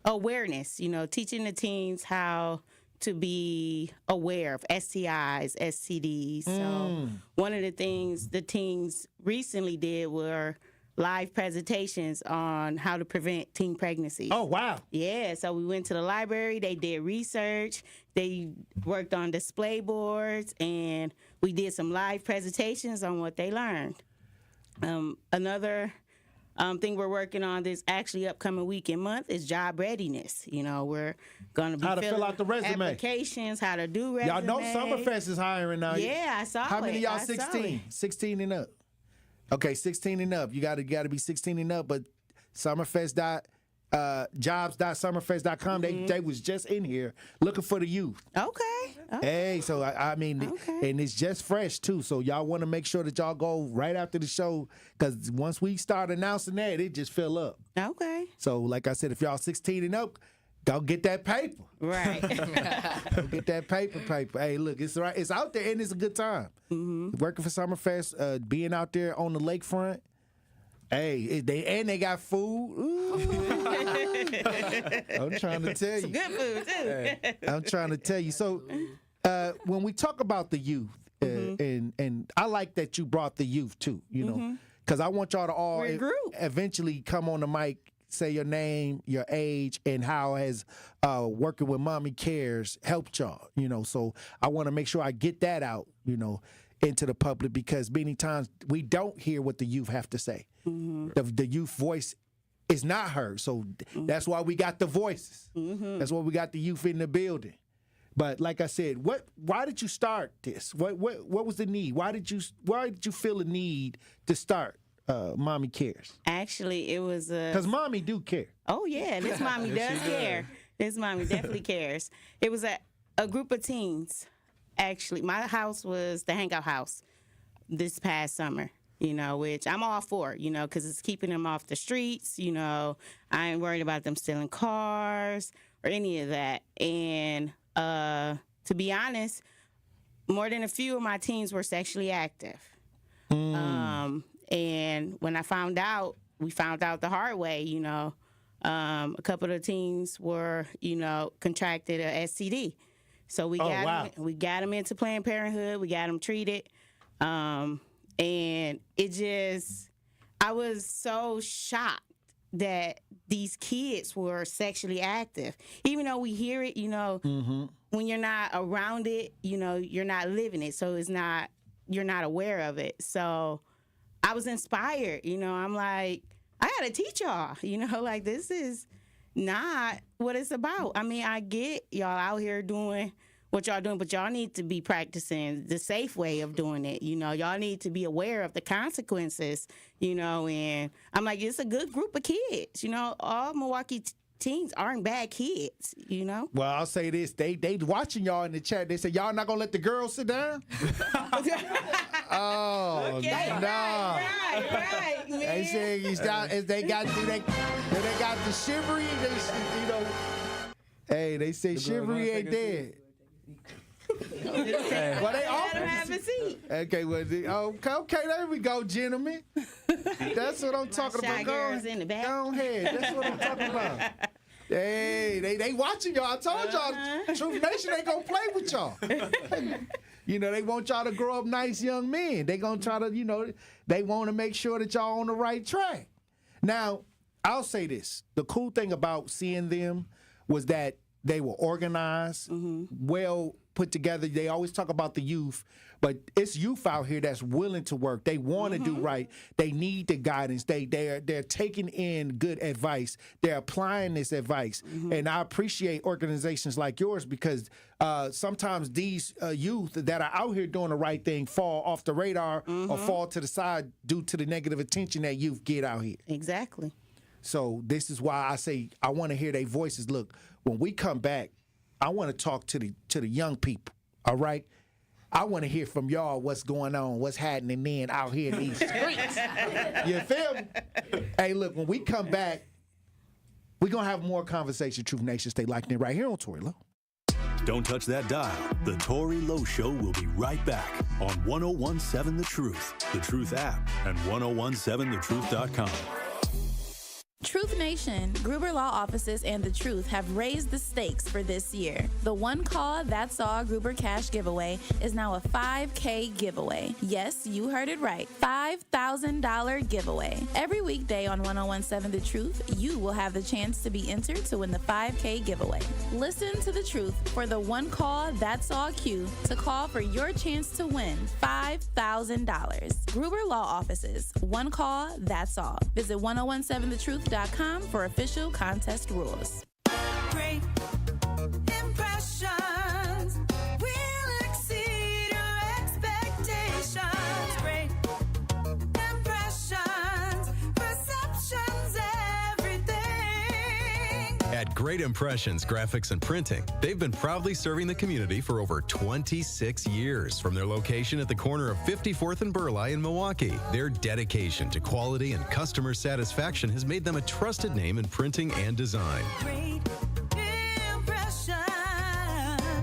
awareness, teaching the teens how to be aware of STIs, STDs. So one of the things the teens recently did were live presentations on how to prevent teen pregnancies. Oh, wow. Yeah, so we went to the library, they did research, they worked on display boards, and we did some live presentations on what they learned. Another thing we're working on this actually upcoming week and month is job readiness. We're going to be how to fill out the resume, applications, how to do resumes. Y'all know Summerfest is hiring now. Yeah, I saw it. How many of y'all 16? 16 and up. Okay, 16 and up. You got to be 16 and up. But jobs.summerfest.com. They was just in here looking for the youth. Okay. Hey, so I mean, and it's just fresh too. So y'all want to make sure that y'all go right after the show, because once we start announcing that, it just fill up. Okay. So like I said, if y'all 16 and up, go get that paper. Right. Go get that paper. Hey, look, it's right. It's out there and it's a good time. Mm-hmm. Working for Summerfest, being out there on the lakefront. Hey, they got food. Ooh. I'm trying to tell you. Some good food too. I'm trying to tell you. So when we talk about the youth, and I like that you brought the youth too, because I want y'all to all eventually come on the mic, say your name, your age, and how has working with Mommy Cares helped y'all. So I want to make sure I get that out, into the public, because many times we don't hear what the youth have to say. The youth voice is not heard. So that's why we got the voices. That's why we got the youth in the building. But like I said, why did you start this? What was the need? Why did you feel the need to start Mommy Cares? Actually, it was because Mommy do care. Oh yeah, this Mommy does care. This Mommy definitely cares. It was a group of teens. Actually, my house was the hangout house this past summer, which I'm all for, because it's keeping them off the streets. I ain't worried about them stealing cars or any of that. And to be honest, more than a few of my teens were sexually active. And when we found out the hard way, a couple of the teens were, contracted a STD. So we got them into Planned Parenthood. We got them treated. And I was so shocked that these kids were sexually active. Even though we hear it, when you're not around it, you're not living it. So you're not aware of it. So I was inspired, I'm like, I gotta teach y'all, like this is not what it's about. I mean, I get y'all out here doing what y'all doing, but y'all need to be practicing the safe way of doing it. Y'all need to be aware of the consequences, and I'm like, it's a good group of kids. All Milwaukee teens aren't bad kids, Well, I'll say this. They watching y'all in the chat. They say, y'all not going to let the girls sit down? Oh, okay, nah. Right, man. They say they got the shivery. Hey, they say shivery ain't dead. Well, they offer have a seat. Okay, okay, there we go, gentlemen. That's what I'm talking about. Go ahead. That's what I'm talking about. Hey, they watching y'all. I told y'all, Truth Nation ain't gonna play with y'all. They want y'all to grow up nice young men. They gonna try to, they want to make sure that y'all on the right track. Now, I'll say this: the cool thing about seeing them was that they were organized, well put together. They always talk about the youth, but it's youth out here that's willing to work. They want to do right. They need the guidance. They're taking in good advice. They're applying this advice. And I appreciate organizations like yours because sometimes these youth that are out here doing the right thing fall off the radar or fall to the side due to the negative attention that youth get out here. Exactly. So this is why I say I want to hear their voices. Look, when we come back, I want to talk to the young people, all right? I want to hear from y'all what's going on, what's happening then out here in these streets. You feel me? Hey, look, when we come back, we're going to have more conversation. Truth Nation, stay locked in right here on Tory Low. Don't touch that dial. The Tory Low Show will be right back on 1017 The Truth, The Truth app, and 1017thetruth.com. Truth Nation, Gruber Law Offices and The Truth have raised the stakes for this year. The One Call That's All Gruber Cash Giveaway is now a $5K giveaway. Yes, you heard it right. $5,000 giveaway. Every weekday on 1017 The Truth, you will have the chance to be entered to win the $5K giveaway. Listen to The Truth for the One Call That's All cue to call for your chance to win $5,000. Gruber Law Offices, One Call That's All. Visit 1017thetruth.com for official contest rules. Great impressions will exceed your expectations. Great impressions, perceptions, everything. At Great Impressions Graphics and Printing, they've been proudly serving the community for over 26 years. From their location at the corner of 54th and Burleigh in Milwaukee, their dedication to quality and customer satisfaction has made them a trusted name in printing and design.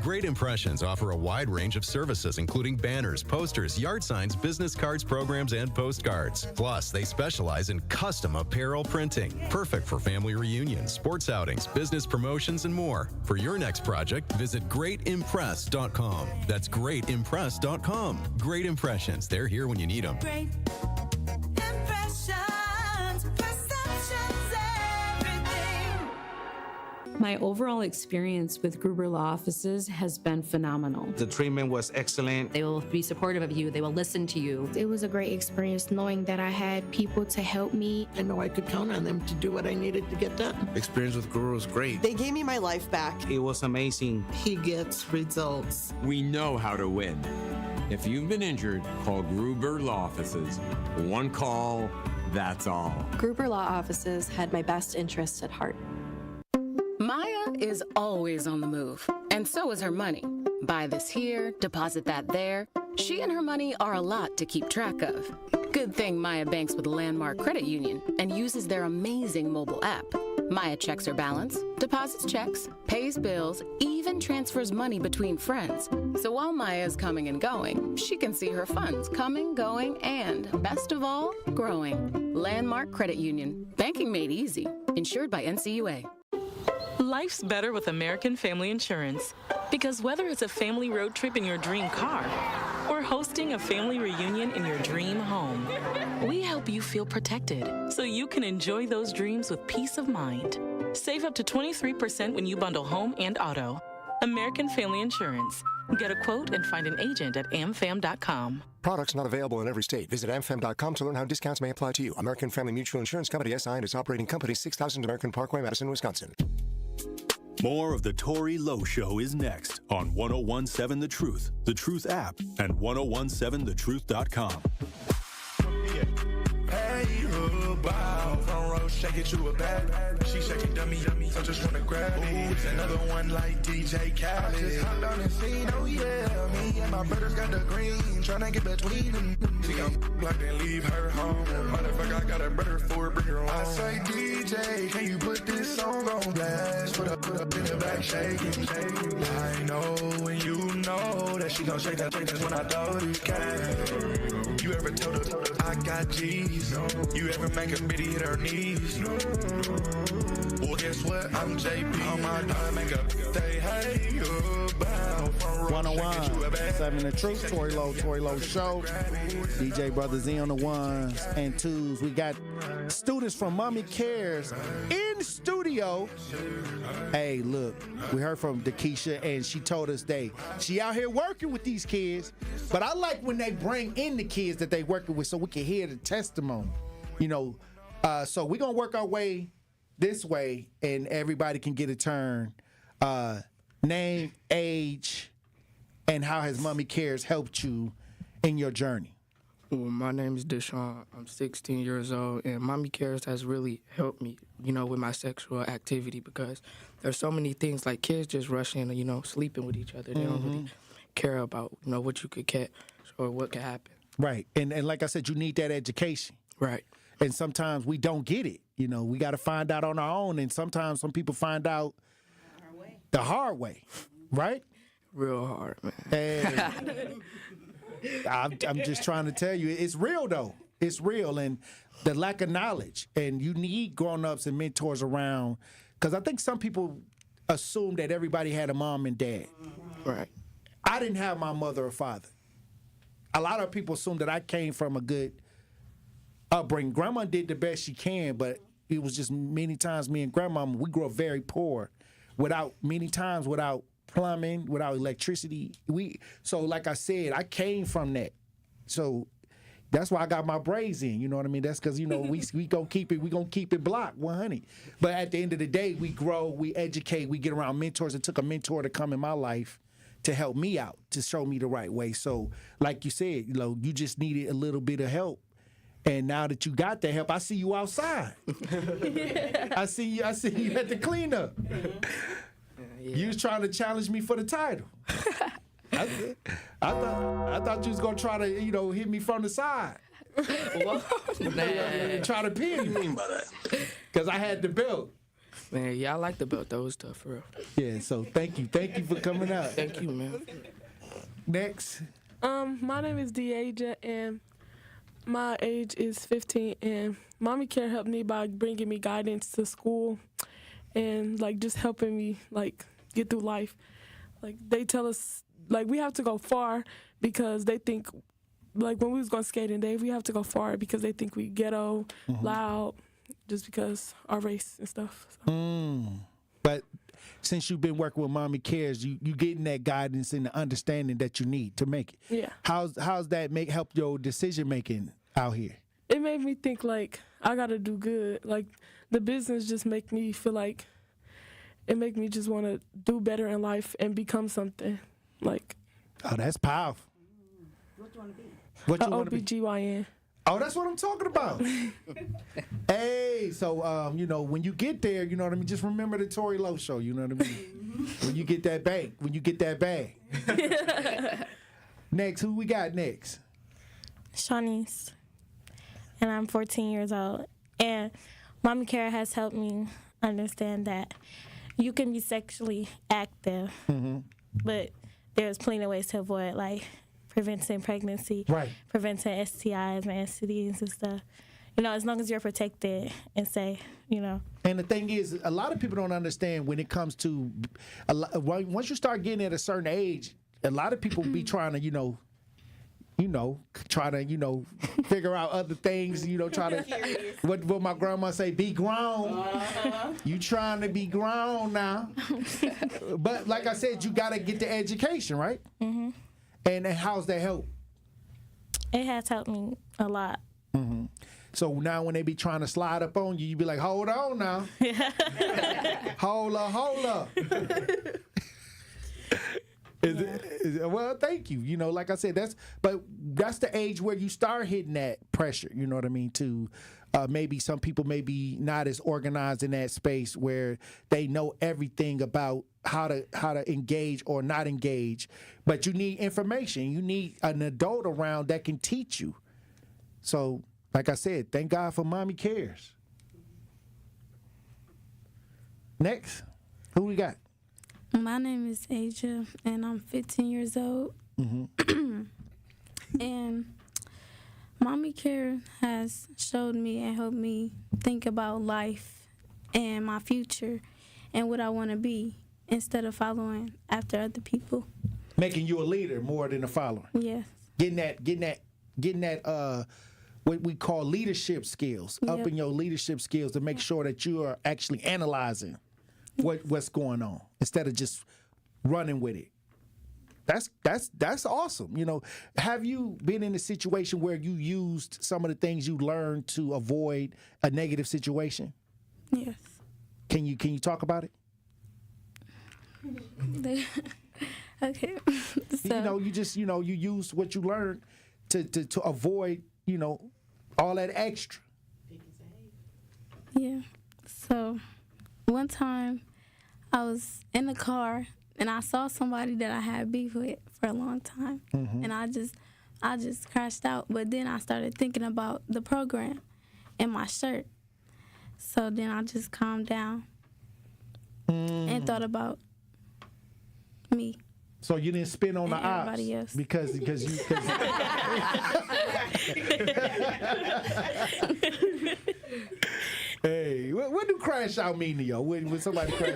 Great Impressions offer a wide range of services, including banners, posters, yard signs, business cards, programs, and postcards. Plus, they specialize in custom apparel printing, perfect for family reunions, sports outings, business promotions, and more. For your next project, visit greatimpress.com. That's greatimpress.com. Great Impressions. They're here when you need them. Great impressions, perceptions, everything. My overall experience with Gruber Law Offices has been phenomenal. The treatment was excellent. They will be supportive of you. They will listen to you. It was a great experience knowing that I had people to help me. I know I could count on them to do what I needed to get done. Experience with Gruber was great. They gave me my life back. It was amazing. He gets results. We know how to win. If you've been injured, call Gruber Law Offices. One call, that's all. Gruber Law Offices had my best interests at heart. Maya is always on the move, and so is her money. Buy this here, deposit that there. She and her money are a lot to keep track of. Good thing Maya banks with Landmark Credit Union and uses their amazing mobile app. Maya checks her balance, deposits checks, pays bills, even transfers money between friends. So while Maya is coming and going, she can see her funds coming, going, and, best of all, growing. Landmark Credit Union. Banking made easy. Insured by NCUA. Life's better with American Family Insurance. Because whether it's a family road trip in your dream car or hosting a family reunion in your dream home. We help you feel protected so you can enjoy those dreams with peace of mind. Save up to 23% when you bundle home and auto. American Family Insurance. Get a quote and find an agent at amfam.com. Products not available in every state. Visit amfam.com to learn how discounts may apply to you. American Family Mutual Insurance Company, SI, and its operating company, 6000 American Parkway, Madison, Wisconsin. More of the Tory Low Show is next on 1017 The Truth app, and 1017thetruth.com. Hey, bow, front row, shake it, you a bad. She shaking dummy, so just wanna grab it. It's another one like DJ Khaled. I just hopped on and seen, oh yeah, me and my brothers got the green, tryna get between them. She gon' block and leave her home. Motherfucker, I got a brother for it, bring her on. I say, DJ, can you put this song on blast? Put up in the back, shaking. I know and you know that she gon' shake that when I throw this cash. You ever told her I got G's? You ever make a bitty hit her knees? Well, guess what? I'm JP on my dime, make up. Say, hey, bow. 101.7 The Truth, Tory Low Show. DJ Brother Z on the ones and twos. We got students from Mommy Cares in studio. Hey, look, we heard from Dakisha, and she told us she out here working with these kids, but I like when they bring in the kids that they working with so we can hear the testimony. So we're going to work our way this way, and everybody can get a turn. Name, age, and how has Mommy Cares helped you in your journey? Well, my name is Deshaun. I'm 16 years old, and Mommy Cares has really helped me, with my sexual activity, because there's so many things, like kids just rush in, sleeping with each other. They don't really care about, what you could catch or what could happen. Right. And like I said, you need that education. Right. And sometimes we don't get it. We got to find out on our own, and sometimes some people find out the hard way, right? Real hard, man. Hey. I'm just trying to tell you, it's real though. It's real, and the lack of knowledge, and you need grown-ups and mentors around, because I think some people assume that everybody had a mom and dad. Right. I didn't have my mother or father. A lot of people assume that I came from a good upbringing. Grandma did the best she can, but it was just many times me and Grandma, we grew up very poor, without plumbing, without electricity. So like I said, I came from that. So that's why I got my braids in. You know what I mean? That's because we gonna keep it blocked 100. But at the end of the day, we grow, we educate, we get around mentors. It took a mentor to come in my life to help me out, to show me the right way. So like you said, you just needed a little bit of help. And now that you got that help, I see you outside. I see you at the cleanup. Yeah. You was trying to challenge me for the title. I thought you was gonna try to, hit me from the side. Try to pin me. Because I had the belt. Man, yeah, I like the belt. That was tough, for real. Yeah, so thank you for coming out. Thank you, man. Next. My name is Deaja, and my age is 15, and Mommy Care helped me by bringing me guidance to school and, just helping me, get through life. They tell us, we have to go far because they think, when we was going skating, we have to go far because they think we ghetto, loud, just because our race and stuff. So. But since you've been working with Mommy Cares, you getting that guidance and the understanding that you need to make it. Yeah. How's that help your decision making out here? It made me think I gotta do good. The business just make me feel it make me just want to do better in life and become something. Oh, that's powerful. What you want to be? What you want to be? OBGYN. Oh, that's what I'm talking about. Hey, so when you get there, you know what I mean. Just remember the Tory Low Show. You know what I mean. When you get that bag. Next, who we got next? Shawnice, and I'm 14 years old. And Mommy Care has helped me understand that you can be sexually active, but there's plenty of ways to avoid, preventing pregnancy, right? Preventing STIs and STDs and stuff. As long as you're protected and safe, And the thing is, a lot of people don't understand when it comes to, once you start getting at a certain age, a lot of people be trying to, try to, figure out other things, try to, what my grandma say, be grown. You trying to be grown now. But like I said, you got to get the education, right? Mm-hmm. And how's that help? It has helped me a lot. Mm-hmm. So now when they be trying to slide up on you, you be like, hold on now. Hold up. Well, thank you. Like I said, that's the age where you start hitting that pressure. You know what I mean? To maybe some people may be not as organized in that space where they know everything about how to engage or not engage. But you need information. You need an adult around that can teach you. So, like I said, thank God for Mommy Cares. Next, who we got? My name is Asia, and I'm 15 years old. Mm-hmm. And Mommy Care has showed me and helped me think about life and my future and what I want to be instead of following after other people. Making you a leader more than a follower. Yes. Getting that what we call leadership skills, upping your leadership skills to make sure that you are actually analyzing what's going on instead of just running with it. That's awesome. Have you been in a situation where you used some of the things you learned to avoid a negative situation? Yes. Can you talk about it? Okay. So, you used what you learned to avoid, all that extra. Yeah. So one time I was in the car and I saw somebody that I had beef with for a long time. Mm-hmm. And I just crashed out. But then I started thinking about the program and my shirt. So then I just calmed down and thought about me. So you didn't spin on the ops everybody else. because Hey, what do crash out mean to y'all? When somebody crash?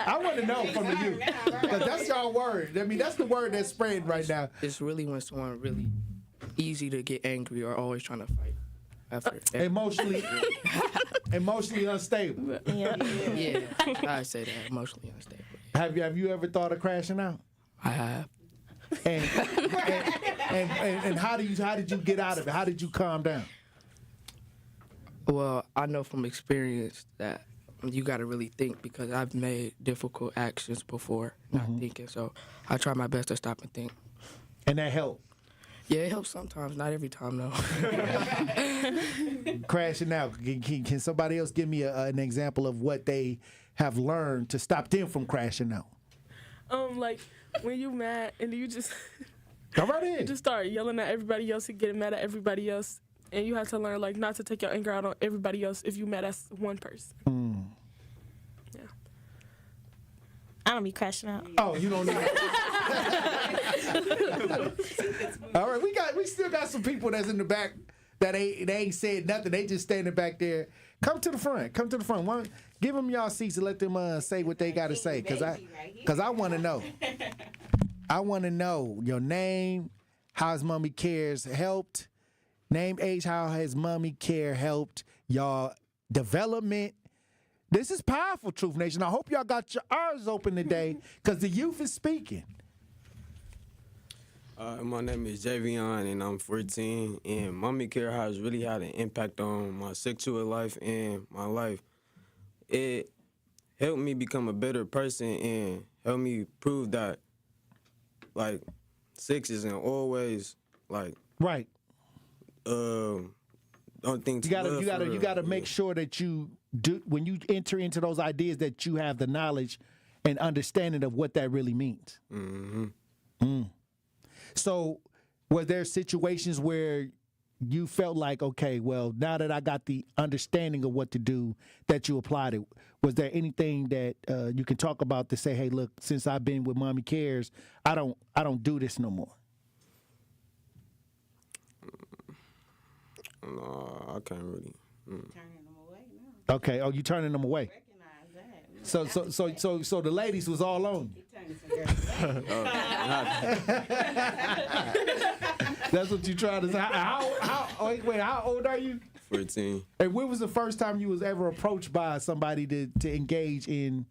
I want to know from the youth, because that's y'all word. I mean, that's the word that's spreading right now. It's really when someone really easy to get angry or always trying to fight. Emotionally unstable. Yeah, I say that, emotionally unstable. Have you ever thought of crashing out? I have. And how did you get out of it? How did you calm down? Well, I know from experience that you got to really think, because I've made difficult actions before not thinking. So I try my best to stop and think. And that helped? Yeah, it helps sometimes. Not every time, though. Crashing out. Can somebody else give me an example of what they have learned to stop them from crashing out? Like when you mad and you just Go right in. You just start yelling at everybody else and getting mad at everybody else, and you have to learn like not to take your anger out on everybody else if you mad at one person. Yeah. I don't be crashing out. Oh, you don't need All right, we still got some people that's in the back that they ain't said nothing. They just standing back there. Come to the front. Give them y'all seats and let them say what they got to say, cause I want to know. I want to know your name. How's Mommy Cares helped? Name, age. How has Mommy Care helped y'all development? This is powerful, Truth Nation. I hope y'all got your eyes open today, because the youth is speaking. My name is Javion, and I'm 14. And Mommy Care has really had an impact on my sexual life and my life. It helped me become a better person and helped me prove that, like, sex isn't always like right. Don't think you gotta make sure that you do, when you enter into those ideas, that you have the knowledge and understanding of what that really means. So, were there situations where you felt like, okay, well, now that I got the understanding of what to do, that you applied it? Was there anything that you can talk about to say, hey, look, since I've been with Mommy Cares, I don't do this no more? No, I can't really. Okay. Oh, you turning them away? So the ladies was all on you. That's what you trying to say. Wait, how old are you? 14. And when was the first time you was ever approached by somebody to engage in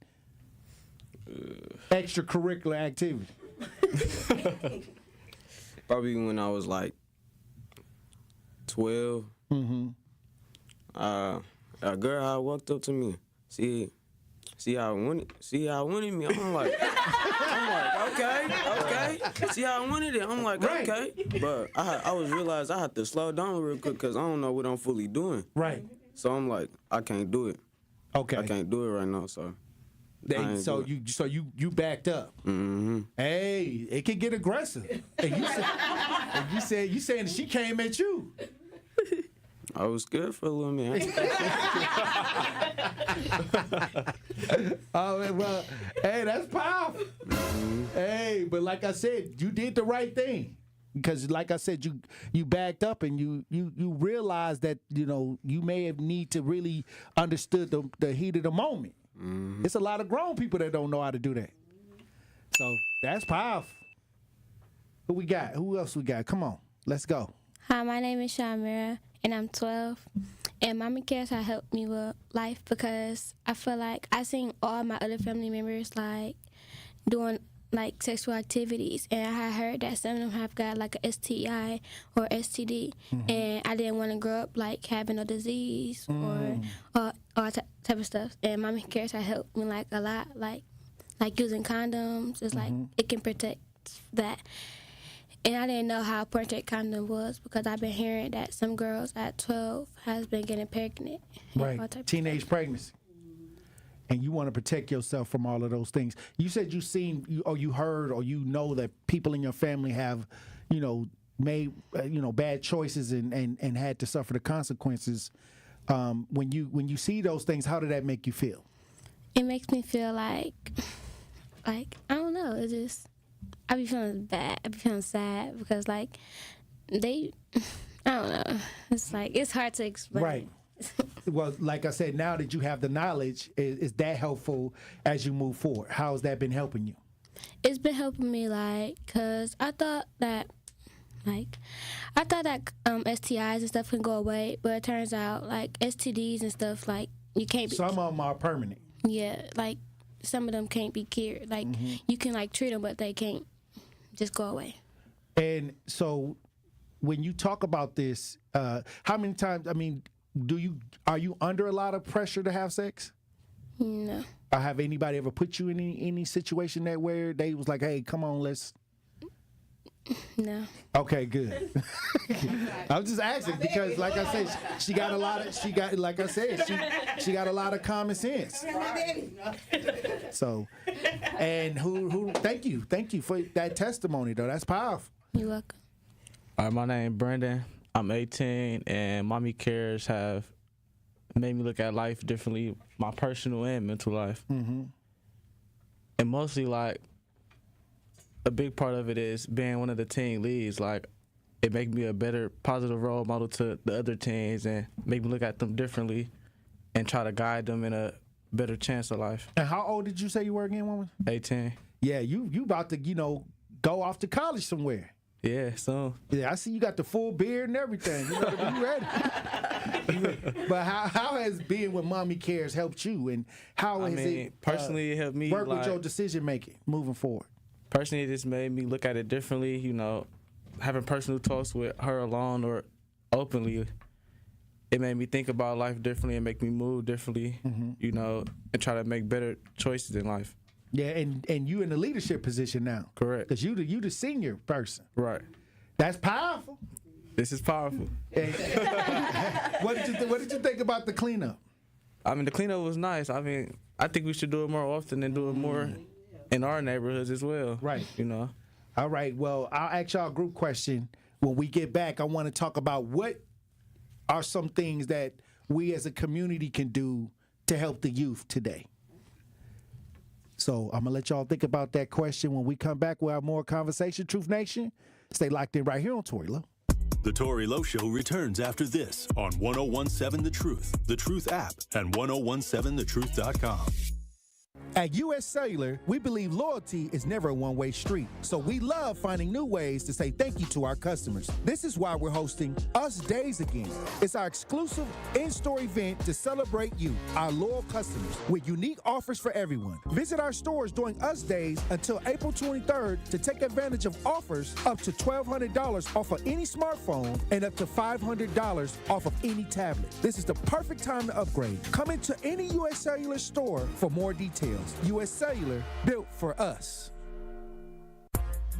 extracurricular activity? Probably when I was like 12. Mm-hmm. A girl walked up to me. See how it wanted me. I'm like, okay. See how I wanted it. I'm like, Right. okay. But I was realized I had to slow down real quick because I don't know what I'm fully doing. Right. So I'm like, I can't do it. Okay. I can't do it right now. So. So you backed up. Mm-hmm. Hey, it can get aggressive. And you saying that she came at you. I was scared for a little minute. Oh well, hey, that's powerful. Hey, but like I said, you did the right thing. Because like I said, you backed up and you realized that, you may have need to really understood the heat of the moment. Mm-hmm. It's a lot of grown people that don't know how to do that. So that's powerful. Who we got? Who else we got? Come on, let's go. Hi, my name is Shamira, and I'm 12. And Mommy Cares has helped me with life because I feel like I seen all my other family members like doing like sexual activities, and I heard that some of them have got like a STI or STD, and I didn't want to grow up like having a disease or all type of stuff. And Mommy Cares has helped me like a lot, like using condoms. It's like it can protect that. And I didn't know how important condom was because I've been hearing that some girls at 12 has been getting pregnant. Right, teenage pregnancy. And you want to protect yourself from all of those things. You said you heard or you know that people in your family have, made bad choices and had to suffer the consequences. When you see those things, how did that make you feel? It makes me feel like I don't know. It's just I be feeling bad. I be feeling sad because I don't know. It's like it's hard to explain. Right. Well, like I said, now that you have the knowledge, is that helpful as you move forward? How has that been helping you? It's been helping me, because I thought that STIs and stuff can go away, but it turns out, STDs and stuff, you can't be... Some of them are permanent. Yeah, some of them can't be cured. You can, treat them, but they can't just go away. And so when you talk about this, how many times, are you under a lot of pressure to have sex? No. Or have anybody ever put you in any situation where they was like, hey, come on, let's... No. Okay, good. I'm just asking because, like I said, she got a lot of common sense. So, and who? Thank you for that testimony, though. That's powerful. You're welcome. All right, my name is Brandon. I'm 18, and Mommy Cares have made me look at life differently, my personal and mental life. Mm-hmm. And mostly, a big part of it is being one of the teen leads. It make me a better, positive role model to the other teens and make me look at them differently and try to guide them in a better chance of life. And how old did you say you were again, woman? 18. Yeah, you about to, go off to college somewhere. Yeah, so. Yeah, I see you got the full beard and everything. You ready. But how has being with Mommy Cares helped you, and how has it personally it helped me work with your decision making moving forward? Personally, it just made me look at it differently. Having personal talks with her alone or openly, it made me think about life differently and make me move differently. And try to make better choices in life. Yeah, and you in the leadership position now. Correct. Because you the senior person. Right. That's powerful. This is powerful. What did you think about the cleanup? The cleanup was nice. I think we should do it more often and do it more in our neighborhoods as well. Right. All right. Well, I'll ask y'all a group question. When we get back, I want to talk about what are some things that we as a community can do to help the youth today. So I'm going to let y'all think about that question. When we come back, we'll have more conversation. Truth Nation, stay locked in right here on Tory Low. The Tory Low Show returns after this on 1017 The Truth app, and 1017thetruth.com. At U.S. Cellular, we believe loyalty is never a one-way street, so we love finding new ways to say thank you to our customers. This is why we're hosting Us Days again. It's our exclusive in-store event to celebrate you, our loyal customers, with unique offers for everyone. Visit our stores during Us Days until April 23rd to take advantage of offers up to $1,200 off of any smartphone and up to $500 off of any tablet. This is the perfect time to upgrade. Come into any U.S. Cellular store for more details. U.S. Cellular, built for us.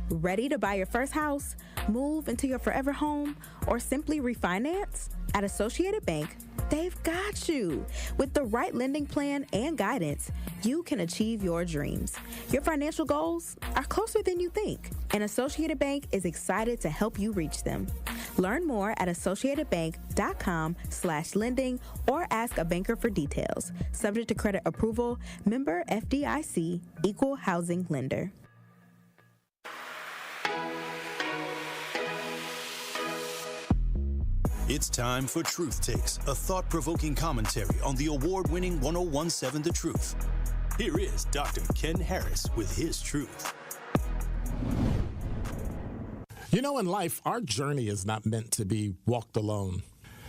Ready to buy your first house, move into your forever home, or simply refinance? At Associated Bank, they've got you. With the right lending plan and guidance, you can achieve your dreams. Your financial goals are closer than you think, and Associated Bank is excited to help you reach them. Learn more at associatedbank.com/lending or ask a banker for details. Subject to credit approval, member FDIC, equal housing lender. It's time for Truth Takes, a thought-provoking commentary on the award-winning 1017 The Truth. Here is Dr. Ken Harris with his truth. You know, in life, our journey is not meant to be walked alone.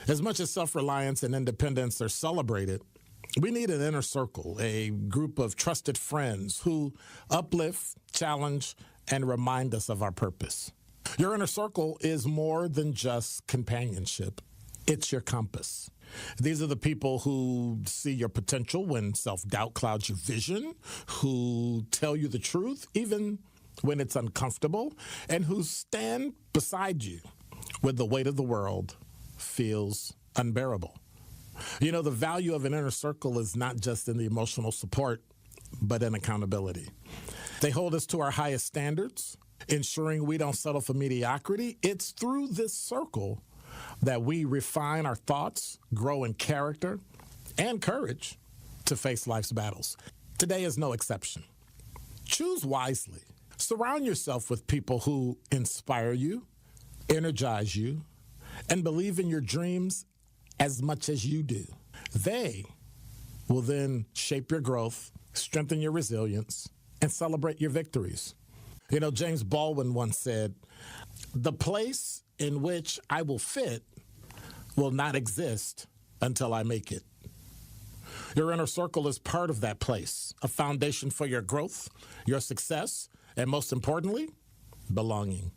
As much as self-reliance and independence are celebrated, we need an inner circle, a group of trusted friends who uplift, challenge, and remind us of our purpose. Your inner circle is more than just companionship. It's your compass. These are the people who see your potential when self-doubt clouds your vision, who tell you the truth, even when it's uncomfortable, and who stand beside you when the weight of the world feels unbearable. You know, the value of an inner circle is not just in the emotional support, but in accountability. They hold us to our highest standards, ensuring we don't settle for mediocrity. It's through this circle that we refine our thoughts, grow in character and courage to face life's battles. Today is no exception. Choose wisely. Surround yourself with people who inspire you, energize you, and believe in your dreams as much as you do. They will then shape your growth, strengthen your resilience, and celebrate your victories. You know, James Baldwin once said, "The place in which I will fit will not exist until I make it." Your inner circle is part of that place, a foundation for your growth, your success, and most importantly, belonging.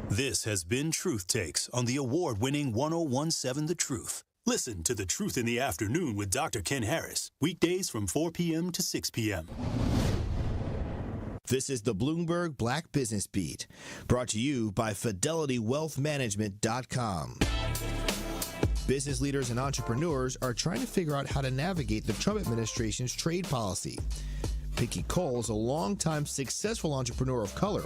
This has been Truth Takes on the award-winning 1017 The Truth. Listen to The Truth in the Afternoon with Dr. Ken Harris, weekdays from 4 p.m. to 6 p.m. This is the Bloomberg Black Business Beat, brought to you by FidelityWealthManagement.com. Business leaders and entrepreneurs are trying to figure out how to navigate the Trump administration's trade policy. Picky Cole is a longtime successful entrepreneur of color.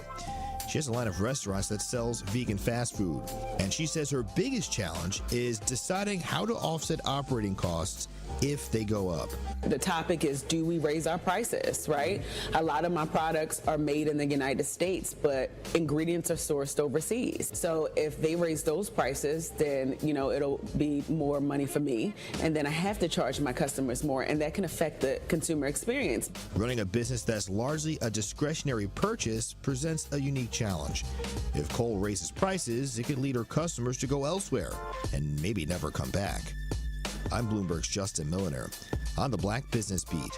She has a line of restaurants that sells vegan fast food, and she says her biggest challenge is deciding how to offset operating costs if they go up. The topic is, do we raise our prices, right? A lot of my products are made in the United States, but ingredients are sourced overseas. So if they raise those prices, then, you know, it'll be more money for me. And then I have to charge my customers more, and that can affect the consumer experience. Running a business that's largely a discretionary purchase presents a unique challenge. If Cole raises prices, it could lead her customers to go elsewhere and maybe never come back. I'm Bloomberg's Justin Milliner on the Black Business Beat.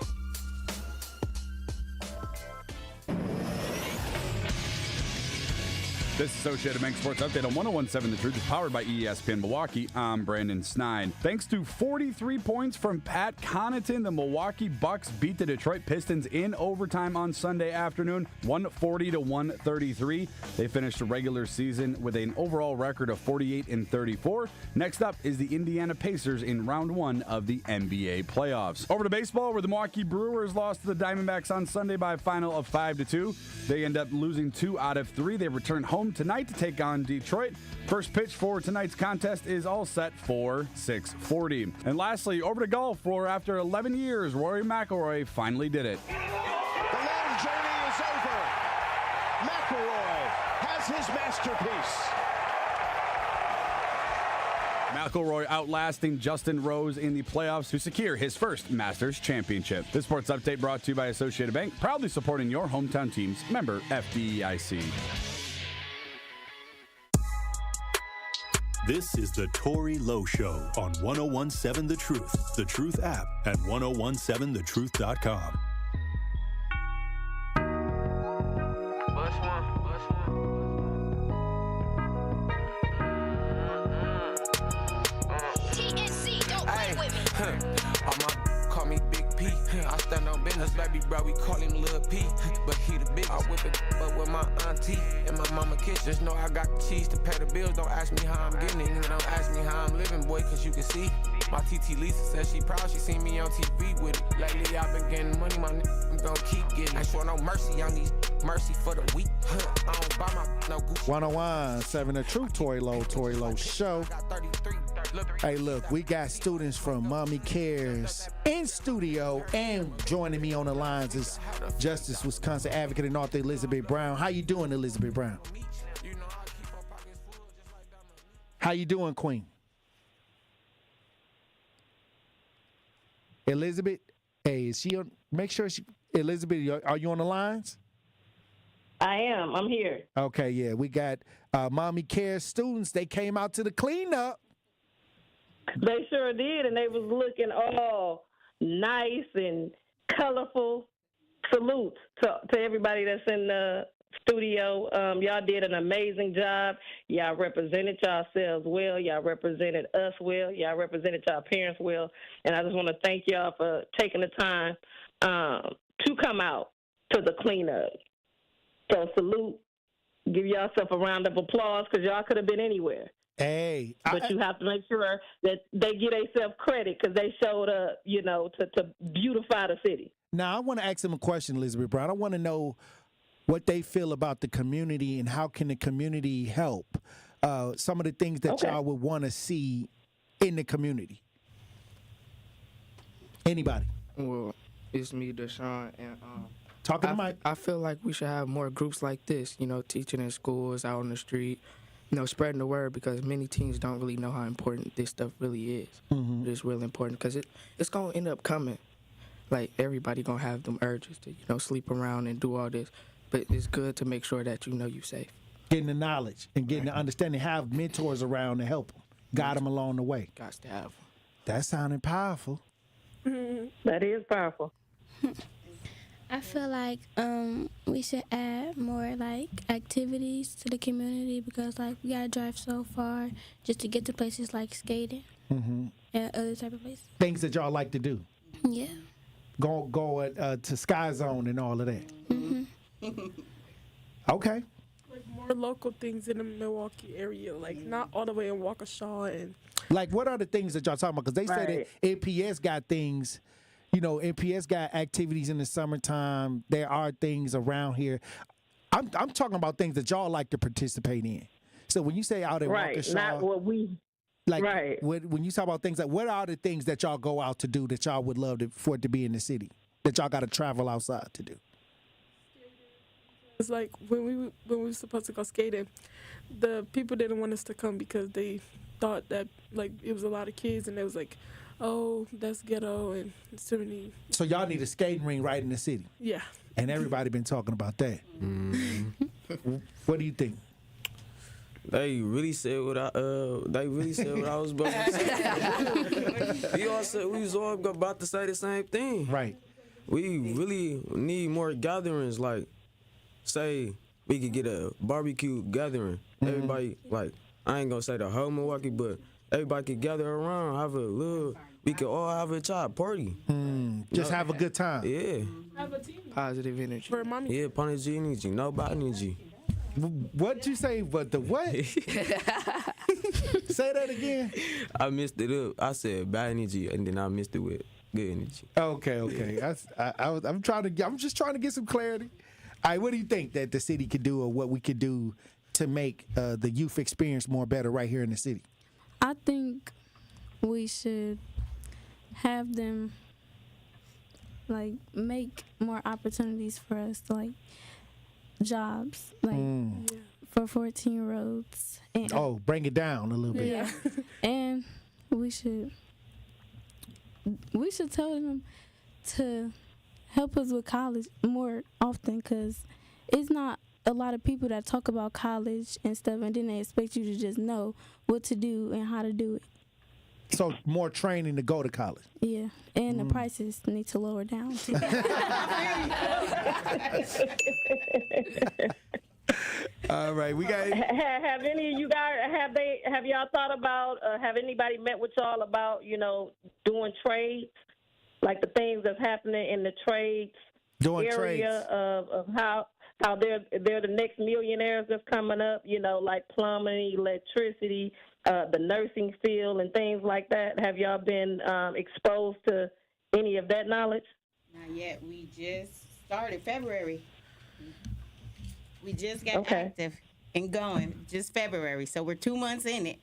This Associated Bank Sports Update on 1017 The Truth is powered by ESPN Milwaukee. I'm Brandon Snide. Thanks to 43 points from Pat Connaughton, the Milwaukee Bucks beat the Detroit Pistons in overtime on Sunday afternoon, 140-133. They finished the regular season with an overall record of 48-34. Next up is the Indiana Pacers in round one of the NBA playoffs. Over to baseball, where the Milwaukee Brewers lost to the Diamondbacks on Sunday by a final of 5-2. They end up losing 2 out of 3. They return home tonight to take on Detroit. First pitch for tonight's contest is all set for 6:40. And lastly, over to golf, where after 11 years, Rory McIlroy finally did it. The long journey is over. McIlroy has his masterpiece. McIlroy outlasting Justin Rose in the playoffs to secure his first Masters championship. This sports update brought to you by Associated Bank, proudly supporting your hometown teams. Member FDIC. This is the Tory Low Show on 1017 The Truth app, at 1017thetruth.com. All my call me Big P. I stand on business, baby, bro. We call him Lil P. But he the big. I whip it up with my auntie and my mama kitchen. Just know I got the cheese to pay the bills. Don't ask me how I'm getting it. Don't ask me how I'm living, boy, cause you can see. My TT Lisa says she proud. She seen me on TV with it. Lately I've been getting money, my I'm gonna keep getting. I show no mercy on these. Mercy for the weak. I don't buy my no Gucci. 101.7 The Truth, Tory Low Show. Hey, look, we got students from Mommy Cares in studio, and joining me on the lines is Justice Wisconsin advocate and author Elizabeth Brown. How you doing, Elizabeth Brown? How you doing, Queen? Elizabeth, hey, is she on? Make sure she. Elizabeth, are you on the lines? I am. I'm here. Okay, yeah, we got Mommy Cares students. They came out to the cleanup. They sure did, and they was looking all nice and colorful. Salute to everybody that's in the studio. Y'all did an amazing job. Y'all represented yourselves well. Y'all represented us well. Y'all represented y'all parents well. And I just want to thank y'all for taking the time to come out to the cleanup. So salute. Give yourself a round of applause because y'all could have been anywhere. Hey, but you have to make sure that they get themselves credit because they showed up, to beautify the city. Now, I want to ask them a question, Elizabeth Brown. I want to know what they feel about the community and how can the community help. Some of the things that y'all would want to see in the community. Anybody? Well, it's me, Deshaun, and talking to Mike. I feel like we should have more groups like this. Teaching in schools, out on the street. Spreading the word because many teens don't really know how important this stuff really is. Mm-hmm. It's really important because it's going to end up coming. Like, everybody going to have them urges to, sleep around and do all this. But it's good to make sure that you're safe. Getting the knowledge and getting the understanding, have mentors around to help them, guide them along the way. Got to have them. That sounded powerful. That is powerful. I feel like we should add more activities to the community because we gotta drive so far just to get to places like skating and other type of places. Things that y'all like to do. Yeah. Go to Sky Zone and all of that. Okay. More local things in the Milwaukee area, not all the way in Waukesha and. What are the things that y'all talking about? Because they say that NPS got things. NPS got activities in the summertime. There are things around here. I'm talking about things that y'all like to participate in. So when you say out in Waukesha, not what we when you talk about things what are the things that y'all go out to do that y'all would love for it to be in the city that y'all got to travel outside to do? It's like when we were supposed to go skating, the people didn't want us to come because they thought that it was a lot of kids and they was like, oh, that's ghetto and so many. So y'all need a skating ring right in the city. Yeah. And everybody been talking about that. What do you think? They really said what I was about to say. We all said we was all about to say the same thing. Right. We really need more gatherings. Say we could get a barbecue gathering. Everybody I ain't gonna say the whole Milwaukee, but everybody could gather around, have a little. We could all have a child party. Just have a good time. Yeah. Have a team. Positive energy. For mommy. Yeah, positive energy. No bad energy. What'd you say? But the what? Say that again. I messed it up. I said bad energy, and then I missed it with good energy. Okay. I'm just trying to get some clarity. All right, what do you think that the city could do, or what we could do to make the youth experience more better right here in the city? I think we should have them make more opportunities for us, jobs, for 14-year-olds. Oh, bring it down a little bit. Yeah. And we should tell them to help us with college more often, because it's not a lot of people that talk about college and stuff, and then they expect you to just know what to do and how to do it. So more training to go to college. Yeah, and the prices need to lower down too. All right, we got. Have any of you guys have y'all thought about? Have anybody met with y'all about doing trades, like the things that's happening in the trades Doing area trades. of how they're the next millionaires that's coming up? Like plumbing, electricity, the nursing field, and things like that. Have y'all been exposed to any of that knowledge? Not yet. We just started February. We just got active and going just February. So we're 2 months in it.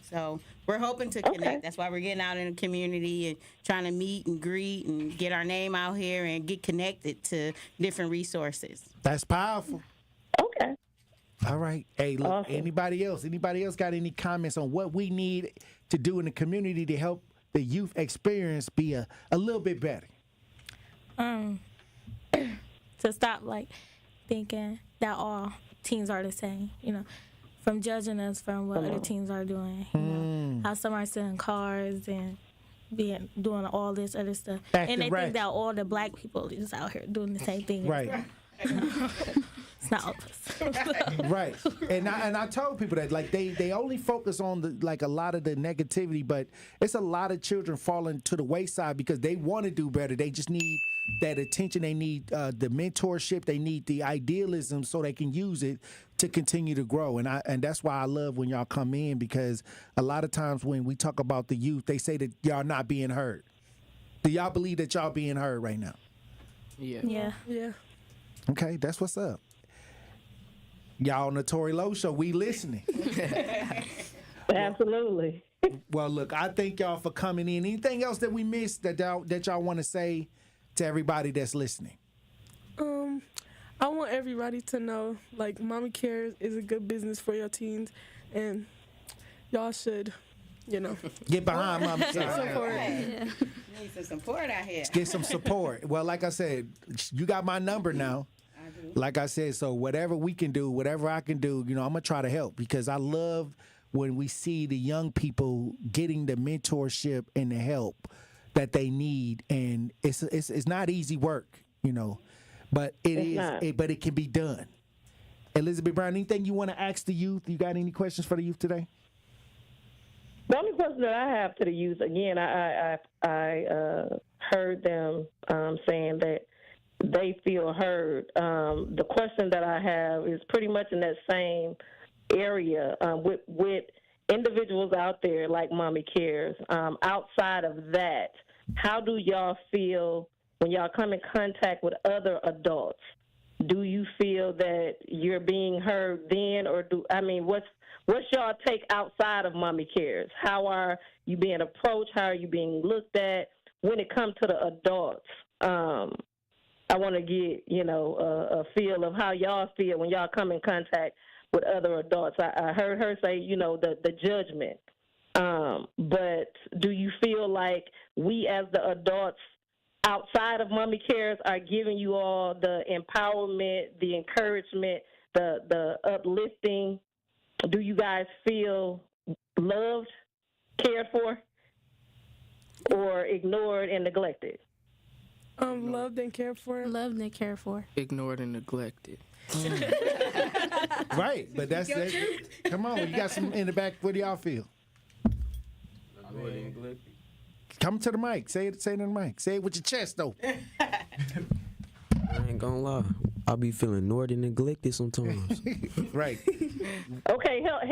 So we're hoping to connect. That's why we're getting out in the community and trying to meet and greet and get our name out here and get connected to different resources. That's powerful. Okay. All right. Hey, look, anybody else got any comments on what we need to do in the community to help the youth experience be a little bit better? To stop thinking that all teens are the same, from judging us from what other teens are doing, how some are selling cars and doing all this other stuff. And they think that all the black people is out here doing the same thing. Right. It's not all of us. Right. And I told people that they only focus on a lot of the negativity, but it's a lot of children falling to the wayside because they want to do better. They just need that attention. They need the mentorship. They need the idealism so they can use it to continue to grow. And that's why I love when y'all come in, because a lot of times when we talk about the youth, they say that y'all not being heard. Do y'all believe that y'all being heard right now? Yeah. Okay, that's what's up. Y'all on the Tory Low Show, we listening. Absolutely. Well, look, I thank y'all for coming in. Anything else that we missed that y'all want to say to everybody that's listening? I want everybody to know, Mommy Cares is a good business for your teens, and y'all should, get behind Mommy Cares. Need some support out here. Get some support. Well, like I said, you got my number now. Like I said, so whatever we can do, whatever I can do, I'm going to try to help, because I love when we see the young people getting the mentorship and the help that they need. And it's not easy work, but but it can be done. Elizabeth Brown, anything you want to ask the youth? You got any questions for the youth today? The only question that I have to the youth, again, I heard them saying that they feel heard. The question that I have is pretty much in that same area with individuals out there like Mommy Cares. Outside of that, how do y'all feel when y'all come in contact with other adults? Do you feel that you're being heard then, or what's y'all take outside of Mommy Cares? How are you being approached? How are you being looked at when it comes to the adults? I want to get, a feel of how y'all feel when y'all come in contact with other adults. I heard her say, the judgment. But do you feel like we as the adults outside of Mommy Cares are giving you all the empowerment, the encouragement, the uplifting? Do you guys feel loved, cared for, or ignored and neglected? Loved and cared for. Loved and cared for. Ignored and neglected. Right, but that's that. Come on, you got some in the back. What do y'all feel? Come to the mic. Say it to the mic. Say it with your chest, though. I ain't gonna lie. I be feeling ignored and neglected sometimes. Right. Okay, help.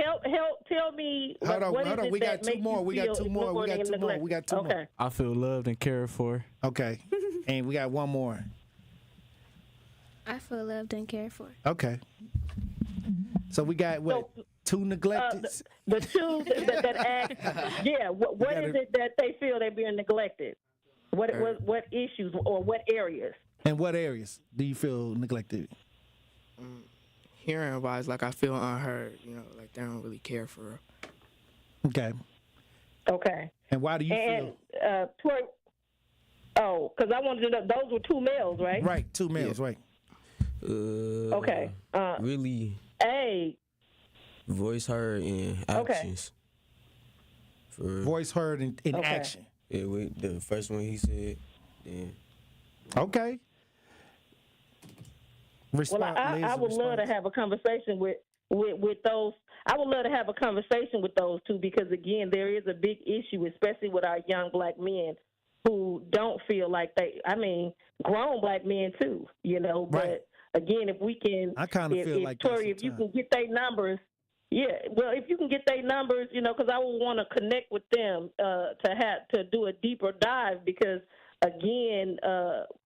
Tell me. Hold on. We got two more. We got two more. I feel loved and cared for. Okay. And we got one more. I feel loved and cared for. Okay. So we got two neglected. The two that act. Yeah. What is it that they feel they're being neglected? What issues or what areas? And what areas do you feel neglected? hearing wise, like I feel unheard. You know, like they don't really care for real. Okay. Okay. And why do you feel? Tory, because I wanted to know, those were 2 males, right? Right, 2 males, right. Okay. Really. Hey. Voice heard in actions. Voice heard in action. Yeah, the first one he said. Yeah. Okay. Well, I would love to have a conversation with those. I would love to have a conversation with those two because, again, there is a big issue, especially with our young black men who don't feel like grown black men too, you know. Right. But, again, if we can, I kind of feel like Tory, if you can get their numbers, if you can get their numbers, you know, because I would want to connect with them to do a deeper dive because, again,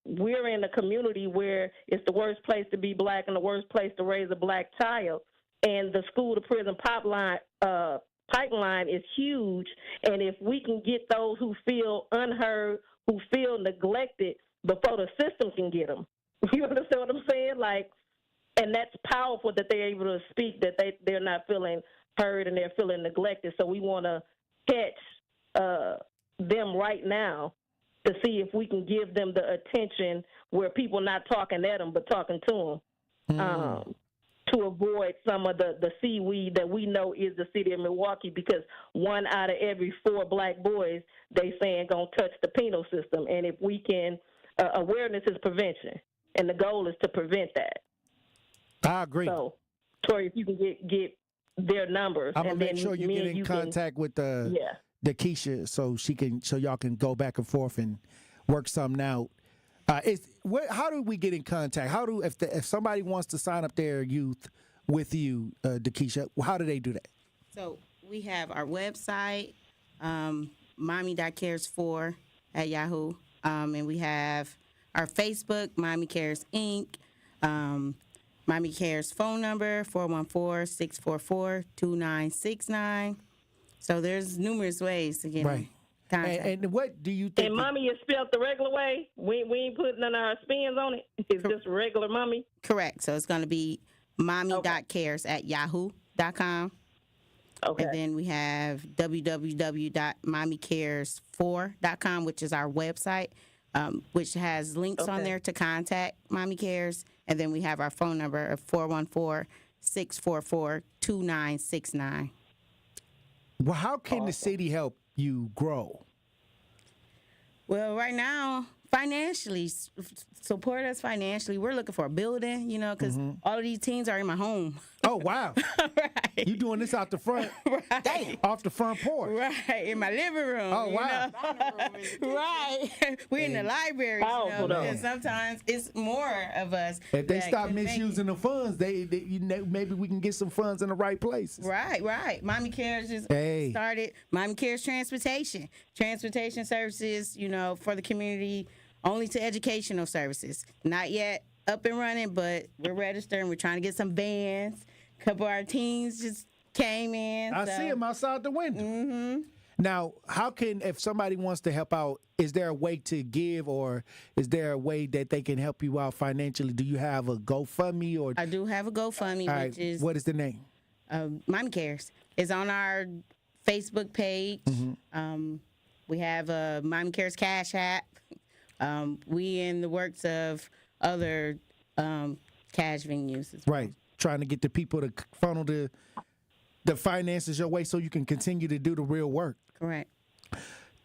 we're in a community where it's the worst place to be black and the worst place to raise a black child. And the school-to-prison pipeline is huge. And if we can get those who feel unheard, who feel neglected, before the system can get them. You understand what I'm saying? Like, and that's powerful that they're able to speak, that they're not feeling heard and they're feeling neglected. So we want to catch them right now to see if we can give them the attention where people not talking at them but talking to them. To avoid some of the seaweed that we know is the city of Milwaukee, because 1 out of every 4 black boys, they saying, gonna touch the penal system. And if we can, awareness is prevention, and the goal is to prevent that. I agree. So, Tory, if you can get their numbers, I'm gonna make sure you get in contact with the Keisha so y'all can go back and forth and work something out. How do we get in contact? If somebody wants to sign up their youth with you, Dakisha, how do they do that? So we have our website, mommy.cares4 at Yahoo, and we have our Facebook, Mommy Cares Inc., Mommy Cares phone number, 414-644-2969. So there's numerous ways to get in contact. And what do you think? And mommy is spelled the regular way? We ain't putting none of our spins on it? It's just regular mommy? Correct. So it's going to be mommy.cares at yahoo.com. Okay. And then we have www.mommycares4.com, which is our website, which has links on there to contact Mommy Cares. And then we have our phone number of 414-644-2969. Well, how can the city help you grow? Well, right now, financially, support us financially. We're looking for a building, you know, because all of these teams are in my home. Oh, wow. Right. You doing this out the front? Right. Dang. Off the front porch. Right, in my living room. Oh, wow. Right. We're in the library, and sometimes it's more of us. If they stop misusing the funds, maybe we can get some funds in the right places. Right. Mommy Cares just started Mommy Cares Transportation services, you know, for the community, only to educational services. Not yet up and running, but we're registering. We're trying to get some vans. A couple of our teams just came in. I see them outside the window. Now, if somebody wants to help out, is there a way to give, or is there a way that they can help you out financially? Do you have a GoFundMe? Or I do have a GoFundMe, which is... What is the name? Mommy Cares. It's on our Facebook page. We have a Mommy Cares Cash App. We in the works of other cash venues as well. Right. Trying to get the people to funnel the finances your way so you can continue to do the real work. Correct.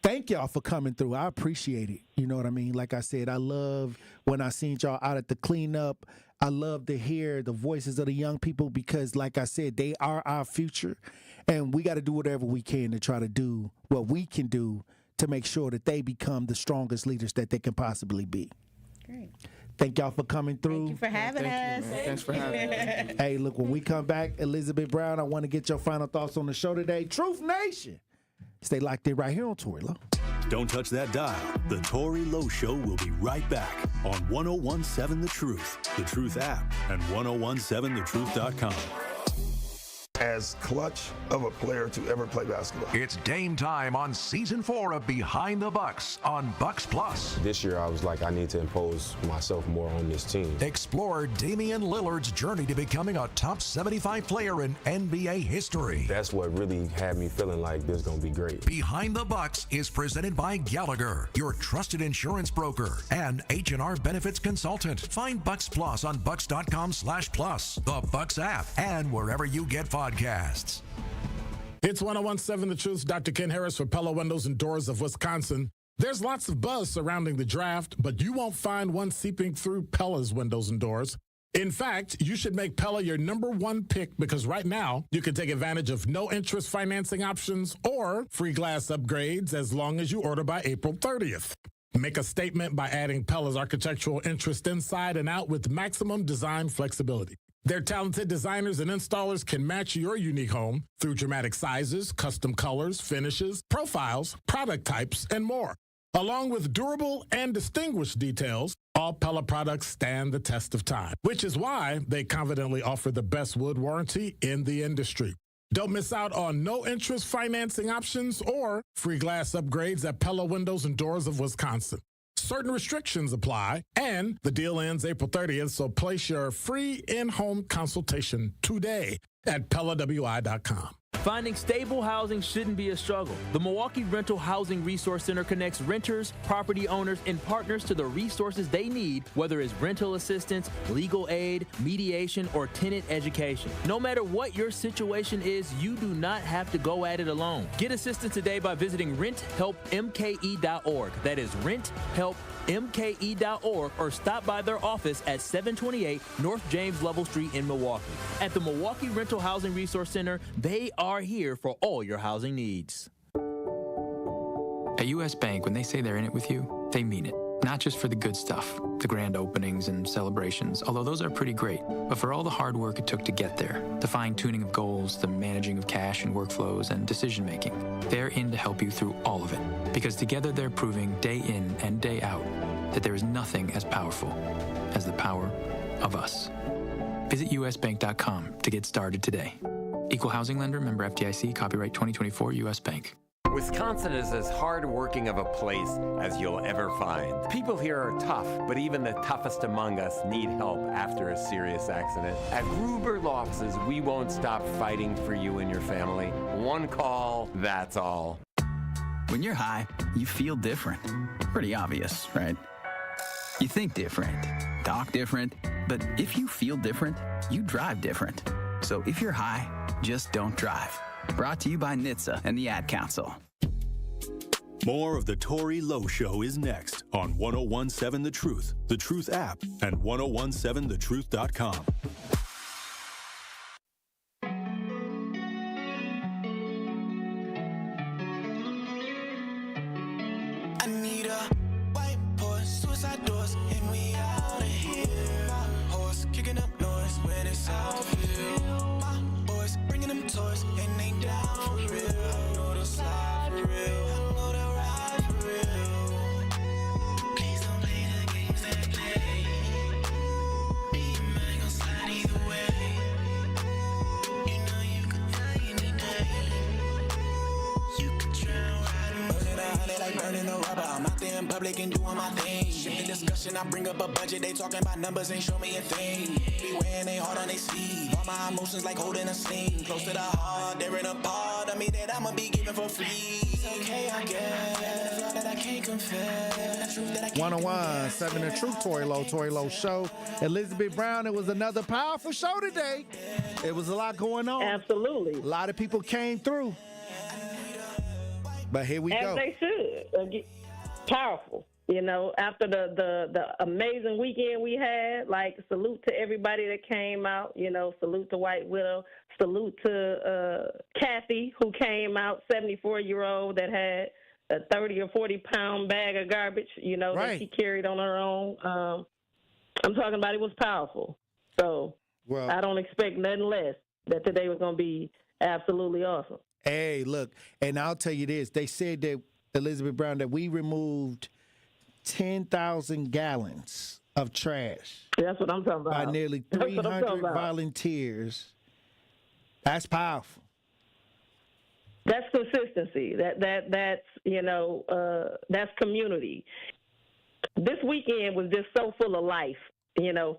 Thank y'all for coming through. I appreciate it. You know what I mean? Like I said, I love when I seen y'all out at the cleanup. I love to hear the voices of the young people because, like I said, they are our future. And we got to do whatever we can to try to do what we can do to make sure that they become the strongest leaders that they can possibly be. Great. Thank y'all for coming through. Thank you for having us. Thanks for having us. Hey, look, when we come back, Elizabeth Brown, I want to get your final thoughts on the show today. Truth Nation. Stay locked in right here on Tory Low. Don't touch that dial. The Tory Low Show will be right back on 101.7 The Truth, The Truth app, and 1017thetruth.com. as clutch of a player to ever play basketball. It's Dame time on Season 4 of Behind the Bucks on Bucks Plus. This year, I was like, I need to impose myself more on this team. Explore Damian Lillard's journey to becoming a top 75 player in NBA history. That's what really had me feeling like this is going to be great. Behind the Bucks is presented by Gallagher, your trusted insurance broker, and H&R Benefits Consultant. Find Bucks Plus on bucks.com/plus, the Bucks app, and wherever you get podcasts. It's 1017 The Truth. Dr. Ken Harris for Pella Windows and Doors of Wisconsin. There's lots of buzz surrounding the draft, but you won't find one seeping through Pella's windows and doors. In fact, you should make Pella your #1 pick because right now you can take advantage of no interest financing options or free glass upgrades as long as you order by April 30th. Make a statement by adding Pella's architectural interest inside and out with maximum design flexibility. Their talented designers and installers can match your unique home through dramatic sizes, custom colors, finishes, profiles, product types, and more. Along with durable and distinguished details, all Pella products stand the test of time, which is why they confidently offer the best wood warranty in the industry. Don't miss out on no-interest financing options or free glass upgrades at Pella Windows and Doors of Wisconsin. Certain restrictions apply, and the deal ends April 30th, so place your free in-home consultation today at PellaWI.com. Finding stable housing shouldn't be a struggle. The Milwaukee Rental Housing Resource Center connects renters, property owners, and partners to the resources they need, whether it's rental assistance, legal aid, mediation, or tenant education. No matter what your situation is, you do not have to go at it alone. Get assistance today by visiting renthelpmke.org. That is renthelpmke.org, or stop by their office at 728 North James Lovell Street in Milwaukee. At the Milwaukee Rental Housing Resource Center, they are here for all your housing needs. At U.S. Bank, when they say they're in it with you, they mean it. Not just for the good stuff, the grand openings and celebrations, although those are pretty great, but for all the hard work it took to get there, the fine-tuning of goals, the managing of cash and workflows, and decision-making. They're in to help you through all of it, because together they're proving day in and day out that there is nothing as powerful as the power of us. Visit usbank.com to get started today. Equal housing lender, member FDIC, copyright 2024 U.S. Bank. Wisconsin is as hard-working of a place as you'll ever find. People here are tough, but even the toughest among us need help after a serious accident. At Gruber Law Offices, we won't stop fighting for you and your family. One call, that's all. When you're high, you feel different. Pretty obvious, right? You think different, talk different, but if you feel different, you drive different. So if you're high, just don't drive. Brought to you by NHTSA and the Ad Council. More of the Tory Low Show is next on 1017 The Truth app, and 1017thetruth.com. I need a white Porsche, suicide doors, and we out of here. My horse kicking up noise when it's out field. My boys bringing them toys, and they down for real. I know they'll slide for real. I know they'll ride for real. Please don't play the games they play. Me and mine gon' slide either way. You know you could die any day. You could drown riding. Buzzing a honey like burning a rubber. I'm out there in public and doing my thing. Shift the discussion, I bring up a budget. They talking about numbers, ain't show me a thing. Be wearing they heart on their sleeve. All my emotions like holding a sling. Close to the heart, they're in a part of me that I'ma be giving for free. It's okay, I guess. The that I can't confess. The truth that I can't 101.7 The Truth, Tory Low Show. Elizabeth Brown, it was another powerful show today. It was a lot going on. Absolutely. A lot of people came through. But here we go. As they should. Powerful. You know, after the amazing weekend we had, like, salute to everybody that came out. You know, salute to White Widow. Salute to Kathy, who came out, 74-year-old that had a 30 or 40-pound bag of garbage, you know, that she carried on her own. I'm talking about it was powerful. So I don't expect nothing less, that today was going to be absolutely awesome. Hey, look, and I'll tell you this. They said that, Elizabeth Brown, that we removed 10,000 gallons of trash. That's what I'm talking about. By nearly 300 volunteers That's powerful. That's consistency. That's that's community. This weekend was just so full of life,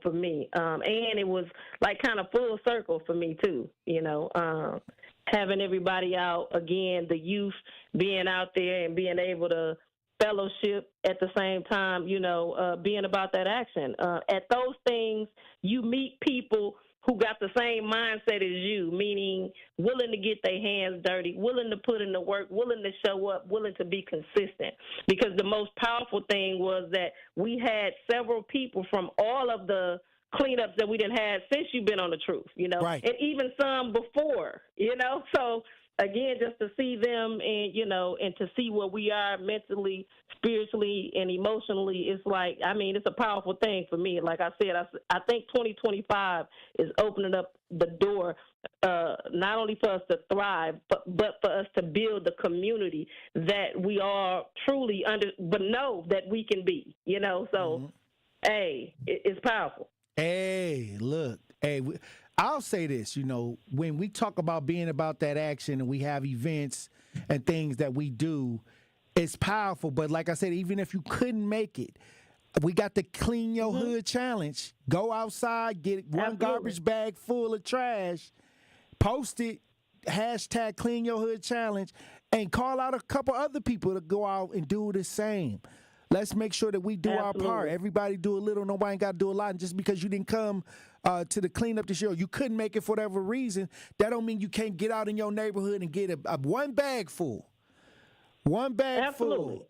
for me, and it was like kind of full circle for me too. Having everybody out again, the youth being out there and being able to fellowship at the same time, being about that action. At those things, you meet people who got the same mindset as you, meaning willing to get their hands dirty, willing to put in the work, willing to show up, willing to be consistent. Because the most powerful thing was that we had several people from all of the cleanups that we didn't have since you've been on the truth, right. And even some before, So again, just to see them and to see where we are mentally, spiritually, and emotionally, it's like, it's a powerful thing for me. Like I said, I think 2025 is opening up the door, not only for us to thrive, but for us to build the community that we are truly but know that we can be, So, hey, it's powerful. Hey, look, I'll say this, when we talk about being about that action and we have events and things that we do, it's powerful. But like I said, even if you couldn't make it, we got the Clean Your Hood Challenge. Go outside, get one garbage bag full of trash, post it, hashtag Clean Your Hood Challenge, and call out a couple other people to go out and do the same. Let's make sure that we do our part. Everybody do a little. Nobody ain't got to do a lot. And just because you didn't come to the cleanup this year, you couldn't make it for whatever reason, that don't mean you can't get out in your neighborhood and get a one bag full. One bag full.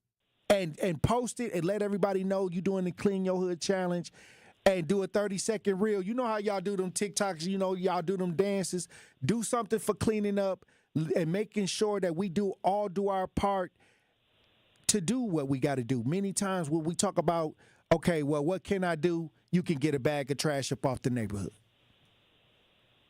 And post it and let everybody know you're doing the Clean Your Hood Challenge, and do a 30-second reel. You know how y'all do them TikToks, y'all do them dances. Do something for cleaning up and making sure that we all do our part to do what we got to do. Many times when we talk about, okay, well, what can I do? You can get a bag of trash up off the neighborhood.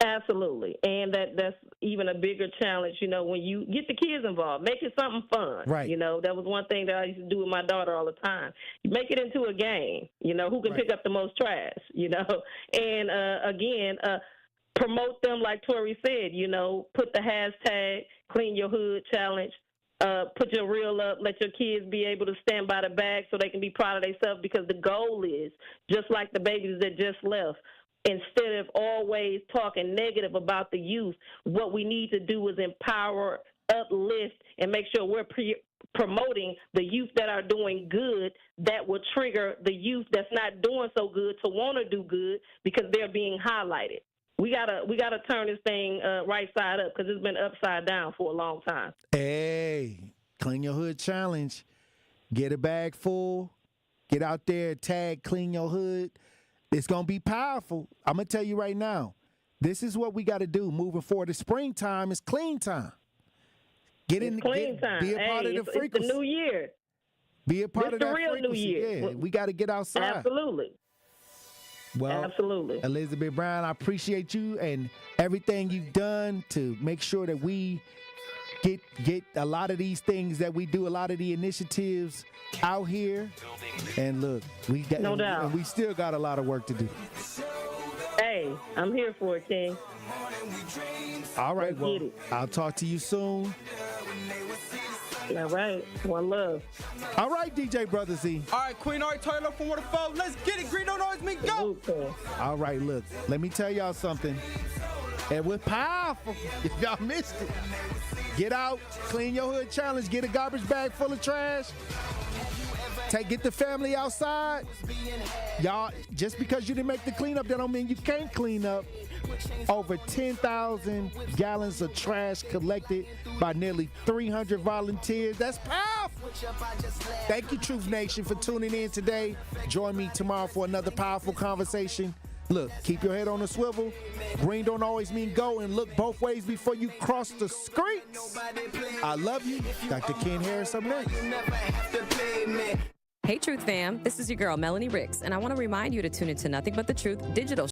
Absolutely. And that's even a bigger challenge, when you get the kids involved, make it something fun. Right. That was one thing that I used to do with my daughter all the time. Make it into a game, who can pick up the most trash, And, again, promote them like Tory said, put the hashtag Clean Your Hood Challenge. Put your reel up, let your kids be able to stand by the bag so they can be proud of themselves, because the goal is, just like the babies that just left, instead of always talking negative about the youth, what we need to do is empower, uplift, and make sure we're promoting the youth that are doing good, that will trigger the youth that's not doing so good to want to do good because they're being highlighted. We gotta turn this thing right side up, because it's been upside down for a long time. Hey, Clean Your Hood Challenge. Get a bag full. Get out there, tag Clean Your Hood. It's gonna be powerful. I'm gonna tell you right now. This is what we got to do moving forward. The springtime is clean time. Be a part of the frequency. It's the new year. Be a part of that real frequency. New year. Yeah, we got to get outside. Absolutely. Well, absolutely. Elizabeth Brown, I appreciate you and everything you've done to make sure that we get a lot of these things that we do, a lot of the initiatives out here. And look, we got no doubt. And we still got a lot of work to do. Hey, I'm here for it, King. All right, well, I'll talk to you soon. All right, one love. All right, DJ Brother Z. All right, Queen Ari, Tory Low from Waterfall. Let's get it. Green, don't noise me. Go. All right, look, let me tell y'all something. It was powerful. If y'all missed it, get out, Clean Your Hood Challenge. Get a garbage bag full of trash. Get the family outside. Y'all, just because you didn't make the cleanup, that don't mean you can't clean up. Over 10,000 gallons of trash collected by nearly 300 volunteers. That's powerful. Thank you, Truth Nation, for tuning in today. Join me tomorrow for another powerful conversation. Look, keep your head on the swivel. Green don't always mean go, and look both ways before you cross the streets. I love you. Dr. Ken Harris up next. Hey, Truth fam. This is your girl, Melanie Ricks, and I want to remind you to tune into Nothing But the Truth digital